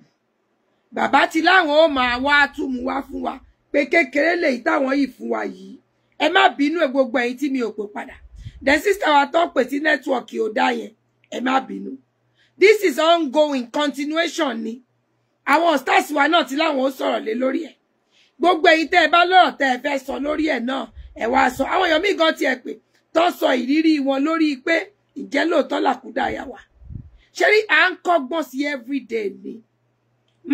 Bàbá ti láwọn ó máa wá túmú wá fún wa pé kékeré lèyí táwọn yìí fún wa yìí. Ẹ má bínú gbogbo ẹ̀yin tí mi ò pè padà. The sister wa tó pè sí nẹ́tíwọ̀kì ò dá yẹn. Ẹ má bínú. This is ongoing continuation ni. Àwọn stars wa náà ti láwọn ó sọ̀rọ̀ lé lórí ẹ̀. Gbogbo ẹ̀yin tẹ́ ẹ bá lọ́rọ̀ tẹ́ ẹ fẹ́ sọ lórí ẹ̀ náà ẹ wá sọ. Àwọn èèyàn míì gan tiẹ̀ pé tó sọ ìrírí wọn lórí pé ìjẹ́ lóòótọ́ làkúdàáyà wà. Ṣé rí à ń kọ́gbọ́n sí everyday ni.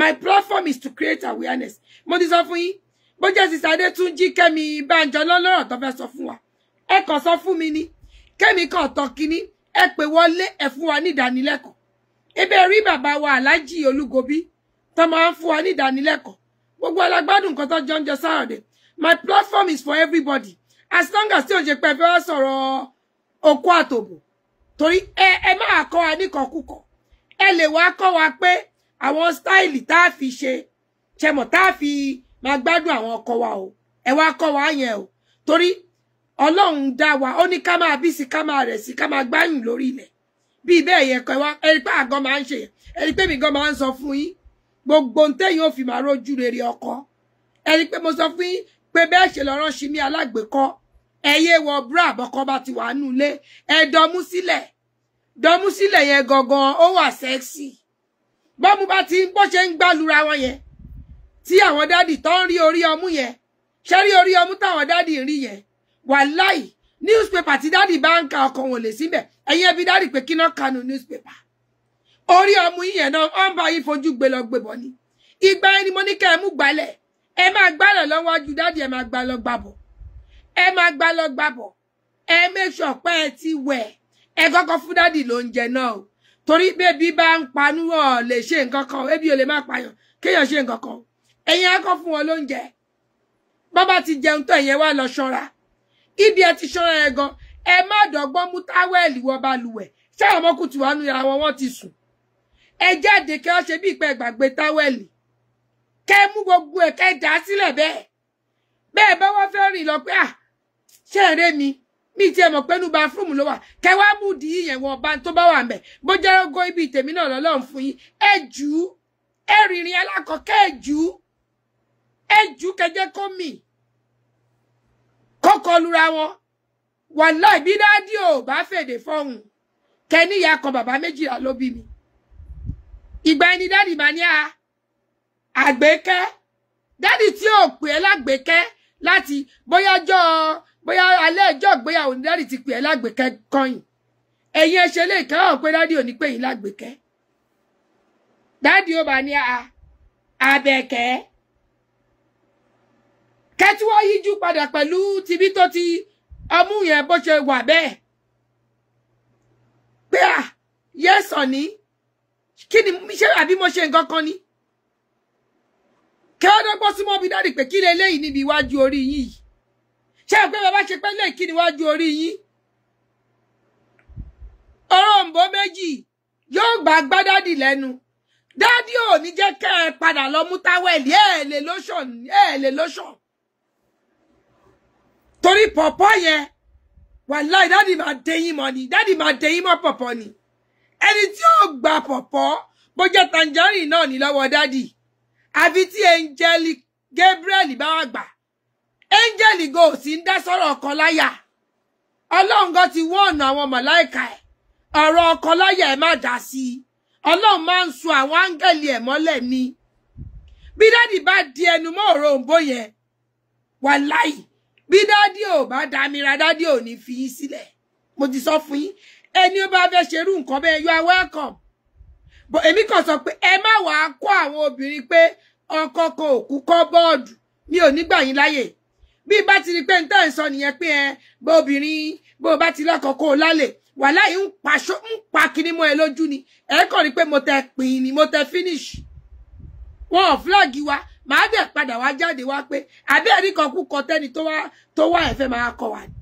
My platform is to create awareness. Mo ti sọ fún yín bó jẹ́ sísá Adétúnjí Kẹ́mi Bánjọ lọ́rọ̀ tó fẹ́ sọ fún wa. Ẹ kàn sọ fún mi ni. Kẹ́mi kàn tọ́ kíní. Ẹ pè wọlé ẹ fún wa ní ìdánilẹ́kọ̀ọ́. Ebe rí bàbá wa Alhaji Olúgobí tó máa ń fún wa ní ìdánilẹ́kọ̀ọ́. Gbogbo alágbádùn nǹkan tó jọ Saturday. My platform is for everybody. As long as tí o ṣe pé fẹ́ wá sọ̀rọ̀ okó àtòbò. Torí ẹ máa kọ́ wa níkọ̀ọ́kùkọ̀. Ẹ lè wá kọ́ wa pé àwọn stáìlì tá a fi ṣe ṣẹmọ̀ tá a fi máa gbádùn àwọn ọkọ wa o. Ẹ wá kọ́ wa yẹn o. Torí Ọlọ́run dá wa ó ní ká máa bí sí ká máa rẹ̀ sí ká máa gbáyùn lórí ilẹ̀ bí bẹ́ẹ̀ yẹn kọ́ wá ẹni pé àgọ́ máa ń ṣe ẹni pé mi gan máa ń sọ fún yín gbogbo ntẹ́yìn ò fi máa rójú rere ọkọ ẹni pé mo sọ fún yín pé bẹ́ẹ̀ ṣe lọ ránṣẹ́ mi alágbèékọ́ ẹyẹ wọ bra àbọ̀kọ́ bá ti wà nù lé ẹ dọmú sílẹ̀ yẹn gangan ó wà sẹ́ksì bọ́mú bá ti bó ṣe ń gbálura wọn yẹn tí àwọn dádì tó ń rí orí ọmú yẹn ṣe rí orí ọmú táwọn dádì rí yẹn wàláì newspaper tí dádì bá ń ka ọkàn wọn lè síbẹ̀ ẹ̀yin ẹbí dádì pé kí náà kanu newspaper orí ọmú yẹn náà wọ́n bá yín fojú gbé lọ gbé bọ̀ ni ìgbà ẹni mo ní kẹ́ ẹ mú gbálẹ̀ ẹ máa gbálẹ̀ lọ́wọ́jú dádì ẹ máa gbá lọ gbàbọ̀ ẹ máa gbá lọ gbàbọ̀ ẹ make sure pé ẹ ti wẹ̀ ẹ kọ́kọ́ fún dádì lóúnjẹ náà o torí bébí bá ń panú ọ̀ lè ṣe nǹkan kan ebi ò lè má pààyàn kéèyàn ṣe nǹkan kan ẹ̀yin á kọ́ fún wọn lóúnjẹ bọ́bá ti jẹun tó ẹ̀yẹn wá lọ ṣọ́ra ibi ẹ ti ṣọ́ra ẹ gan ẹ má dọ́gbọ́n mú táwẹ́ẹ̀lì wọ balùwẹ̀ ṣé àwọn ọmọkùtù wà nù yàrá wọn ti sùn ẹ jáde kẹ́ ọ ṣe bí ìpẹ́ gbàgbé táwẹ́ẹ̀lì kẹ́ mú gbogbo ẹ̀ kẹ́ dà sílẹ̀ bẹ́ẹ̀ bá wọ́n fẹ́ rìn lọ pé ṣé ẹ̀rẹ́ mi tiẹ̀ mọ̀ pé nú bathroom ló wà kẹ́ wá mú di yẹn wọn bá tó bá wà mẹ́ bó jẹ́ ogó ibi tèmi náà lọ́lọ́run fún yín ẹ jù ú ẹ rìnrìn alákọ̀ọ́kẹ́ ẹ jù ú kẹjẹ kó mì kọ́kọ́ lura wọn wàláì bí dádì ò bá fèdè fọ́hùn kẹ́níyà kan bàbá méjìlá ló bí mi ìgbà ẹni dádì máa ní àgbékẹ́ dádì tí ò pè é lágbékẹ́ láti bóyá alẹ́ ẹjọ́ ìgbéyàwó ni dádì ti pè é lágbékẹ́ kọ́yìn ẹ̀yin ẹ ṣe lè kẹ́wọ̀n pé dádì ò ní pè yín lágbékẹ́ dádì ó bá ní Àbẹ̀kẹ́ kẹ́tí wọ́n yíjú padà pẹ̀lú tibí tó ti ọmú yẹn bó ṣe wà bẹ́ẹ̀ pé yẹ́sàn ní kí ni ṣé àbí mo ṣe nǹkan kan ni kẹ́ ọ́ dọ́gbọ́n súnmọ́ bí dádì pé kí lè léyìí níbi iwájú orí yín yìí ṣé pé bàbá ṣe pé léyìí kí ni iwájú orí yín òrombó méjì yóò gbà gbá dádì lẹ́nu dádì ò ní jẹ́ kẹ́ ẹ padà lọ mú táwẹ̀lì ẹ̀ lè lóṣọ̀n torí pọ̀pọ̀ yẹn wàláì dádì máa dẹyìn mọ́ ni dádì máa dẹyìn mọ́ pọ̀pọ̀ ni ẹni tí ó gba pọ̀pọ̀ bó jẹ́ tangerine náà ní lọ́wọ́ dádì àfi tí Angel Gabriel bá wà gbà Angel go sì ń dá sọ̀rọ̀ ọkọ láyà Ọlọ́run gan ti wọ́n àwọn màláìka ẹ̀ ọ̀rọ̀ ọkọ láyà ẹ̀ má dá sí i Ọlọ́run máa ń so àwọn áńgẹ́lì ẹ̀ mọ́lẹ̀ ni bí dádì bá di ẹnu mọ́ òrombó yẹn wàláì bí dádì ò bá dámira dádì ò ní fi yín sílẹ̀ mo ti sọ fún yín ẹni ó bá fẹ́ ṣerú nǹkan bẹ́ẹ̀ you are welcome but èmi kàn sọ pé ẹ má wàá kọ́ àwọn obìnrin pé ọkọ kan òkú kọ́ bọ́ọ̀dù mi ò ní gbà yín láyè bí bá ti rí pé n tẹ́ ń sọ nìyẹn pé bó obìnrin bó bá ti lọ́kọ kó o lálẹ́ wàláì ń pa kíní mọ́ ẹ lójú ni ẹ kàn rí pé mo tẹ pin ni mo tẹ finish wọn ò flag wa màá dẹ̀ padà wá jáde wá pé àbí ẹ̀rí kan kú kọ tẹ́ni tó wá ẹ̀fẹ́ máa kọ wà ní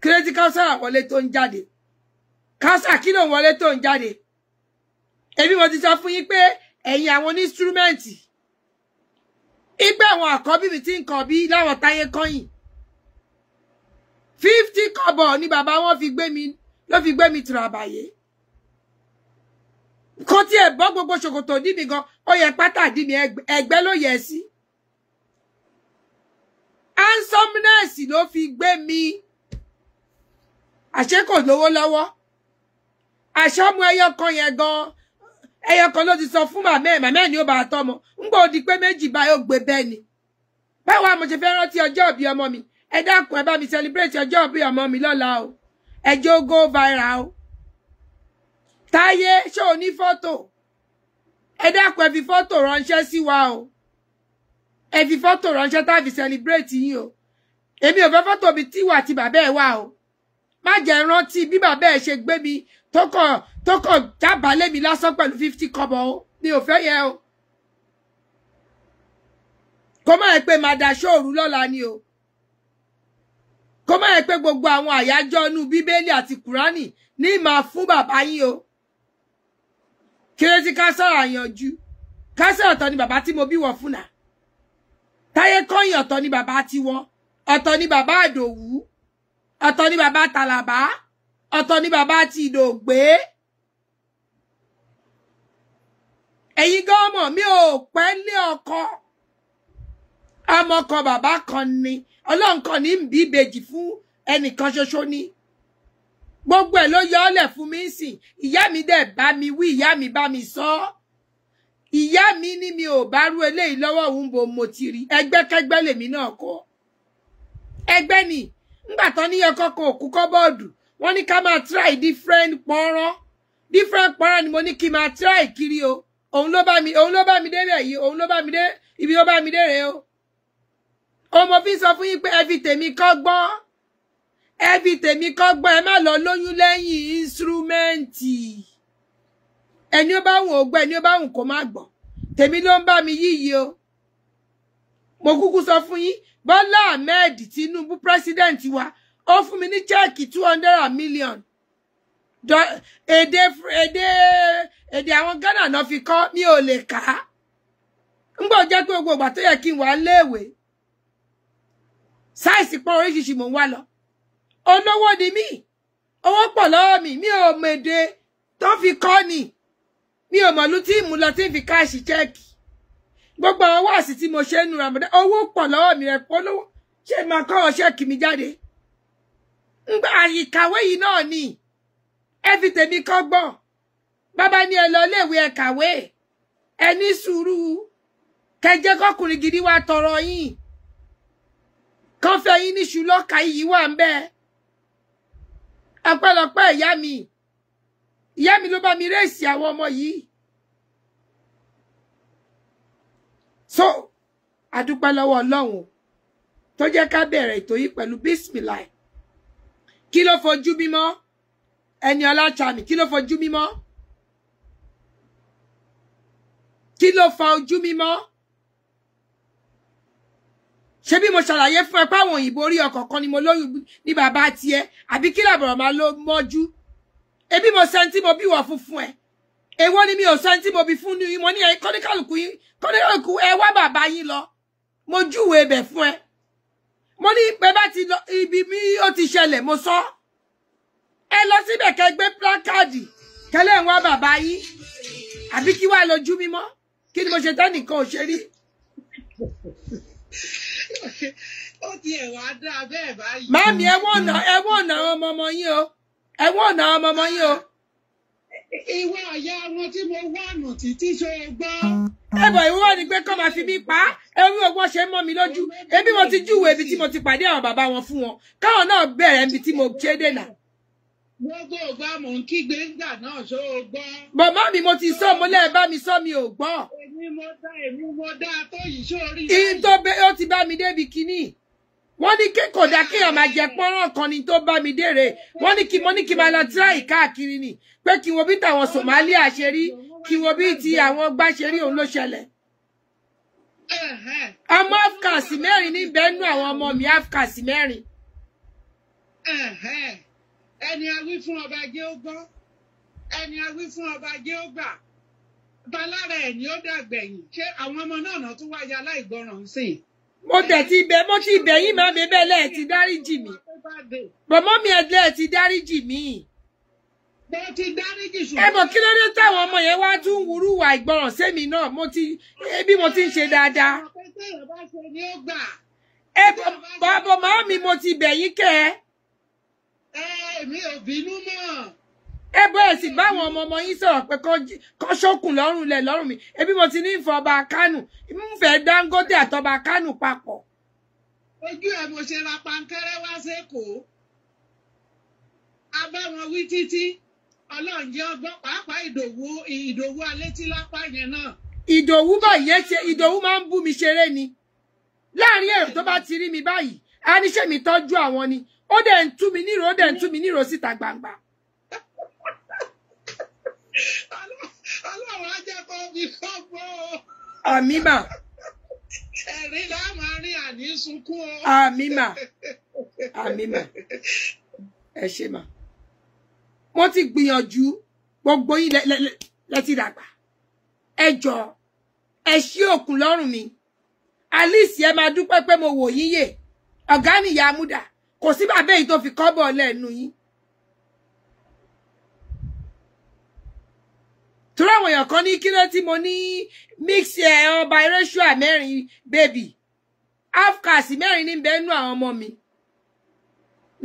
kírẹ́tì káúsà wọlé tó ń jáde káúsà kí ló ń wọlé tó ń jáde èmi mo ti sọ fún yín pé ẹ̀yin àwọn ní instrumenti ìgbà àwọn àkọ́bí mi ti ń kàn bí láwọn táyé kọ́yìn 50 kọ́bọ̀ ni bàbá wọn ló fi gbé mi tìràbàyè kó tí ẹ bọ́ gbogbo ṣòkòtò dí mi gan ó yẹ pátá dí mi ẹgbẹ́ ló yẹ sí handsomeness ló fi gbé mi àṣé kò lówó lọ́wọ́ àṣọmú ẹyọ kan yẹn gan ẹyọ kan ló ti sọ fún màmá ẹ̀ ni ó bá tọ́mọ ńgbà ó di pé méjì báyìí ó gbé bẹ́ẹ̀ ni báwo mo ṣe fẹ́ rántí ọjọ́ ìbí ọmọ mi ẹ dákun ẹ bá mi celebrate ọjọ́ ìbí ọmọ mi lọ́la o ẹjọ́ go viral o Táyé ṣé o ní fọ́tò ẹ dákun ẹ fi fọ́tò ránṣẹ́ sí wa o ẹ fi fọ́tò ránṣẹ́ tá fi celebrate yín o èmi ò fẹ́ fọ́tò mi tíwà tí bàbá ẹ̀ wà o má jẹ́ rántí bí bàbá ẹ̀ ṣe gbé mi tó kàn jábàálẹ̀ mi lásán pẹ̀lú 50 kọ́bọ̀ o mi ò fẹ́ yẹ o kó má yẹ pé máa da ṣóòrù lọ́la ni o kó má yẹ pé gbogbo àwọn àyájọ́ inú bíbélì àti kùránì ní máa fún bàbá yín o kérésì kásárà yanjú kásárà ọ̀tọ̀ ni bàbá tí mo bí wọ̀ fún náà Táyé kọ́yìn ọ̀tọ̀ ni bàbá tiwọn ọ̀tọ̀ ni bàbá Àdòwú ọ̀tọ̀ ni bàbá Tàlàbá ọ̀tọ̀ ni bàbá ti Ìdògbé ẹ̀yin gan mọ̀ mi ò pẹ́ lé ọkọ ọmọ kan bàbá kan ni Ọlọ́run kan ní bí ìbejì fún ẹnìkan ṣoṣo ni gbogbo ẹ̀ ló yọ ọ́lẹ̀ fún mi sìn ìyá mi dẹ̀ bá mi wí ìyá mi bá mi sọ ìyá mi ní mi ò bá rú eléyìí lọ́wọ́ òun bò mo ti rí ẹgbẹ́kẹ́gbẹ́ lèmi náà kọ́ ẹgbẹ́ ni ńgbà tán ní ọkọ̀ kan òkú kọ́bọ́ọ̀dù wọ́n ní ká máa try different pọ́nrán ni mo ní kí n máa try kiri o òun ló bá mi dé rẹ̀ yìí òun ló bá mi dé ibi ó bá mi dé rẹ̀ o ọmọ fi sọ fún yín pé ẹ fi tèmi kọ́gbọ́n ẹ má lọ lóyún lẹ́yìn instrumenti ẹni ó bá wùn ó gbọ́ ẹni ó bá wùn kó má gbọ́ tèmi ló ń bá mi yíyí o mo kúkú sọ fún yín Bọ́lá Ahmed Tinubu president wa ó fún mi ní chẹ́ẹ̀kì 200 million èdè àwọn Ghana náà fi kọ́ mi ò lè kà á ńgbà jẹ́ pé gbogbo ìgbà tó yẹ kí n wà léèwé sáìsì pọ́n oríṣiríṣi mò ń wá lọ olówó ni mí owó pọ̀ lọ́wọ́ mi ò mèdè tó fi kọ́ ni mi ò mọ̀lú tí mú lọ tí ń fi káàṣì chẹ́ẹ̀kì gbogbo àwọn wáàsí tí mo ṣe ń nu Ramadan owó pọ̀ lọ́wọ́ mi rẹ̀ pọ̀ lówó ṣé máa kọ́ wọn ṣẹ́ẹ̀kì mi jáde ńgbà ìkàwé yìí náà ni ẹ fi tèmi kọ́gbọ́n bàbá ní ẹ lọ léèwé ẹ kàwé ẹ ní sùúrù kẹjẹ kọkùnrin gidi wá tọrọ yín kan fẹ́ yín ní ṣùlọ́ka yìí wà ń bẹ́ẹ̀ ọpẹ́lọpẹ́ ìyá mi ló bá mi rèsì àwọn ọmọ yìí so adúpẹ́ lọ́wọ́ Ọlọ́run tó jẹ́ ká bẹ̀rẹ̀ ètò yìí pẹ̀lú bísmìláì kí ló fojú mímọ́ Ẹniọlá Chami kí ló fojú mímọ́ kí ló fa ojú mímọ́ ṣé bí mo ṣàlàyé fún ẹ pé àwọn òyìnbó orí ọkọ̀ kan ni mo lóyún ní bàbá tiẹ̀ àbí kí làbọ̀rọ̀ máa ló mọ́jú ebi mo sẹ́ni tí mo bí wọ̀ fún ẹ èwo ni mi ò sẹ́ni tí mo bí fún ní mo ní kọ́níkàlùkù ẹ wá bàbá yín lọ mo júwe bẹ̀ fún ẹ mo ní pé bá ti lọ ibi mi ó ti ṣẹlẹ̀ mo sọ ẹ lọ síbẹ̀ kẹ́ gbé plákáàdì kẹ́lẹ́ ń wá bàbá yín àbí kí wàá lójú mímọ́ kí ni mo ṣe tẹ́nìkan ò ṣe rí. Ó ti ẹ̀ wá dá bẹ́ẹ̀ báyìí. Máàmì ẹ̀wọ̀n ọ̀nà àwọn ọmọ yín o ẹ̀wọ̀n ọ̀nà àwọn ọmọ yín o. Ìwọ ọ̀yá wọn tí mo wá nù títí ṣe gbọ́. Ẹbọ ìwọ ni pé kọ́ máa fi mí pa ẹ̀rí ọgbọ́n ṣe mọ́ mi lójú ebi mo ti júwèé ibi tí mo ti pàdé àwọn bàbá wọn fún wọn káwọn náà bẹ̀rẹ̀ ibi tí mo ṣe dènà. Gbogbo ògbà mò ń kígbe ńgbà náà ṣó o gbọ́. Bàbá mi mo ti sọ mo lẹ́ẹ̀ bá mi sọ mi ò gbọ́. Èmi mo dá tó yìí sórí. Ìyìn tó bẹ́ ó ti bá mi débi kíní. Wọ́n ní kí kò dá kéèyàn máa jẹ pọ́nrán kan ni tó bá mi dére. Wọ́n ní kí máa lọ tíráì káàkiri ni pé kí wo bí tàwọn Somalia ṣe rí kí wo bí ti àwọn gbá ṣe rí òun ló ṣẹlẹ̀. Ọmọ Afghans mẹ́rin ní bẹ́ẹ̀nú àwọn ọmọ mi Afghans mẹ́rin. Ẹni a wí fún ọba jẹ́ ó gbọ́. Ẹni a wí fún ọba jẹ́ ó gbà. Balára ẹ̀ ni ó dàgbẹ̀yìn. Ṣé àwọn ọmọ náà tún wáyé aláìgbọràn sí i? Mo ti bẹ̀ yín máa mi bẹ́ẹ̀ lẹ́ẹ̀ ti dáríjì mi. Bọ̀mọ́ mi ẹ̀dẹ́ ti dáríjì mi. Mo ti dáríjì ṣùgbọ́n. Ẹ mọ̀ kí ló dé táwọn ọmọ yẹn wá tún wúrú wà ìgbọràn sẹ́mi náà bí mo ti ń ṣe dáadáa. Ẹ bọ̀ mọ́ mi mo ti bẹ̀ yín kẹ́ ẹ. Mi ò bínú mọ́. Ẹ bọ́ sì báwọn ọmọ yín sọ̀rọ̀ pé kọ́ ṣókùn lọ́rùn lẹ̀ lọ́rùn mi ebi mo ti ní ìfọba Kánù ń fẹ́ Dangote àtọba Kánù papọ̀. Ojú ẹ̀ mo ṣe ra pankẹ́rẹ́ wá sẹ́kọ̀ọ́. A bá wọn wí títí Ọlọ́run jẹ́ ọgbọ́n pàápàá Ìdòwú Alétílápá yẹn náà. Ìdòwú báyìí Ìdòwú máa ń bú mi ṣeré ni láàrin èrò tó bá ti rí mi báyìí a níṣẹ́ mi tọ́jú àwọn ni ó dẹ̀ ń tú mi nírò síta gbangba. Ọlọ́run á jẹ́ kó bí kọ́gbọ́. Àmímà. Ẹ̀rín là máa rí àní sunkún o. Àmímà. Ẹ ṣé mà. Mo ti gbìyànjú gbogbo yín lẹ ti dàgbà. Ẹ jọ̀ọ́ ẹ ṣí òkun lọ́rùn mi. Alice ẹ máa dúpẹ́ pé mo wò yín yè. Ọ̀gá nìyá Múdà. Kò sí bàbá èyí tó fi kọ́bọ̀ lẹ́nu yín. Torí àwọn èèyàn kan ní kí ló tí mo ní mix biracial mẹ́rin baby Afghans mẹ́rin ní bẹ́ẹ̀nú àwọn ọmọ mi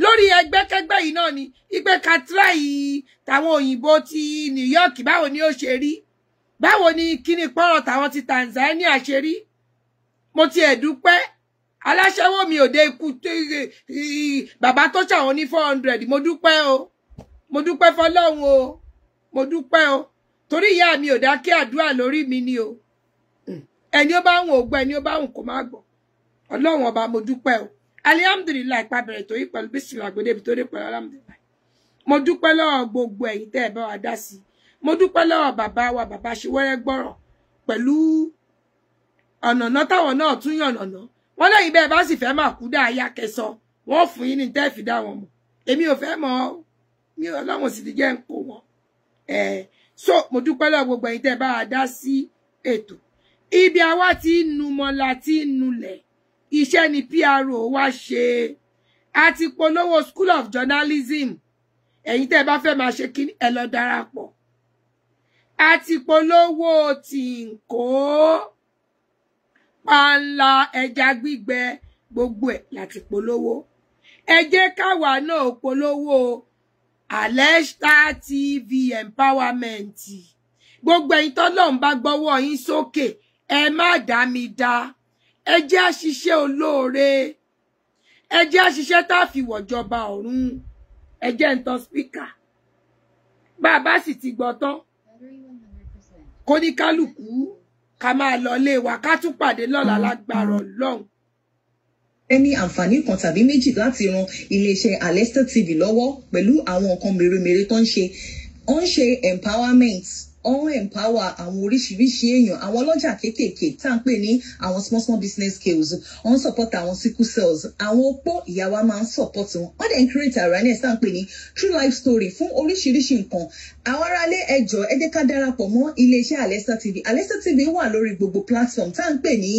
lórí ẹgbẹ́kẹ́gbẹ́ yìí náà ni ìpè katra yìí táwọn òyìnbó ti New York báwo ni ó ṣe rí báwo ni kíní pọ́rọ̀ táwọn ti Tanzania ṣe rí mo ti ẹ̀dúpẹ́ aláṣẹ́wó mi ò dé ikú bàbá tó ṣàwọn ní 400 mo dúpẹ́ o mo dúpẹ́ fọlọ́run o mo dúpẹ́ o torí ìyá mi ò dákẹ́ àdúrà lórí mi ni o ẹni ó bá ń wò gbọ́ ẹni ó bá ń kó má gbọ́ Ọlọ́run ọba mo dúpẹ́ o alihamdulilayi pa bẹ̀rẹ̀ torí pẹ̀lú bísímìlà gbèdé ibi tó dé pẹ̀lú alhamdulilayi mo dúpẹ́ lọ́wọ́ gbogbo ẹ̀yin tẹ́ ẹ bá wa dá sí mo dúpẹ́ lọ́wọ́ bàbá wa bàbá Ṣíwẹ́rẹ́ gbọ́rọ̀ pẹ̀lú ọ̀nàná táwọn náà tún yànnàná wọ́n lẹ́yìn bẹ́ẹ̀ bá sì fẹ́ máa kú dá ayá kẹsọ wọ́n fún yín ní tẹ́ fi dá wọn mọ̀ èmi ò fẹ́ mọ̀ mi Ọlọ́run sì ti jẹ́ ń kó wọn so mo dúpẹ́ lọ́wọ́ gbogbo ẹ̀yin tẹ́ bá wa dá sí ètò ibi àwa tí nu mọ́ la tí nulẹ̀ iṣẹ́ ni PRO wá ṣe àti polówó School of Journalism ẹ̀yin tẹ́ bá fẹ́ máa ṣe kí ẹ lọ darapọ̀ àti polówó Tìǹkó panla ẹja gbígbẹ gbogbo ẹ̀ láti polówó ẹ jẹ́ káwa náà polówó Alesta TV empowerment gbogbo ẹ̀yin tọ́lọ́run bá gbọ́wọ́ yín sókè ẹ má dá mi dá ẹ jẹ́ àṣìṣe olóore ẹ jẹ́ àṣìṣe tá fi wọ̀jọba ọ̀run ẹ jẹ́ ń tan speaker bàbá sì ti gbọ́ tán kó ní kálukú ká máa lọ lé wa ká tún pàdé lọ́la lágbára Ọlọ́run. Ẹni àǹfààní kan tàbí méjì láti ran iléeṣẹ́ Alesta TV lọ́wọ́ pẹ̀lú àwọn nǹkan mèremère tó ń ṣe empowerment empower àwọn oríṣiríṣi èèyàn àwọn ọlọ́jà kéékèèké tá à ń pè ní àwọn small business skills support àwọn sickle cells àwọn opó ìyá wa máa ń support wọn wọ́n dẹ̀ ń create awareness tá à ń pè ní true life story fún oríṣiríṣi nǹkan àwọn aráalé ẹ jọ̀ọ́ ẹ jẹ́ ká darapọ̀ mọ́ iléeṣẹ́ Alesta TV Alesta TV wà lórí gbogbo platform tá à ń pè ní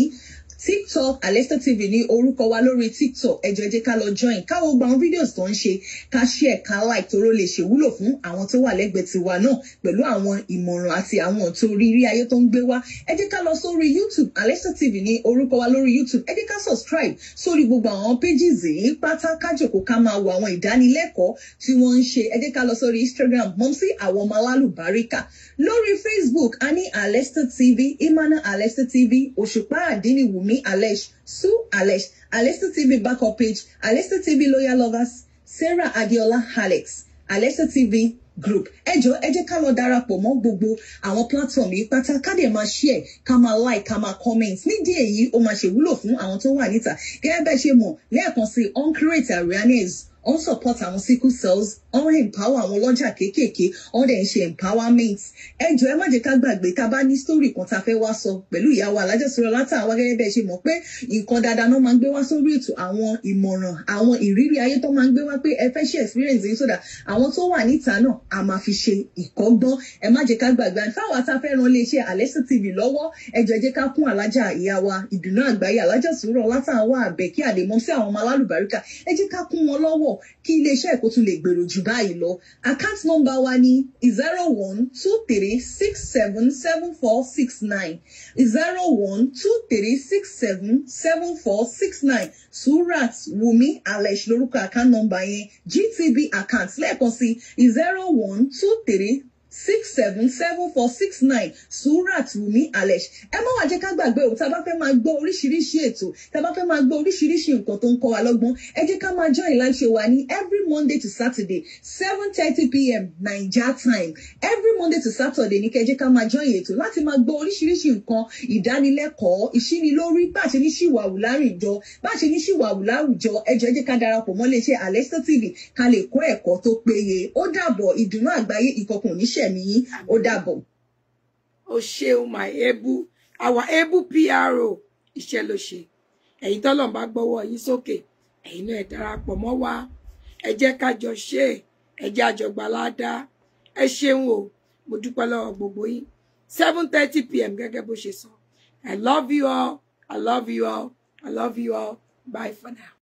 TikTok Alesta TV ní orúkọ wa lórí TikTok. Ẹ jọ̀ọ́ ẹ jẹ́ ká lọ join. Ká wo gba àwọn videos tó ń ṣe, ká share, ká like tóró lè ṣe wúlò fún àwọn tó wà lẹ́gbẹ̀ẹ́ tiwa náà pẹ̀lú àwọn ìmọ̀ràn àti àwọn tó rírí ayé tó ń gbé wá. Ẹ jẹ́ ká lọ sórí YouTube Alesta TV ní orúkọ wa lórí YouTube. Ẹ jẹ́ ká subscribe sórí gbogbo àwọn pages yìí pátá ká jókòó ká máa wo àwọn ìdánilẹ́kọ̀ọ́ tí wọ́n ń ṣe. Ẹ jẹ́ ká lọ sórí Instagram Momsy àwọn ọmọ alálùbáríkà. Lórí Facebook a ní Alesta TV, Imana Alesta TV, Òṣùpá Àdínníwùmí Alesh, Sue Alesh, Alesta TV backup page, Alesta TV Loyal Lovers, Sarah Adiola Alex, Alesta TV group. Ẹ jọ̀ọ́ ẹ jẹ́ ká lọ darapọ̀ mọ́ gbogbo àwọn platform yìí pátá ká dẹ̀ máa share, ká máa like, ká máa comment. Nídìí èyí ó máa ṣe wúlò fún àwọn tó wà níta. Gẹ́gẹ́ bẹ́ẹ̀ ṣe mọ̀ lẹ́ẹ̀kan sí on create awareness, on support àwọn sickle cells, on empower àwọn ọlọ́jà kéékèèké, on dẹ̀ ń ṣe empowerment. Ẹ jọ̀ọ́ ẹ má jẹ́ ká gbàgbé tá bá ní story kan tá fẹ́ wá sọ pẹ̀lú ìyá wa Alájà Sùúrù Ọlátà wa gẹ́gẹ́ bẹ́ẹ̀ ṣe mọ̀ pé nǹkan dáadáa náà máa ń gbé wá sórí ètò, àwọn ìmọ̀ràn, àwọn ìrírí ayé tó máa ń gbé wá pé ẹ fẹ́ ṣe experience yìí so that àwọn tó wà níta náà a máa fi ṣe ìkọ́gbọ́n. Ẹ má jẹ́ ká gbàgbé àti fáwọn tá fẹ́ ran iléeṣẹ́ Alesta TV lọ́wọ́. Ẹ jọ̀ọ́ ẹ jẹ́ ká kún Alájà ìyá wa ìdùnnú àgbáyé Alájà Sùúrù Ọlátà wa Àbẹ̀kí Àdèmọ́ sí àwọn ọmọ alálùbáríkà. Ẹ jẹ́ ká kún wọn lọ́wọ́ kí iléeṣẹ́ ẹ̀kọ́ tún lè gbèrò jù báyìí lọ. Account number wa ní 0123677469 0123677469. Surat Wumi Alesh lórúkọ account number yẹn. GTB account lẹ́ẹ̀kan sí 0123677469. Surat Wumi Alesh. Ẹ má wá jẹ́ ká gbàgbé o, tá bá fẹ́ máa gbọ́ oríṣiríṣi ètò, tá bá fẹ́ máa gbọ́ oríṣiríṣi nǹkan tó ń kọ́ wa lọ́gbọ́n, ẹ jẹ́ ká máa join live show wa ní every Monday to Saturday 7:30 p.m. Naija time. Every Monday to Saturday ní kẹ́ jẹ́ ká máa join ètò láti máa gbọ́ oríṣiríṣi nǹkan, ìdánilẹ́kọ̀ọ́, ìṣínilórí, bá ṣe ní ṣìwàwù láwùjọ, bá ṣe ní ṣìwàwù láwùjọ. Ẹ jọ̀ọ́ ẹ jẹ́ ká darapọ̀ mọ́ iléeṣẹ́ Alesta TV ká lè kọ́ ẹ̀kọ́ tó péye. Ó dàbọ̀, ìdùnnú àgbáyé ìkọkùn oníṣẹ̀mí yín. Ó dàbọ̀. Ó ṣeun my able, our able PRO iṣẹ́ ló ṣe. Ẹ̀yin tọ́lọ́run bá gbọ́wọ́ yín sókè, ẹ̀yin náà ẹ darapọ̀ mọ́ wa. Ẹ jẹ́ ká jọ ṣe, ẹ jẹ́ àjọgbà ládàá. Ẹ ṣeun o, mo dúpẹ́ lọ́wọ́ gbogbo yín. 7:30 p.m. gẹ́gẹ́ bó ṣe sọ. I love you all. I love you all. I love you all. Bye for now.